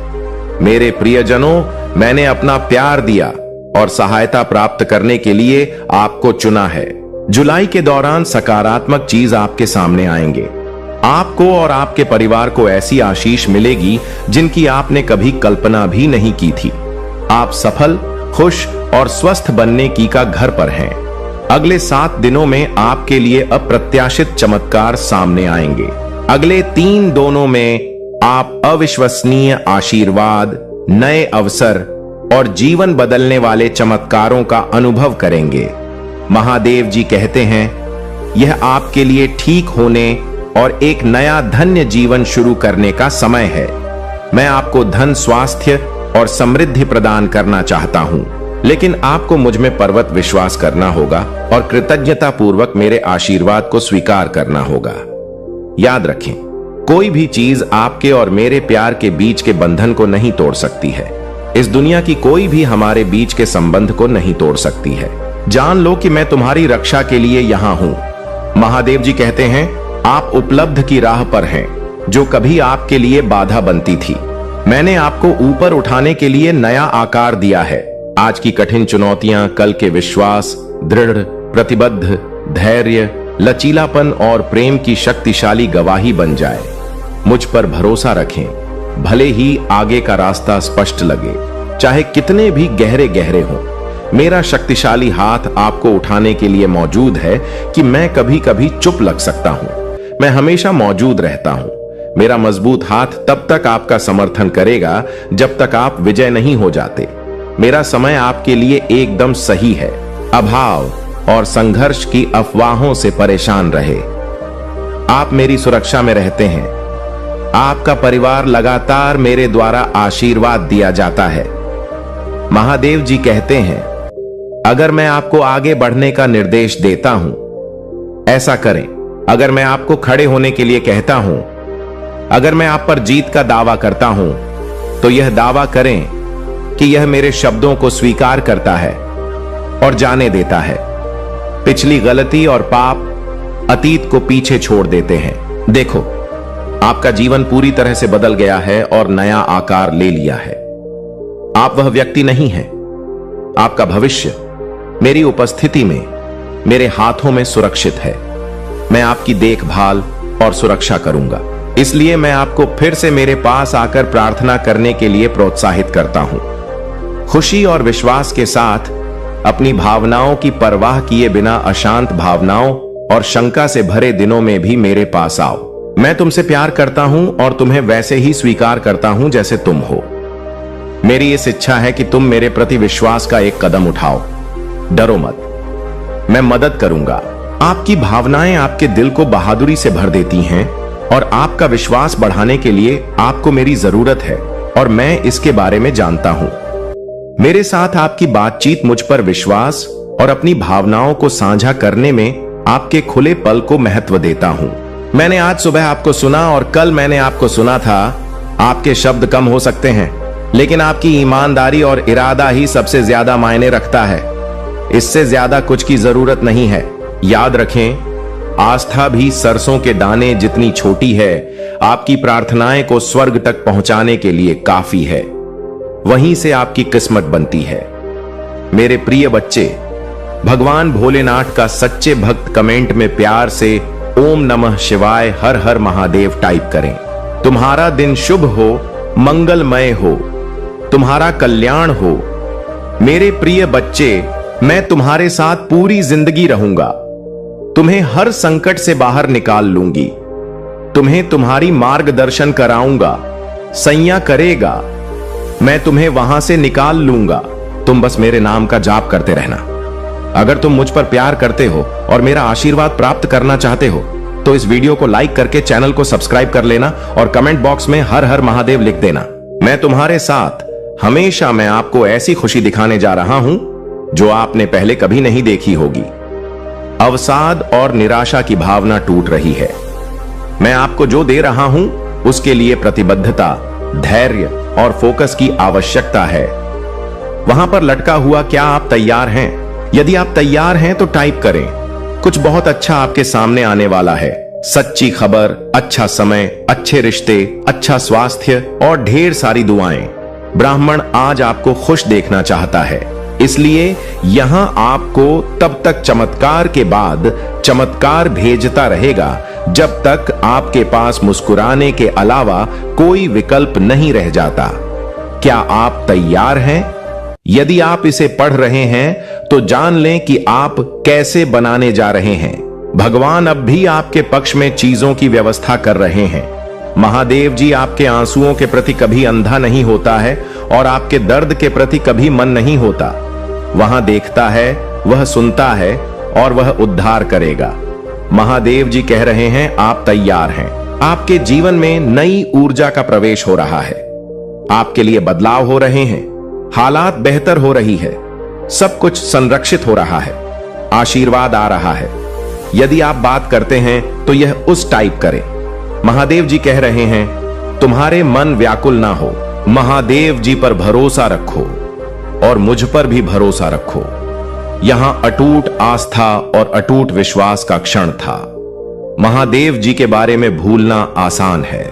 मेरे प्रियजनों, मैंने अपना प्यार दिया और सहायता प्राप्त करने के लिए आपको चुना है। जुलाई के दौरान सकारात्मक चीज आपके सामने आएंगे। आपको और आपके परिवार को ऐसी आशीष मिलेगी जिनकी आपने कभी कल्पना भी नहीं की थी। आप सफल, खुश और स्वस्थ बनने की का घर पर हैं। अगले 7 दिनों में आपके लिए अप्रत्याशित चमत्कार सामने आएंगे। अगले 3 दिनों में आप अविश्वसनीय आशीर्वाद, नए अवसर और जीवन बदलने वाले चमत्कारों का अनुभव करेंगे। महादेव जी कहते हैं, यह आपके लिए ठीक होने और एक नया धन्य जीवन शुरू करने का समय है। मैं आपको धन, स्वास्थ्य और समृद्धि प्रदान करना चाहता हूं, लेकिन आपको मुझ में पर्वत विश्वास करना होगा और कृतज्ञता पूर्वक मेरे आशीर्वाद को स्वीकार करना होगा। याद रखें, कोई भी चीज आपके और मेरे प्यार के बीच के बंधन को नहीं तोड़ सकती है। इस दुनिया की कोई भी हमारे बीच के संबंध को नहीं तोड़ सकती है। जान लो कि मैं तुम्हारी रक्षा के लिए यहां हूं। महादेव जी कहते हैं, आप उपलब्ध की राह पर हैं, जो कभी आपके लिए बाधा बनती थी। मैंने आपको ऊपर उठाने के लिए नया आकार दिया है। आज की कठिन चुनौतियां कल के विश्वास, दृढ़, प्रतिबद्ध, धैर्य, लचीलापन और प्रेम की शक्तिशाली गवाही बन जाए। मुझ पर भरोसा रखें, भले ही आगे का रास्ता स्पष्ट लगे, चाहे कितने भी गहरे गहरे हों। मेरा शक्तिशाली हाथ आपको उठाने के लिए मौजूद है कि मैं कभी कभी चुप लग सकता हूं। मैं हमेशा मौजूद रहता हूं। मेरा मजबूत हाथ तब तक आपका समर्थन करेगा जब तक आप विजय नहीं हो जाते। मेरा समय आपके लिए एकदम सही है। अभाव और संघर्ष की अफवाहों से परेशान रहे। आप मेरी सुरक्षा में रहते हैं। आपका परिवार लगातार मेरे द्वारा आशीर्वाद दिया जाता है। महादेव जी कहते हैं, अगर मैं आपको आगे बढ़ने का निर्देश देता हूं, ऐसा करें। अगर मैं आपको खड़े होने के लिए कहता हूं, अगर मैं आप पर जीत का दावा करता हूं, तो यह दावा करें कि यह मेरे शब्दों को स्वीकार करता है और जाने देता है। पिछली गलती और पाप अतीत को पीछे छोड़ देते हैं। देखो, आपका जीवन पूरी तरह से बदल गया है और नया आकार ले लिया है। आप वह व्यक्ति नहीं हैं। आपका भविष्य मेरी उपस्थिति में, मेरे हाथों में सुरक्षित है। मैं आपकी देखभाल और सुरक्षा करूंगा। इसलिए मैं आपको फिर से मेरे पास आकर प्रार्थना करने के लिए प्रोत्साहित करता हूं। खुशी और विश्वास के साथ अपनी भावनाओं की परवाह किए बिना अशांत भावनाओं और शंका से भरे दिनों में भी मेरे पास आओ। मैं तुमसे प्यार करता हूं और तुम्हें वैसे ही स्वीकार करता हूं जैसे तुम हो। मेरी इस इच्छा है कि तुम मेरे प्रति विश्वास का एक कदम उठाओ। डरो मत, मैं मदद करूंगा। आपकी भावनाएं आपके दिल को बहादुरी से भर देती हैं और आपका विश्वास बढ़ाने के लिए आपको मेरी जरूरत है और मैं इसके बारे में जानता हूं। मेरे साथ आपकी बातचीत मुझ पर विश्वास और अपनी भावनाओं को साझा करने में आपके खुले पल को महत्व देता हूं। मैंने आज सुबह आपको सुना और कल मैंने आपको सुना था। आपके शब्द कम हो सकते हैं, लेकिन आपकी ईमानदारी और इरादा ही सबसे ज्यादा मायने रखता है। इससे ज्यादा कुछ की जरूरत नहीं है। याद रखें, आस्था भी सरसों के दाने जितनी छोटी है। आपकी प्रार्थनाएं को स्वर्ग तक पहुंचाने के लिए काफी है। वहीं से आपकी किस्मत बनती है। मेरे प्रिय बच्चे, भगवान भोलेनाथ का सच्चे भक्त कमेंट में प्यार से ओम नमः शिवाय हर हर महादेव टाइप करें। तुम्हारा दिन शुभ हो, मंगलमय हो, तुम्हारा कल्याण हो। मेरे प्रिय बच्चे, मैं तुम्हारे साथ पूरी जिंदगी रहूंगा। तुम्हें हर संकट से बाहर निकाल लूंगी। तुम्हें तुम्हारी मार्गदर्शन कराऊंगा। सैया करेगा, मैं तुम्हें वहां से निकाल लूंगा। तुम बस मेरे नाम का जाप करते रहना। अगर तुम मुझ पर प्यार करते हो और मेरा आशीर्वाद प्राप्त करना चाहते हो तो इस वीडियो को लाइक करके चैनल को सब्सक्राइब कर लेना और कमेंट बॉक्स में हर हर महादेव लिख देना। मैं तुम्हारे साथ हमेशा मैं आपको ऐसी खुशी दिखाने जा रहा हूं जो आपने पहले कभी नहीं देखी होगी। अवसाद और निराशा की भावना टूट रही है। मैं आपको जो दे रहा हूं उसके लिए प्रतिबद्धता, धैर्य और फोकस की आवश्यकता है। वहां पर लटका हुआ क्या आप तैयार हैं? यदि आप तैयार हैं तो टाइप करें। कुछ बहुत अच्छा आपके सामने आने वाला है। सच्ची खबर, अच्छा समय, अच्छे रिश्ते, अच्छा स्वास्थ्य और ढेर सारी दुआएं। ब्राह्मण आज आपको खुश देखना चाहता है, इसलिए यहां आपको तब तक चमत्कार के बाद चमत्कार भेजता रहेगा जब तक आपके पास मुस्कुराने के अलावा कोई विकल्प नहीं रह जाता। क्या आप तैयार हैं? यदि आप इसे पढ़ रहे हैं तो जान लें कि आप कैसे बनाने जा रहे हैं। भगवान अब भी आपके पक्ष में चीजों की व्यवस्था कर रहे हैं। महादेव जी आपके आंसुओं के प्रति कभी अंधा नहीं होता है और आपके दर्द के प्रति कभी मन नहीं होता। वहां देखता है, वह सुनता है और वह उद्धार करेगा। महादेव जी कह रहे हैं आप तैयार हैं। आपके जीवन में नई ऊर्जा का प्रवेश हो रहा है। आपके लिए बदलाव हो रहे हैं। हालात बेहतर हो रही है। सब कुछ संरक्षित हो रहा है। आशीर्वाद आ रहा है। यदि आप बात करते हैं तो यह उस टाइप करें। महादेव जी कह रहे हैं तुम्हारे मन व्याकुल ना हो। महादेव जी पर भरोसा रखो और मुझ पर भी भरोसा रखो। यहां अटूट आस्था और अटूट विश्वास का क्षण था। महादेव जी के बारे में भूलना आसान है,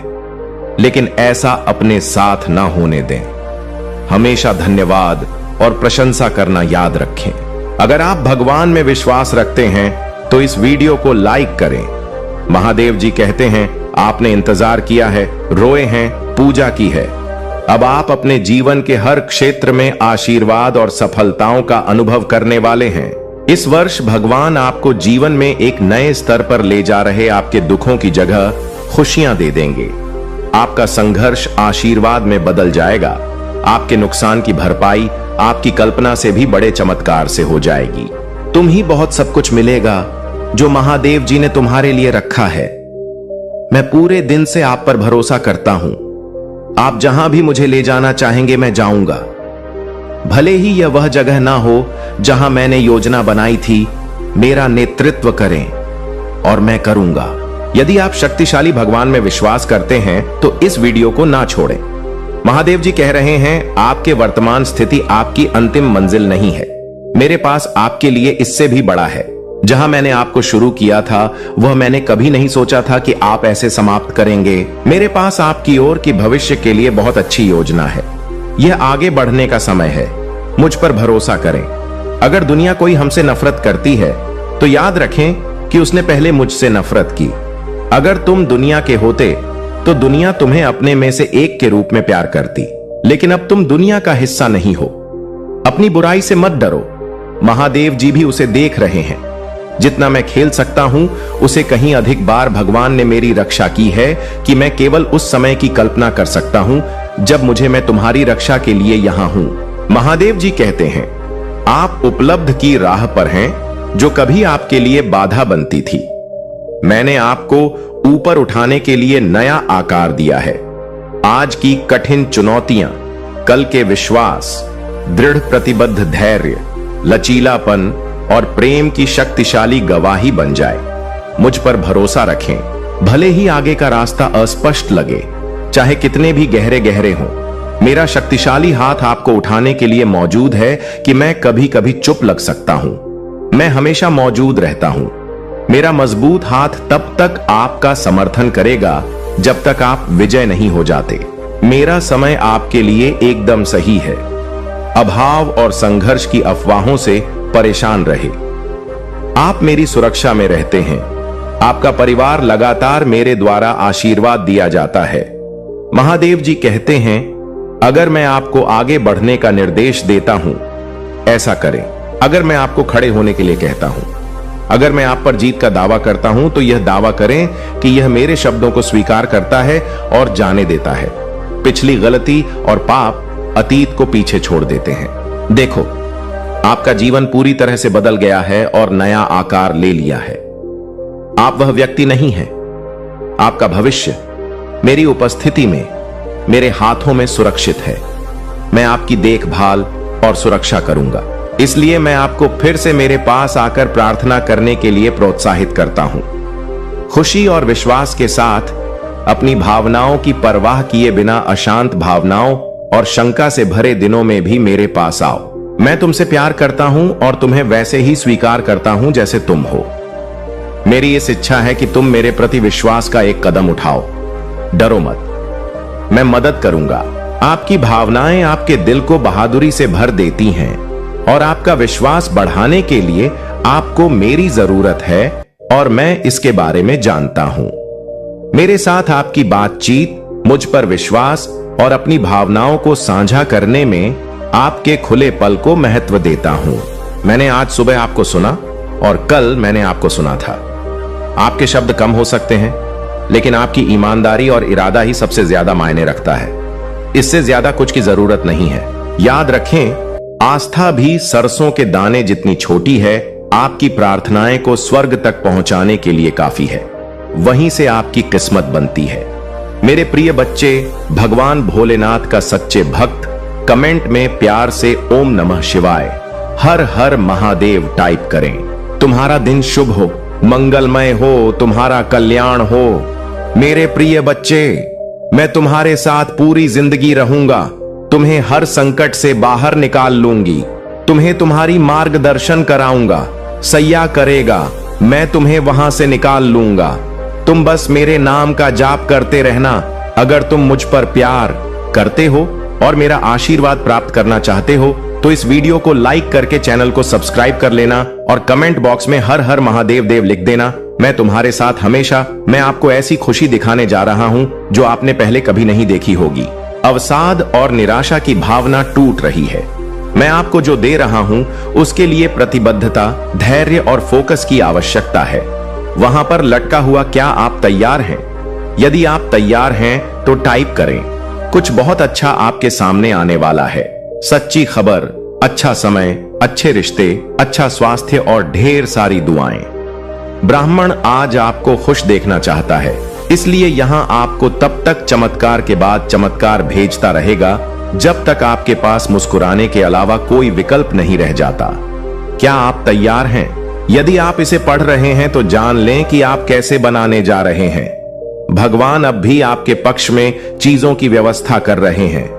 लेकिन ऐसा अपने साथ ना होने दें। हमेशा धन्यवाद और प्रशंसा करना याद रखें। अगर आप भगवान में विश्वास रखते हैं तो इस वीडियो को लाइक करें। महादेव जी कहते हैं आपने इंतजार किया है, रोए हैं, पूजा की है। अब आप अपने जीवन के हर क्षेत्र में आशीर्वाद और सफलताओं का अनुभव करने वाले हैं। इस वर्ष भगवान आपको जीवन में एक नए स्तर पर ले जा रहे आपके दुखों की जगह खुशियां दे देंगे। आपका संघर्ष आशीर्वाद में बदल जाएगा। आपके नुकसान की भरपाई आपकी कल्पना से भी बड़े चमत्कार से हो जाएगी। तुम ही बहुत सब कुछ मिलेगा जो महादेव जी ने तुम्हारे लिए रखा है। मैं पूरे दिन से आप पर भरोसा करता हूं। आप जहां भी मुझे ले जाना चाहेंगे मैं जाऊंगा। भले ही यह वह जगह ना हो जहां मैंने योजना बनाई थी। मेरा नेतृत्व करें और मैं करूंगा। यदि आप शक्तिशाली भगवान में विश्वास करते हैं तो इस वीडियो को ना छोड़ें। महादेव जी कह रहे हैं आपके वर्तमान स्थिति आपकी अंतिम मंजिल नहीं है। मेरे पास आपके लिए इससे भी बड़ा है। जहां मैंने आपको शुरू किया था वह मैंने कभी नहीं सोचा था कि आप ऐसे समाप्त करेंगे। मेरे पास आपकी ओर की भविष्य के लिए बहुत अच्छी योजना है। यह आगे बढ़ने का समय है। मुझ पर भरोसा करें। अगर दुनिया कोई हमसे नफरत करती है तो याद रखें कि उसने पहले मुझसे नफरत की। अगर तुम दुनिया के होते तो दुनिया तुम्हें अपने में से एक के रूप में प्यार करती, लेकिन अब तुम दुनिया का हिस्सा नहीं हो। अपनी बुराई से मत डरो। महादेव जी भी उसे देख रहे हैं। जितना मैं खेल सकता हूं उसे कहीं अधिक बार भगवान ने मेरी रक्षा की है कि मैं केवल उस समय की कल्पना कर सकता हूं जब मैं तुम्हारी रक्षा के लिए यहां हूं। महादेव जी कहते हैं, आप उपलब्ध की राह पर हैं जो कभी आपके लिए बाधा बनती थी। मैंने आपको ऊपर उठाने के लिए नया आकार दिया है। आज की कठिन चुनौतियां कल के विश्वास, दृढ़ प्रतिबद्ध धैर्य, लचीलापन और प्रेम की शक्तिशाली गवाही बन जाए। मुझ पर भरोसा रखें, भले ही आगे का रास्ता अस्पष्ट लगे, चाहे कितने भी गहरे गहरे हों। मेरा शक्तिशाली हाथ आपको उठाने के लिए मौजूद है कि मैं कभी कभी चुप लग सकता हूं। मैं हमेशा मौजूद रहता हूं। मेरा मजबूत हाथ तब तक आपका समर्थन करेगा जब तक आप विजय नहीं हो जाते। मेरा समय आपके लिए एकदम सही है। अभाव और संघर्ष की अफवाहों से परेशान रहे। आप मेरी सुरक्षा में रहते हैं। आपका परिवार लगातार मेरे द्वारा आशीर्वाद दिया जाता है। महादेव जी कहते हैं, अगर मैं आपको आगे बढ़ने का निर्देश देता हूं, ऐसा करें। अगर मैं आपको खड़े होने के लिए कहता हूं, अगर मैं आप पर जीत का दावा करता हूं, तो यह दावा करें कि यह मेरे शब्दों को स्वीकार करता है और जाने देता है। पिछली गलती और पाप अतीत को पीछे छोड़ देते हैं। देखो, आपका जीवन पूरी तरह से बदल गया है और नया आकार ले लिया है। आप वह व्यक्ति नहीं हैं। आपका भविष्य मेरी उपस्थिति में, मेरे हाथों में सुरक्षित है। मैं आपकी देखभाल और सुरक्षा करूंगा। इसलिए मैं आपको फिर से मेरे पास आकर प्रार्थना करने के लिए प्रोत्साहित करता हूं। खुशी और विश्वास के साथ अपनी भावनाओं की परवाह किए बिना अशांत भावनाओं और शंका से भरे दिनों में भी मेरे पास आओ। मैं तुमसे प्यार करता हूं और तुम्हें वैसे ही स्वीकार करता हूं जैसे तुम हो। मेरी इस इच्छा है कि तुम मेरे प्रति विश्वास का एक कदम उठाओ। डरो मत, मैं मदद करूंगा। आपकी भावनाएं आपके दिल को बहादुरी से भर देती हैं और आपका विश्वास बढ़ाने के लिए आपको मेरी जरूरत है और मैं इसके बारे में जानता हूं। मेरे साथ आपकी बातचीत मुझ पर विश्वास और अपनी भावनाओं को साझा करने में आपके खुले पल को महत्व देता हूं। मैंने आज सुबह आपको सुना और कल मैंने आपको सुना था। आपके शब्द कम हो सकते हैं, लेकिन आपकी ईमानदारी और इरादा ही सबसे ज्यादा मायने रखता है। इससे ज्यादा कुछ की जरूरत नहीं है। याद रखें, आस्था भी सरसों के दाने जितनी छोटी है। आपकी प्रार्थनाएं को स्वर्ग तक पहुंचाने के लिए काफी है। वहीं से आपकी किस्मत बनती है। मेरे प्रिय बच्चे, भगवान भोलेनाथ का सच्चे भक्त कमेंट में प्यार से ओम नमः शिवाय, हर हर महादेव टाइप करें। तुम्हारा दिन शुभ हो, मंगलमय हो, तुम्हारा कल्याण हो। मेरे प्रिय बच्चे, मैं तुम्हारे साथ पूरी जिंदगी रहूंगा। तुम्हें हर संकट से बाहर निकाल लूंगी। तुम्हें तुम्हारी मार्गदर्शन कराऊंगा। सैया करेगा, मैं तुम्हें वहां से निकाल लूंगा। तुम बस मेरे नाम का जाप करते रहना। अगर तुम मुझ पर प्यार करते हो और मेरा आशीर्वाद प्राप्त करना चाहते हो तो इस वीडियो को लाइक करके चैनल को सब्सक्राइब कर लेना और कमेंट बॉक्स में हर हर महादेव देव लिख देना। मैं तुम्हारे साथ हमेशा। मैं आपको ऐसी खुशी दिखाने जा रहा हूं जो आपने पहले कभी नहीं देखी होगी। अवसाद और निराशा की भावना टूट रही है। मैं आपको जो दे रहा हूं उसके लिए प्रतिबद्धता, धैर्य और फोकस की आवश्यकता है। वहां पर लटका हुआ क्या आप तैयार हैं? यदि आप तैयार हैं तो टाइप करें। कुछ बहुत अच्छा आपके सामने आने वाला है। सच्ची खबर, अच्छा समय, अच्छे रिश्ते, अच्छा स्वास्थ्य और ढेर सारी दुआएं। ब्राह्मण आज आपको खुश देखना चाहता है, इसलिए यहां आपको तब तक चमत्कार के बाद चमत्कार भेजता रहेगा जब तक आपके पास मुस्कुराने के अलावा कोई विकल्प नहीं रह जाता। क्या आप तैयार हैं? यदि आप इसे पढ़ रहे हैं तो जान लें कि आप कैसे बनाने जा रहे हैं। भगवान अब भी आपके पक्ष में चीजों की व्यवस्था कर रहे हैं।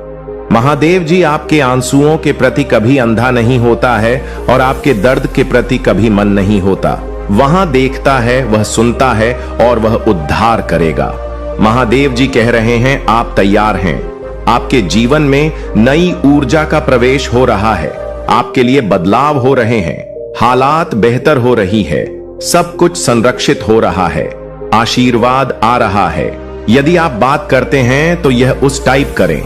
महादेव जी आपके आंसुओं के प्रति कभी अंधा नहीं होता है और आपके दर्द के प्रति कभी मन नहीं होता। वहां देखता है, वह सुनता है और वह उद्धार करेगा। महादेव जी कह रहे हैं, आप तैयार हैं। आपके जीवन में नई ऊर्जा का प्रवेश हो रहा है। आपके लिए बदलाव हो रहे हैं। हालात बेहतर हो रही है। सब कुछ संरक्षित हो रहा है। आशीर्वाद आ रहा है। यदि आप बात करते हैं तो यह उस टाइप करें।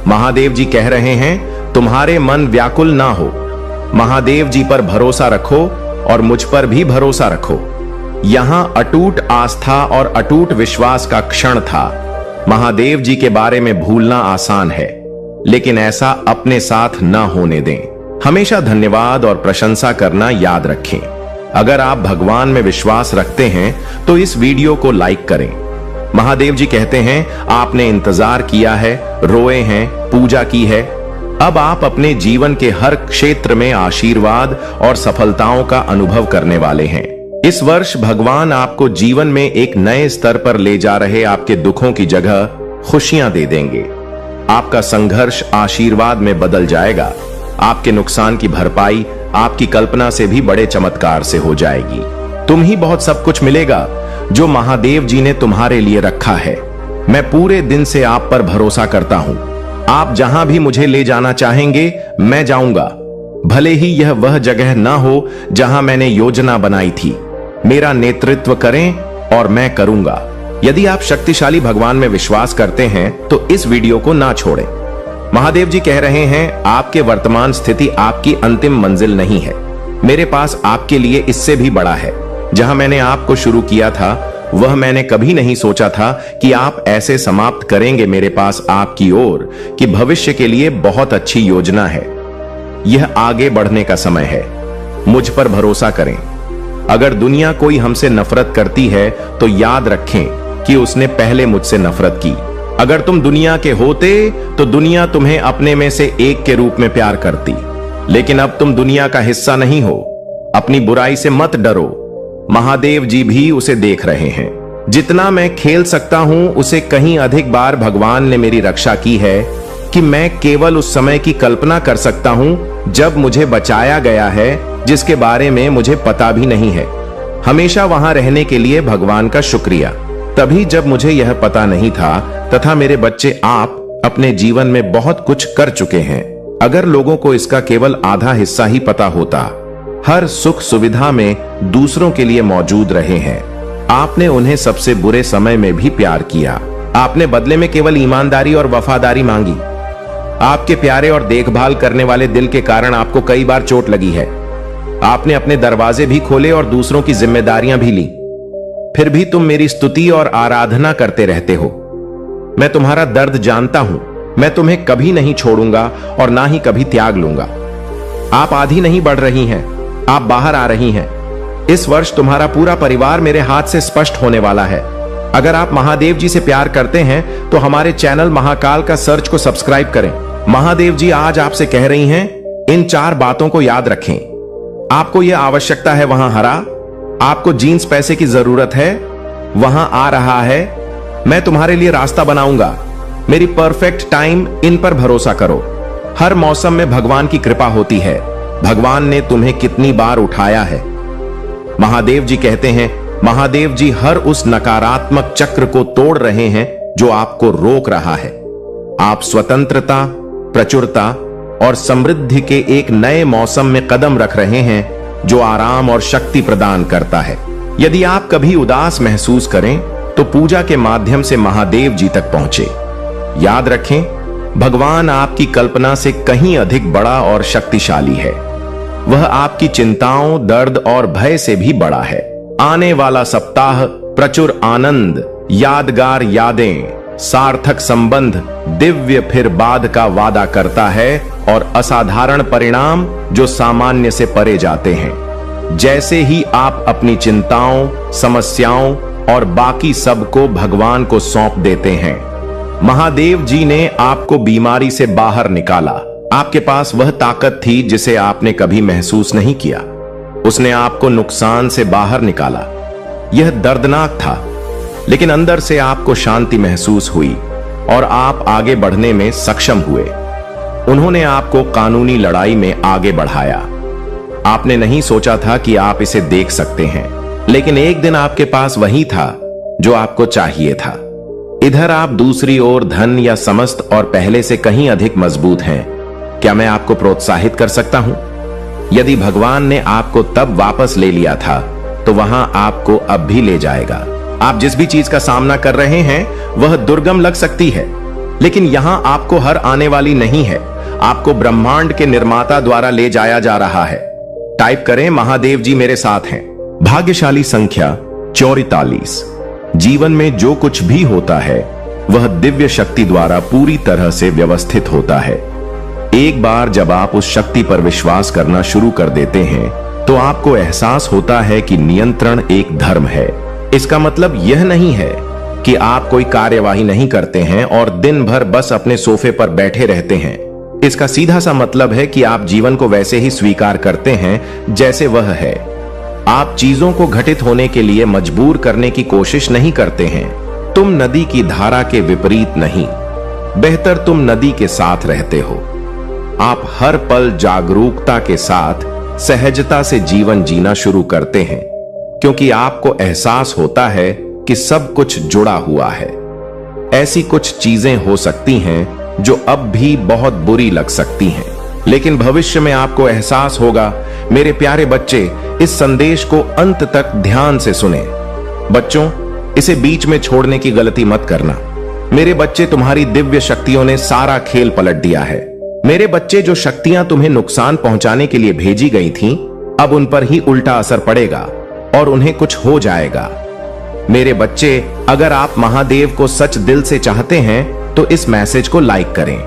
महादेव जी कह रहे हैं, तुम्हारे मन व्याकुल ना हो। महादेव जी पर भरोसा रखो और मुझ पर भी भरोसा रखो। यहां अटूट आस्था और अटूट विश्वास का क्षण था। महादेव जी के बारे में भूलना आसान है, लेकिन ऐसा अपने साथ न होने दें। हमेशा धन्यवाद और प्रशंसा करना याद रखें। अगर आप भगवान में विश्वास रखते हैं तो इस वीडियो को लाइक करें। महादेव जी कहते हैं, आपने इंतजार किया है, रोए हैं, पूजा की है। अब आप अपने जीवन के हर क्षेत्र में आशीर्वाद और सफलताओं का अनुभव करने वाले हैं। इस वर्ष भगवान आपको जीवन में एक नए स्तर पर ले जा रहे आपके दुखों की जगह खुशियां दे देंगे। आपका संघर्ष आशीर्वाद में बदल जाएगा। आपके नुकसान की भरपाई आपकी कल्पना से भी बड़े चमत्कार से हो जाएगी। तुम ही बहुत सब कुछ मिलेगा जो महादेव जी ने तुम्हारे लिए रखा है। मैं पूरे दिन से आप पर भरोसा करता हूं। आप जहां भी मुझे ले जाना चाहेंगे मैं जाऊंगा, भले ही यह वह जगह ना हो जहां मैंने योजना बनाई थी। मेरा नेतृत्व करें और मैं करूंगा। यदि आप शक्तिशाली भगवान में विश्वास करते हैं तो इस वीडियो को ना छोड़ें। महादेव जी कह रहे हैं, आपके वर्तमान स्थिति आपकी अंतिम मंजिल नहीं है। मेरे पास आपके लिए इससे भी बड़ा है। जहां मैंने आपको शुरू किया था वह मैंने कभी नहीं सोचा था कि आप ऐसे समाप्त करेंगे। मेरे पास आपकी ओर कि भविष्य के लिए बहुत अच्छी योजना है। यह आगे बढ़ने का समय है। मुझ पर भरोसा करें। अगर दुनिया कोई हमसे नफरत करती है तो याद रखें कि उसने पहले मुझसे नफरत की। अगर तुम दुनिया के होते तो दुनिया तुम्हें अपने में से एक के रूप में प्यार करती, लेकिन अब तुम दुनिया का हिस्सा नहीं हो। अपनी बुराई से मत डरो, महादेव जी भी उसे देख रहे हैं। जितना मैं खेल सकता हूं उसे कहीं अधिक बार भगवान ने मेरी रक्षा की है कि मैं केवल उस समय की कल्पना कर सकता हूं जब मुझे बचाया गया है, जिसके बारे में मुझे पता भी नहीं है। हमेशा वहां रहने के लिए भगवान का शुक्रिया। तभी जब मुझे यह पता नहीं था तथा मेरे बच्चे आप अपने जीवन में बहुत कुछ कर चुके हैं। अगर लोगों को इसका केवल आधा हिस्सा ही पता होता। हर सुख सुविधा में दूसरों के लिए मौजूद रहे हैं। आपने उन्हें सबसे बुरे समय में भी प्यार किया। आपने बदले में केवल ईमानदारी और वफादारी मांगी। आपके प्यारे और देखभाल करने वाले दिल के कारण आपको कई बार चोट लगी है। आपने अपने दरवाजे भी खोले और दूसरों की जिम्मेदारियां भी ली। फिर भी तुम मेरी स्तुति और आराधना करते रहते हो। मैं तुम्हारा दर्द जानता हूं। मैं तुम्हें कभी नहीं छोड़ूंगा और ना ही कभी त्याग लूंगा। आप आधी नहीं बढ़ रही हैं, आप बाहर आ रही हैं। इस वर्ष तुम्हारा पूरा परिवार मेरे हाथ से स्पष्ट होने वाला है। अगर आप महादेव जी से प्यार करते हैं तो हमारे चैनल महाकाल का सर्च को सब्सक्राइब करें। महादेव जी आज आपसे कह रही हैं, इन 4 बातों को याद रखें। आपको यह आवश्यकता है, वहां हरा। आपको जीन्स पैसे की जरूरत है, वहां आ रहा है। मैं तुम्हारे लिए रास्ता बनाऊंगा। मेरी परफेक्ट टाइम, इन पर भरोसा करो। हर मौसम में भगवान की कृपा होती है। भगवान ने तुम्हें कितनी बार उठाया है। महादेव जी कहते हैं, महादेव जी हर उस नकारात्मक चक्र को तोड़ रहे हैं जो आपको रोक रहा है। आप स्वतंत्रता, प्रचुरता और समृद्धि के एक नए मौसम में कदम रख रहे हैं जो आराम और शक्ति प्रदान करता है। यदि आप कभी उदास महसूस करें तो पूजा के माध्यम से महादेव जी तक पहुंचे। याद रखें, भगवान आपकी कल्पना से कहीं अधिक बड़ा और शक्तिशाली है। वह आपकी चिंताओं, दर्द और भय से भी बड़ा है। आने वाला सप्ताह प्रचुर आनंद, यादगार यादें, सार्थक संबंध, दिव्य फिर बाद का वादा करता है और असाधारण परिणाम जो सामान्य से परे जाते हैं। जैसे ही आप अपनी चिंताओं, समस्याओं और बाकी सब को भगवान को सौंप देते हैं, महादेव जी ने आपको बीमारी से बाहर निकाला। आपके पास वह ताकत थी जिसे आपने कभी महसूस नहीं किया। उसने आपको नुकसान से बाहर निकाला। यह दर्दनाक था, लेकिन अंदर से आपको शांति महसूस हुई और आप आगे बढ़ने में सक्षम हुए। उन्होंने आपको कानूनी लड़ाई में आगे बढ़ाया। आपने नहीं सोचा था कि आप इसे देख सकते हैं, लेकिन एक दिन आपके पास वही था जो आपको चाहिए था। इधर आप दूसरी ओर धन या समस्त और पहले से कहीं अधिक मजबूत हैं। क्या मैं आपको प्रोत्साहित कर सकता हूं? यदि भगवान ने आपको तब वापस ले लिया था तो वहां आपको अब भी ले जाएगा। आप जिस भी चीज का सामना कर रहे हैं वह दुर्गम लग सकती है, लेकिन यहां आपको हर आने वाली नहीं है। आपको ब्रह्मांड के निर्माता द्वारा ले जाया जा रहा है। टाइप करें महादेव जी मेरे साथ हैं। भाग्यशाली संख्या 44। जीवन में जो कुछ भी होता है वह दिव्य शक्ति द्वारा पूरी तरह से व्यवस्थित होता है। एक बार जब आप उस शक्ति पर विश्वास करना शुरू कर देते हैं तो आपको एहसास होता है कि नियंत्रण एक धर्म है। इसका मतलब यह नहीं है कि आप कोई कार्यवाही नहीं करते हैं और दिन भर बस अपने सोफे पर बैठे रहते हैं। इसका सीधा सा मतलब है कि आप जीवन को वैसे ही स्वीकार करते हैं जैसे वह है। आप चीजों को घटित होने के लिए मजबूर करने की कोशिश नहीं करते हैं। तुम नदी की धारा के विपरीत नहीं, बेहतर तुम नदी के साथ रहते हो। आप हर पल जागरूकता के साथ सहजता से जीवन जीना शुरू करते हैं क्योंकि आपको एहसास होता है कि सब कुछ जुड़ा हुआ है। ऐसी कुछ चीजें हो सकती हैं जो अब भी बहुत बुरी लग सकती हैं, लेकिन भविष्य में आपको एहसास होगा। मेरे प्यारे बच्चे, इस संदेश को अंत तक ध्यान से सुने। बच्चों, इसे बीच में छोड़ने की गलती मत करना। मेरे बच्चे, तुम्हारी दिव्य शक्तियों ने सारा खेल पलट दिया है। मेरे बच्चे, जो शक्तियां तुम्हें नुकसान पहुंचाने के लिए भेजी गई थीं, अब उन पर ही उल्टा असर पड़ेगा और उन्हें कुछ हो जाएगा। मेरे बच्चे, अगर आप महादेव को सच दिल से चाहते हैं तो इस मैसेज को लाइक करें,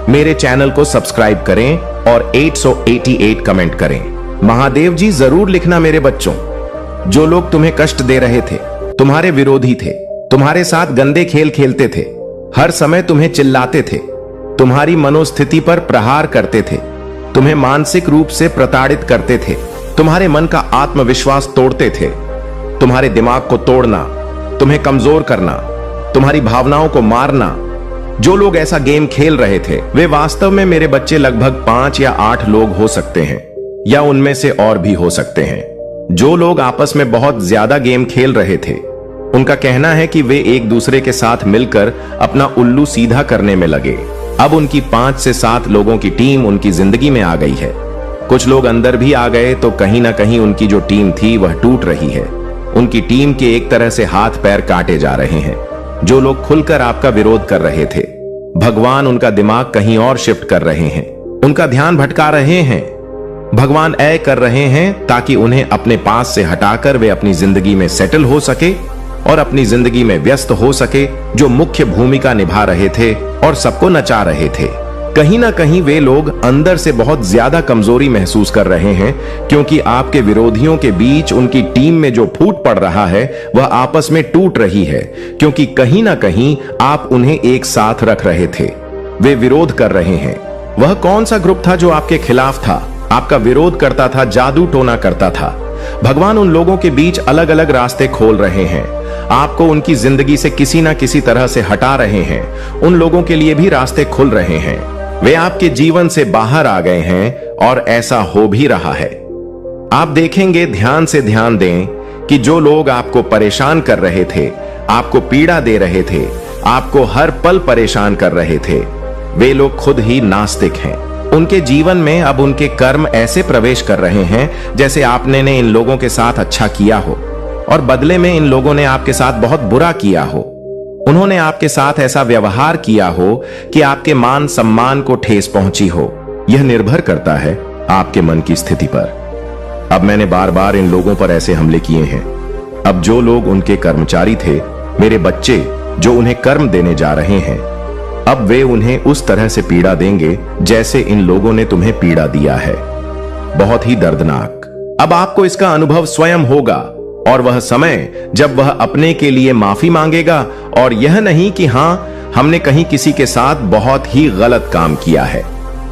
मेरे चैनल को सब्सक्राइब करें और 888 कमेंट करें। महादेव जी जरूर लिखना। मेरे बच्चों, जो लोग तुम्हें कष्ट दे रहे थे, तुम्हारे विरोधी थे, तुम्हारे साथ गंदे खेल खेलते थे, हर समय तुम्हें चिल्लाते थे, तुम्हारी मनोस्थिति पर प्रहार करते थे, तुम्हें मानसिक रूप से प्रताड़ित करते थे, तुम्हारे मन का आत्मविश्वास तोड़ते थे, तुम्हारे दिमाग को तोड़ना, तुम्हें कमजोर करना, तुम्हारी भावनाओं को मारना, जो लोग ऐसा गेम खेल रहे थे वे वास्तव में मेरे बच्चे लगभग 5 या 8 लोग हो सकते हैं, या उनमें से और भी हो सकते हैं। जो लोग आपस में बहुत ज्यादा गेम खेल रहे थे, उनका कहना है कि वे एक दूसरे के साथ मिलकर अपना उल्लू सीधा करने में लगे। अब उनकी 5 से 7 लोगों की टीम उनकी जिंदगी में आ गई है। कुछ लोग अंदर भी आ गए तो कहीं ना कहीं उनकी जो टीम थी वह टूट रही है। उनकी टीम के एक तरह से हाथ पैर काटे जा रहे हैं। जो लोग खुलकर आपका विरोध कर रहे थे, भगवान उनका दिमाग कहीं और शिफ्ट कर रहे हैं, उनका ध्यान भटका रहे हैं। भगवान ऐ कर रहे हैं ताकि उन्हें अपने पास से हटाकर वे अपनी जिंदगी में सेटल हो सके और अपनी जिंदगी में व्यस्त हो सके, जो मुख्य भूमिका निभा रहे थे और सबको नचा रहे थे। कहीं ना कहीं वे लोग अंदर से बहुत ज्यादा कमजोरी महसूस कर रहे हैं क्योंकि आपके विरोधियों के बीच उनकी टीम में जो फूट पड़ रहा है वह आपस में टूट रही है, क्योंकि कहीं ना कहीं आप उन्हें एक साथ रख रहे थे। वे विरोध कर रहे हैं। वह कौन सा ग्रुप था जो आपके खिलाफ था, आपका विरोध करता था, जादू टोना करता था? भगवान उन लोगों के बीच अलग अलग रास्ते खोल रहे हैं। आपको उनकी जिंदगी से किसी ना किसी तरह से हटा रहे हैं। उन लोगों के लिए भी रास्ते खुल रहे हैं। वे आपके जीवन से बाहर आ गए हैं और ऐसा हो भी रहा है। आप देखेंगे, ध्यान से ध्यान दें कि जो लोग आपको परेशान कर रहे थे, आपको पीड़ा दे रहे थे, आपको हर पल परेशान कर रहे थे, वे लोग खुद ही नास्तिक हैं। उनके जीवन में अब उनके कर्म ऐसे प्रवेश कर रहे हैं जैसे आपने ने इन लोगों के साथ अच्छा किया हो और बदले में इन लोगों ने आपके साथ बहुत बुरा किया हो। उन्होंने आपके साथ ऐसा व्यवहार किया हो कि आपके मान सम्मान को ठेस पहुंची हो। यह निर्भर करता है आपके मन की स्थिति पर। अब मैंने बार बार इन लोगों पर ऐसे हमले किए हैं। अब जो लोग उनके कर्मचारी थे, मेरे बच्चे जो उन्हें कर्म देने जा रहे हैं, अब वे उन्हें उस तरह से पीड़ा देंगे जैसे इन लोगों ने तुम्हें पीड़ा दिया है। बहुत ही दर्दनाक। अब आपको इसका अनुभव स्वयं होगा और वह समय जब वह अपने के लिए माफी मांगेगा, और यह नहीं कि हां हमने कहीं किसी के साथ बहुत ही गलत काम किया है।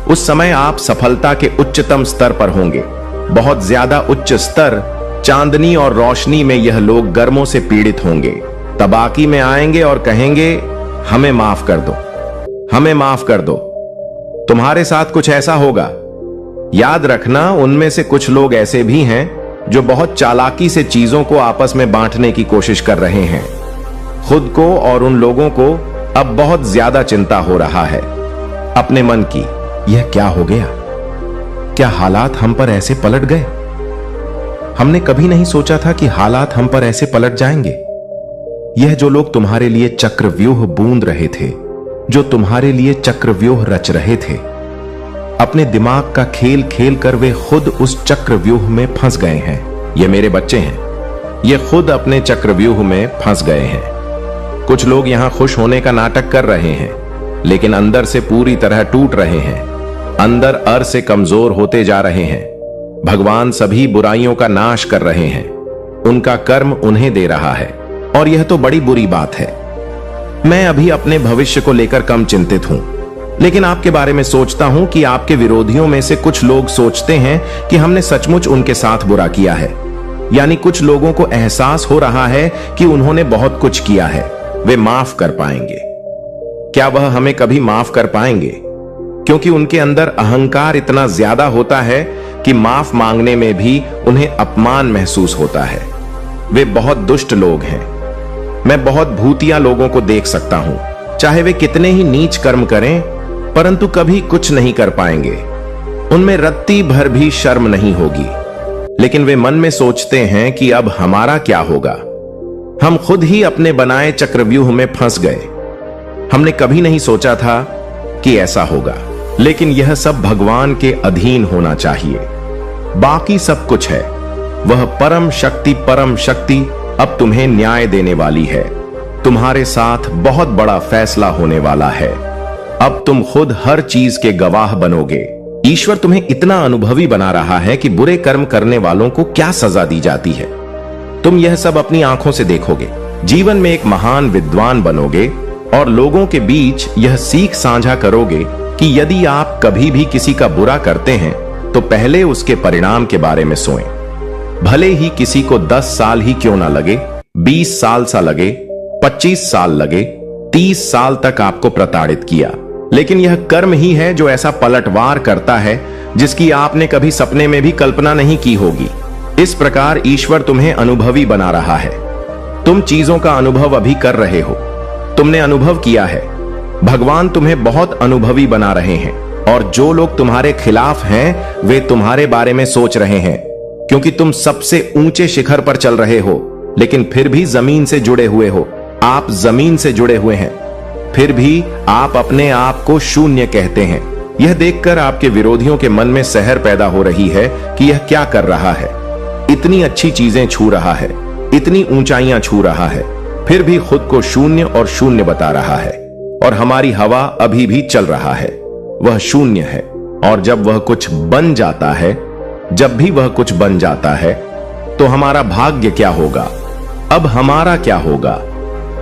उस समय आप सफलता के उच्चतम स्तर पर होंगे, बहुत ज्यादा उच्च स्तर। चांदनी और रोशनी में यह लोग गर्मों से पीड़ित होंगे, तबाकी में आएंगे और कहेंगे हमें माफ कर दो, हमें माफ कर दो। तुम्हारे साथ कुछ ऐसा होगा। याद रखना, उनमें से कुछ लोग ऐसे भी हैं जो बहुत चालाकी से चीजों को आपस में बांटने की कोशिश कर रहे हैं। खुद को और उन लोगों को अब बहुत ज्यादा चिंता हो रहा है अपने मन की। यह क्या हो गया? क्या हालात हम पर ऐसे पलट गए? हमने कभी नहीं सोचा था कि हालात हम पर ऐसे पलट जाएंगे। यह जो लोग तुम्हारे लिए चक्रव्यूह बूंद रहे थे, जो तुम्हारे लिए चक्रव्यूह रच रहे थे, अपने दिमाग का खेल खेल कर वे खुद उस चक्रव्यूह में फंस गए हैं। ये मेरे बच्चे हैं, ये खुद अपने चक्रव्यूह में फंस गए हैं। कुछ लोग यहां खुश होने का नाटक कर रहे हैं, लेकिन अंदर से पूरी तरह टूट रहे हैं, अंदर अर से कमजोर होते जा रहे हैं। भगवान सभी बुराइयों का नाश कर रहे हैं, उनका कर्म उन्हें दे रहा है, और यह तो बड़ी बुरी बात है। मैं अभी अपने भविष्य को लेकर कम चिंतित हूं, लेकिन आपके बारे में सोचता हूं कि आपके विरोधियों में से कुछ लोग सोचते हैं कि हमने सचमुच उनके साथ बुरा किया है। यानी कुछ लोगों को एहसास हो रहा है कि उन्होंने बहुत कुछ किया है, वे माफ कर पाएंगे। क्या वह हमें कभी माफ कर पाएंगे? क्योंकि उनके अंदर अहंकार इतना ज्यादा होता है कि माफ मांगने में भी उन्हें अपमान महसूस होता है। वे बहुत दुष्ट लोग हैं। मैं बहुत भूतिया लोगों को देख सकता हूं, चाहे वे कितने ही नीच कर्म करें, परंतु कभी कुछ नहीं कर पाएंगे। उनमें रत्ती भर भी शर्म नहीं होगी, लेकिन वे मन में सोचते हैं कि अब हमारा क्या होगा। हम खुद ही अपने बनाए चक्रव्यूह में फंस गए। हमने कभी नहीं सोचा था कि ऐसा होगा, लेकिन यह सब भगवान के अधीन होना चाहिए। बाकी सब कुछ है। वह परम शक्ति अब तुम्हें न्याय देने वाली है। तुम्हारे साथ बहुत बड़ा फैसला होने वाला है। अब तुम खुद हर चीज के गवाह बनोगे। ईश्वर तुम्हें इतना अनुभवी बना रहा है कि बुरे कर्म करने वालों को क्या सजा दी जाती है। तुम यह सब अपनी आंखों से देखोगे। जीवन में एक महान विद्वान बनोगे और लोगों के बीच यह सीख साझा करोगे कि यदि आप कभी भी किसी का बुरा करते हैं तो पहले उसके परिणाम के बारे में सोचें। भले ही किसी को 10 साल ही क्यों ना लगे, 20 साल सा लगे, 25 साल लगे, 30 साल तक आपको प्रताड़ित किया, लेकिन यह कर्म ही है जो ऐसा पलटवार करता है जिसकी आपने कभी सपने में भी कल्पना नहीं की होगी। इस प्रकार ईश्वर तुम्हें अनुभवी बना रहा है। तुम चीजों का अनुभव अभी कर रहे हो, तुमने अनुभव किया है। भगवान तुम्हें बहुत अनुभवी बना रहे हैं, और जो लोग तुम्हारे खिलाफ हैं वे तुम्हारे बारे में सोच रहे हैं, क्योंकि तुम सबसे ऊंचे शिखर पर चल रहे हो, लेकिन फिर भी जमीन से जुड़े हुए हो। आप जमीन से जुड़े हुए हैं, फिर भी आप अपने आप को शून्य कहते हैं। यह देखकर आपके विरोधियों के मन में सहर पैदा हो रही है कि यह क्या कर रहा है। इतनी अच्छी चीजें छू रहा है, इतनी ऊंचाइयां छू रहा है, फिर भी खुद को शून्य और शून्य बता रहा है। और हमारी हवा अभी भी चल रहा है, वह शून्य है। और जब वह कुछ बन जाता है, जब भी वह कुछ बन जाता है, तो हमारा भाग्य क्या होगा? अब हमारा क्या होगा?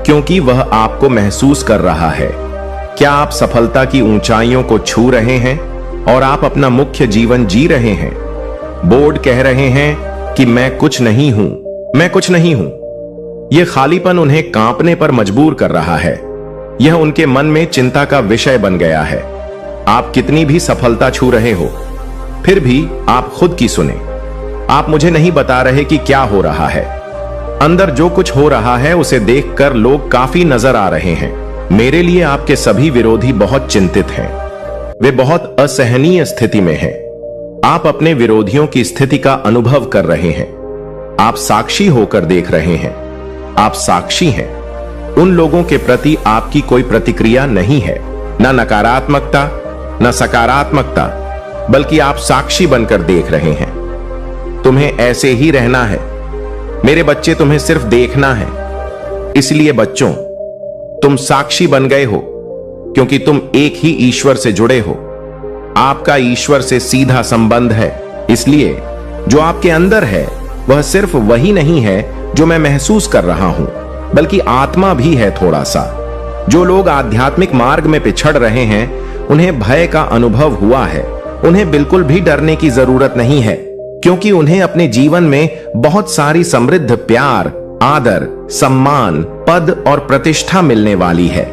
क्योंकि वह आपको महसूस कर रहा है। क्या आप सफलता की ऊंचाइयों को छू रहे हैं और आप अपना मुख्य जीवन जी रहे हैं? बोर्ड कह रहे हैं कि मैं कुछ नहीं हूं, मैं कुछ नहीं हूं। यह खालीपन उन्हें कांपने पर मजबूर कर रहा है। यह उनके मन में चिंता का विषय बन गया है। आप कितनी भी सफलता छू रहे हो, फिर भी आप खुद की सुने। आप मुझे नहीं बता रहे कि क्या हो रहा है। अंदर जो कुछ हो रहा है उसे देखकर लोग काफी नजर आ रहे हैं। मेरे लिए आपके सभी विरोधी बहुत चिंतित हैं। वे बहुत असहनीय स्थिति में हैं। आप अपने विरोधियों की स्थिति का अनुभव कर रहे हैं। आप साक्षी होकर देख रहे हैं। आप साक्षी हैं। उन लोगों के प्रति आपकी कोई प्रतिक्रिया नहीं है, न नकारात्मकता न सकारात्मकता, बल्कि आप साक्षी बनकर देख रहे हैं। तुम्हें ऐसे ही रहना है मेरे बच्चे, तुम्हें सिर्फ देखना है। इसलिए बच्चों, तुम साक्षी बन गए हो क्योंकि तुम एक ही ईश्वर से जुड़े हो। आपका ईश्वर से सीधा संबंध है। इसलिए जो आपके अंदर है वह सिर्फ वही नहीं है जो मैं महसूस कर रहा हूं, बल्कि आत्मा भी है थोड़ा सा। जो लोग आध्यात्मिक मार्ग में पिछड़ रहे हैं उन्हें भय का अनुभव हुआ है। उन्हें बिल्कुल भी डरने की जरूरत नहीं है, क्योंकि उन्हें अपने जीवन में बहुत सारी समृद्ध प्यार, आदर, सम्मान, पद और प्रतिष्ठा मिलने वाली है,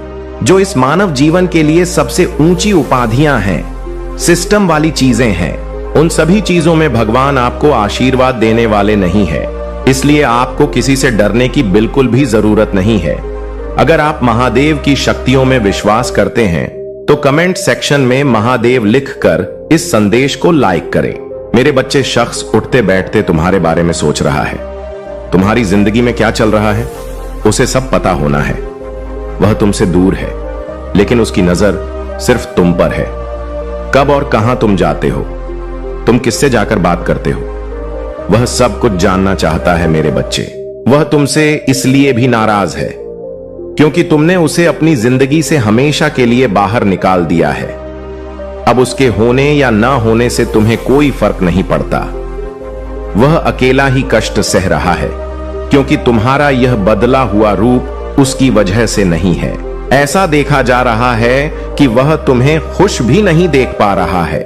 जो इस मानव जीवन के लिए सबसे ऊंची उपाधियां हैं, सिस्टम वाली चीजें हैं। उन सभी चीजों में भगवान आपको आशीर्वाद देने वाले नहीं है। इसलिए आपको किसी से डरने की बिल्कुल भी जरूरत नहीं है। अगर आप महादेव की शक्तियों में विश्वास करते हैं तो कमेंट सेक्शन में महादेव लिखकर इस संदेश को लाइक करें। मेरे बच्चे, शख्स उठते बैठते तुम्हारे बारे में सोच रहा है। तुम्हारी जिंदगी में क्या चल रहा है उसे सब पता होना है। वह तुमसे दूर है, लेकिन उसकी नजर सिर्फ तुम पर है। कब और कहां तुम जाते हो, तुम किससे जाकर बात करते हो, वह सब कुछ जानना चाहता है मेरे बच्चे। वह तुमसे इसलिए भी नाराज है क्योंकि तुमने उसे अपनी जिंदगी से हमेशा के लिए बाहर निकाल दिया है। अब उसके होने या ना होने से तुम्हें कोई फर्क नहीं पड़ता। वह अकेला ही कष्ट सह रहा है क्योंकि तुम्हारा यह बदला हुआ रूप उसकी वजह से नहीं है। ऐसा देखा जा रहा है कि वह तुम्हें खुश भी नहीं देख पा रहा है।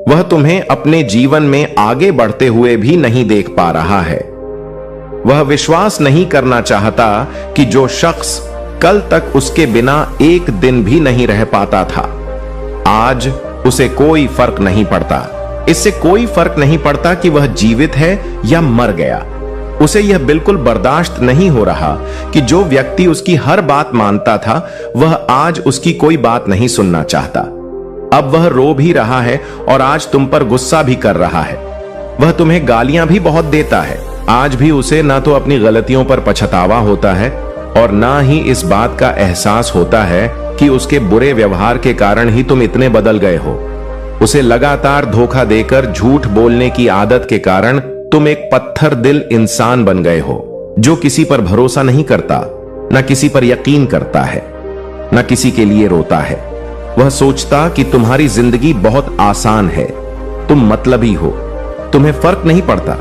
वह तुम्हें अपने जीवन में आगे बढ़ते हुए भी नहीं देख पा रहा है। वह विश्वास नहीं करना चाहता कि जो शख्स कल तक उसके बिना एक दिन भी नहीं रह पाता था, आज उसे कोई फर्क नहीं पड़ता। इससे कोई फर्क नहीं पड़ता कि वह जीवित है या मर गया। उसे यह बिल्कुल बर्दाश्त नहीं हो रहा कि जो व्यक्ति उसकी हर बात मानता था, वह आज उसकी कोई बात नहीं सुनना चाहता। अब वह रो भी रहा है और आज तुम पर गुस्सा भी कर रहा है। वह तुम्हें गालियां भी बहुत देता है। आज भी उसे ना तो अपनी गलतियों पर पछतावा होता है और ना ही इस बात का एहसास होता है कि उसके बुरे व्यवहार के कारण ही तुम इतने बदल गए हो। उसे लगातार धोखा देकर झूठ बोलने की आदत के कारण तुम एक पत्थर दिल इंसान बन गए हो, जो किसी पर भरोसा नहीं करता, ना किसी पर यकीन करता है, ना किसी के लिए रोता है। वह सोचता कि तुम्हारी जिंदगी बहुत आसान है, तुम मतलबी हो, तुम्हें फर्क नहीं पड़ता।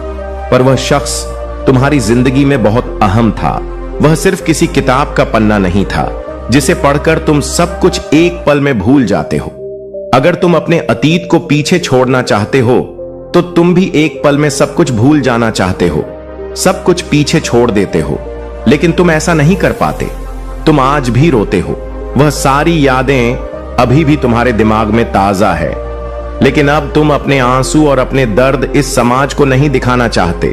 पर वह शख्स तुम्हारी जिंदगी में बहुत अहम था। वह सिर्फ किसी किताब का पन्ना नहीं था जिसे पढ़कर तुम सब कुछ एक पल में भूल जाते हो। अगर तुम अपने अतीत को पीछे छोड़ना चाहते हो तो तुम भी एक पल में सब कुछ भूल जाना चाहते हो, सब कुछ पीछे छोड़ देते हो, लेकिन तुम ऐसा नहीं कर पाते। तुम आज भी रोते हो। वह सारी यादें अभी भी तुम्हारे दिमाग में ताजा है, लेकिन अब तुम अपने आंसू और अपने दर्द इस समाज को नहीं दिखाना चाहते,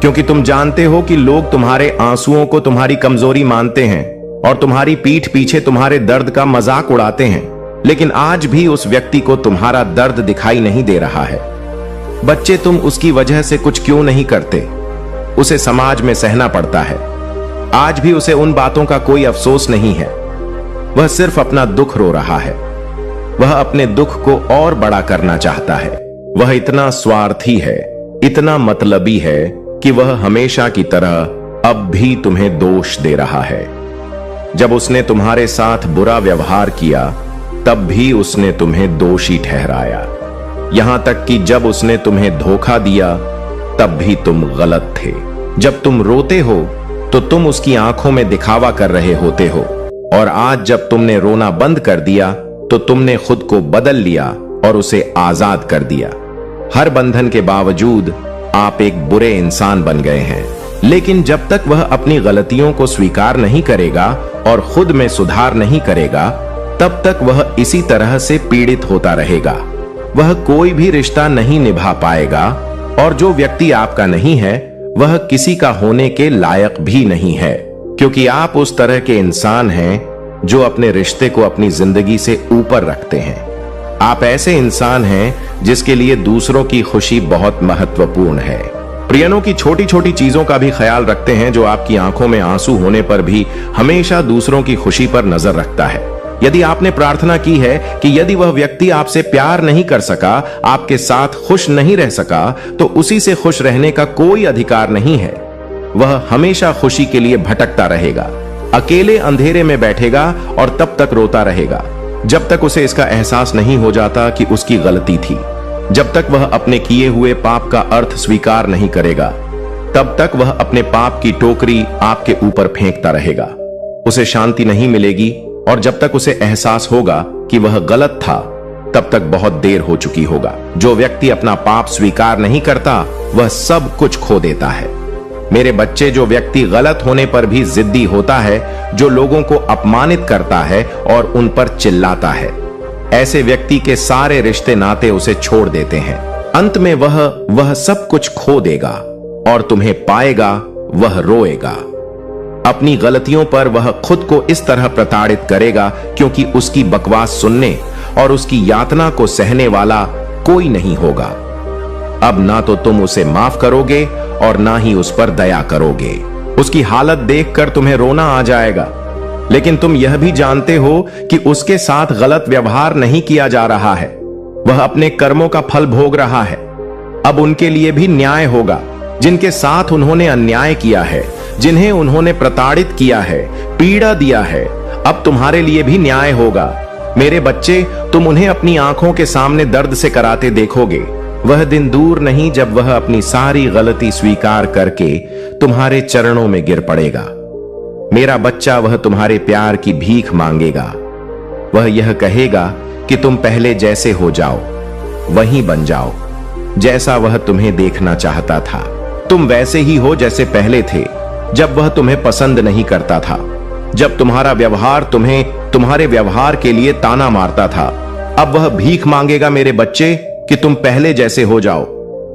क्योंकि तुम जानते हो कि लोग तुम्हारे आंसुओं को तुम्हारी कमजोरी मानते हैं और तुम्हारी पीठ पीछे तुम्हारे दर्द का मजाक उड़ाते हैं। लेकिन आज भी उस व्यक्ति को तुम्हारा दर्द दिखाई नहीं दे रहा है। बच्चे, तुम उसकी वजह से कुछ क्यों नहीं करते? उसे समाज में सहना पड़ता है। आज भी उसे उन बातों का कोई अफसोस नहीं है। वह सिर्फ अपना दुख रो रहा है। वह अपने दुख को और बड़ा करना चाहता है। वह इतना स्वार्थी है, इतना मतलबी है कि वह हमेशा की तरह अब भी तुम्हें दोष दे रहा है। जब उसने तुम्हारे साथ बुरा व्यवहार किया, तब भी उसने तुम्हें दोषी ठहराया। यहां तक कि जब उसने तुम्हें धोखा दिया, तब भी तुम गलत थे। जब तुम रोते हो तो तुम उसकी आंखों में दिखावा कर रहे होते हो, और आज जब तुमने रोना बंद कर दिया तो तुमने खुद को बदल लिया और उसे आजाद कर दिया। हर बंधन के बावजूद आप एक बुरे इंसान बन गए हैं। लेकिन जब तक वह अपनी गलतियों को स्वीकार नहीं करेगा और खुद में सुधार नहीं करेगा, तब तक वह इसी तरह से पीड़ित होता रहेगा। वह कोई भी रिश्ता नहीं निभा पाएगा, और जो व्यक्ति आपका नहीं है वह किसी का होने के लायक भी नहीं है, क्योंकि आप उस तरह के इंसान हैं जो अपने रिश्ते को अपनी जिंदगी से ऊपर रखते हैं। आप ऐसे इंसान हैं जिसके लिए दूसरों की खुशी बहुत महत्वपूर्ण है। प्रियनों की छोटी छोटी चीजों का भी ख्याल रखते हैं, जो आपकी आंखों में आंसू होने पर भी हमेशा दूसरों की खुशी पर नजर रखता है। यदि आपने प्रार्थना की है कि यदि वह व्यक्ति आपसे प्यार नहीं कर सका, आपके साथ खुश नहीं रह सका, तो उसी से खुश रहने का कोई अधिकार नहीं है। वह हमेशा खुशी के लिए भटकता रहेगा, अकेले अंधेरे में बैठेगा और तब तक रोता रहेगा जब तक उसे इसका एहसास नहीं हो जाता कि उसकी गलती थी। जब तक वह अपने किए हुए पाप का अर्थ स्वीकार नहीं करेगा, तब तक वह अपने पाप की टोकरी आपके ऊपर फेंकता रहेगा। उसे शांति नहीं मिलेगी, और जब तक उसे एहसास होगा कि वह गलत था, तब तक बहुत देर हो चुकी होगा। जो व्यक्ति अपना पाप स्वीकार नहीं करता, वह सब कुछ खो देता है। मेरे बच्चे, जो व्यक्ति गलत होने पर भी जिद्दी होता है, जो लोगों को अपमानित करता है और उन पर चिल्लाता है, ऐसे व्यक्ति के सारे रिश्ते नाते उसे छोड़ देते हैं। अंत में वह सब कुछ खो देगा और तुम्हें पाएगा वह रोएगा। अपनी गलतियों पर वह खुद को इस तरह प्रताड़ित करेगा क्योंकि उसकी बकवास सुनने और उसकी यातना को सहने वाला कोई नहीं होगा। अब ना तो तुम उसे माफ करोगे और ना ही उस पर दया करोगे। उसकी हालत देखकर तुम्हें रोना आ जाएगा, लेकिन तुम यह भी जानते हो कि उसके साथ गलत व्यवहार नहीं किया जा रहा है। वह अपने कर्मों का फल भोग रहा है। अब उनके लिए भी न्याय होगा, जिनके साथ उन्होंने अन्याय किया है, जिन्हें उन्होंने प्रताड़ित किया है, पीड़ा दिया है। अब तुम्हारे लिए भी न्याय होगा। मेरे बच्चे, तुम उन्हें अपनी आंखों के सामने दर्द से कराते देखोगे। वह दिन दूर नहीं जब वह अपनी सारी गलती स्वीकार करके तुम्हारे चरणों में गिर पड़ेगा। मेरा बच्चा, वह तुम्हारे प्यार की भीख मांगेगा। वह यह कहेगा कि तुम पहले जैसे हो जाओ, वहीं बन जाओ, जैसा वह तुम्हें देखना चाहता था। तुम वैसे ही हो जैसे पहले थे, जब वह तुम्हें पसंद नहीं करता था, जब तुम्हारा व्यवहार तुम्हें तुम्हारे व्यवहार के लिए ताना मारता था। अब वह भीख मांगेगा मेरे बच्चे कि तुम पहले जैसे हो जाओ।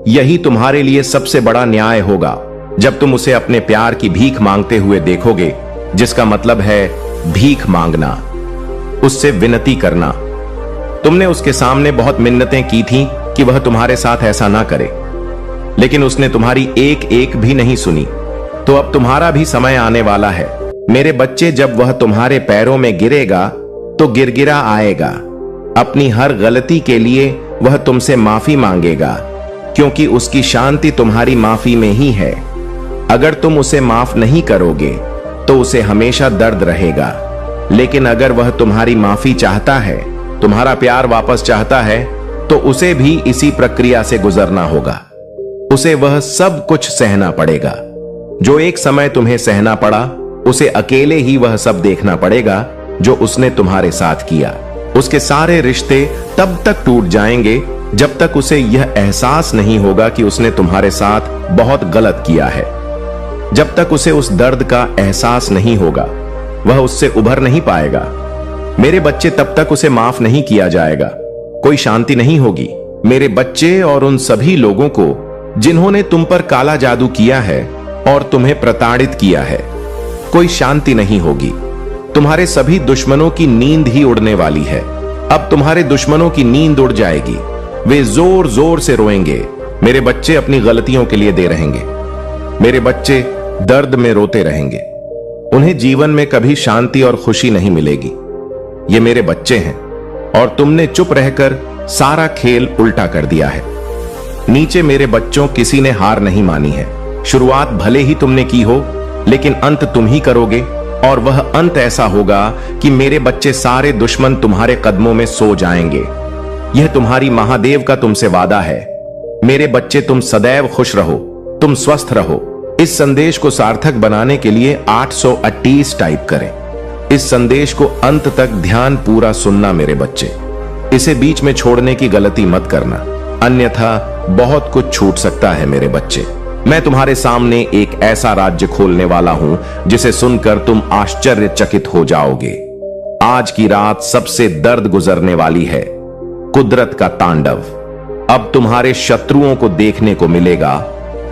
यही तुम्हारे लिए सबसे बड़ा न्याय होगा, जब तुम उसे अपने प्यार की भीख मांगते हुए देखोगे, जिसका मतलब है भीख मांगना, उससे विनती करना। तुमने उसके सामने बहुत मिन्नतें की थीं कि वह तुम्हारे साथ ऐसा ना करे, लेकिन उसने तुम्हारी एक एक भी नहीं सुनी। तो अब तुम्हारा भी समय आने वाला है मेरे बच्चे, जब वह तुम्हारे पैरों में गिरेगा तो गिरगिरा आएगा। अपनी हर गलती के लिए वह तुमसे माफी मांगेगा, क्योंकि उसकी शांति तुम्हारी माफी में ही है। अगर तुम उसे माफ नहीं करोगे तो उसे हमेशा दर्द रहेगा, लेकिन अगर वह तुम्हारी माफी चाहता है, तुम्हारा प्यार वापस चाहता है, तो उसे भी इसी प्रक्रिया से गुजरना होगा। उसे वह सब कुछ सहना पड़ेगा जो एक समय तुम्हें सहना पड़ा। उसे अकेले ही वह सब देखना पड़ेगा जो उसने तुम्हारे साथ किया। उसके सारे रिश्ते तब तक टूट जाएंगे जब तक उसे यह एहसास नहीं होगा कि उसने तुम्हारे साथ बहुत गलत किया है। जब तक उसे उस दर्द का एहसास नहीं होगा, वह उससे उभर नहीं पाएगा। मेरे बच्चे, तब तक उसे माफ नहीं किया जाएगा, कोई शांति नहीं होगी। मेरे बच्चे, और उन सभी लोगों को जिन्होंने तुम पर काला जादू किया है और तुम्हें प्रताड़ित किया है, कोई शांति नहीं होगी। तुम्हारे सभी दुश्मनों की नींद ही उड़ने वाली है। अब तुम्हारे दुश्मनों की नींद उड़ जाएगी। वे जोर जोर से रोएंगे। मेरे बच्चे अपनी गलतियों के लिए दे रहेंगे। मेरे बच्चे दर्द में रोते रहेंगे। उन्हें जीवन में कभी शांति और खुशी नहीं मिलेगी। ये मेरे बच्चे हैं, और तुमने चुप रहकर सारा खेल उल्टा कर दिया है। नीचे मेरे बच्चों, किसी ने हार नहीं मानी है। शुरुआत भले ही तुमने की हो, लेकिन अंत तुम ही करोगे, और वह अंत ऐसा होगा कि मेरे बच्चे, सारे दुश्मन तुम्हारे कदमों में सो जाएंगे। यह तुम्हारी महादेव का तुमसे वादा है। मेरे बच्चे, तुम सदैव खुश रहो, तुम स्वस्थ रहो। इस संदेश को सार्थक बनाने के लिए 838 टाइप करें। इस संदेश को अंत तक ध्यान पूरा सुनना मेरे बच्चे। इसे बीच में छोड़ने की गलती मत करना, अन्यथा बहुत कुछ छूट सकता है मेरे बच्चे। मैं तुम्हारे सामने एक ऐसा राज्य खोलने वाला हूं जिसे सुनकर तुम आश्चर्यचकित हो जाओगे। आज की रात सबसे दर्द गुजरने वाली है, कुदरत का तांडव। अब तुम्हारे शत्रुओं को देखने को मिलेगा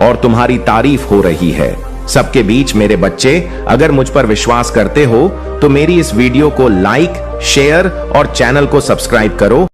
और तुम्हारी तारीफ हो रही है सबके बीच। मेरे बच्चे, अगर मुझ पर विश्वास करते हो तो मेरी इस वीडियो को लाइक, शेयर और चैनल को सब्सक्राइब करो।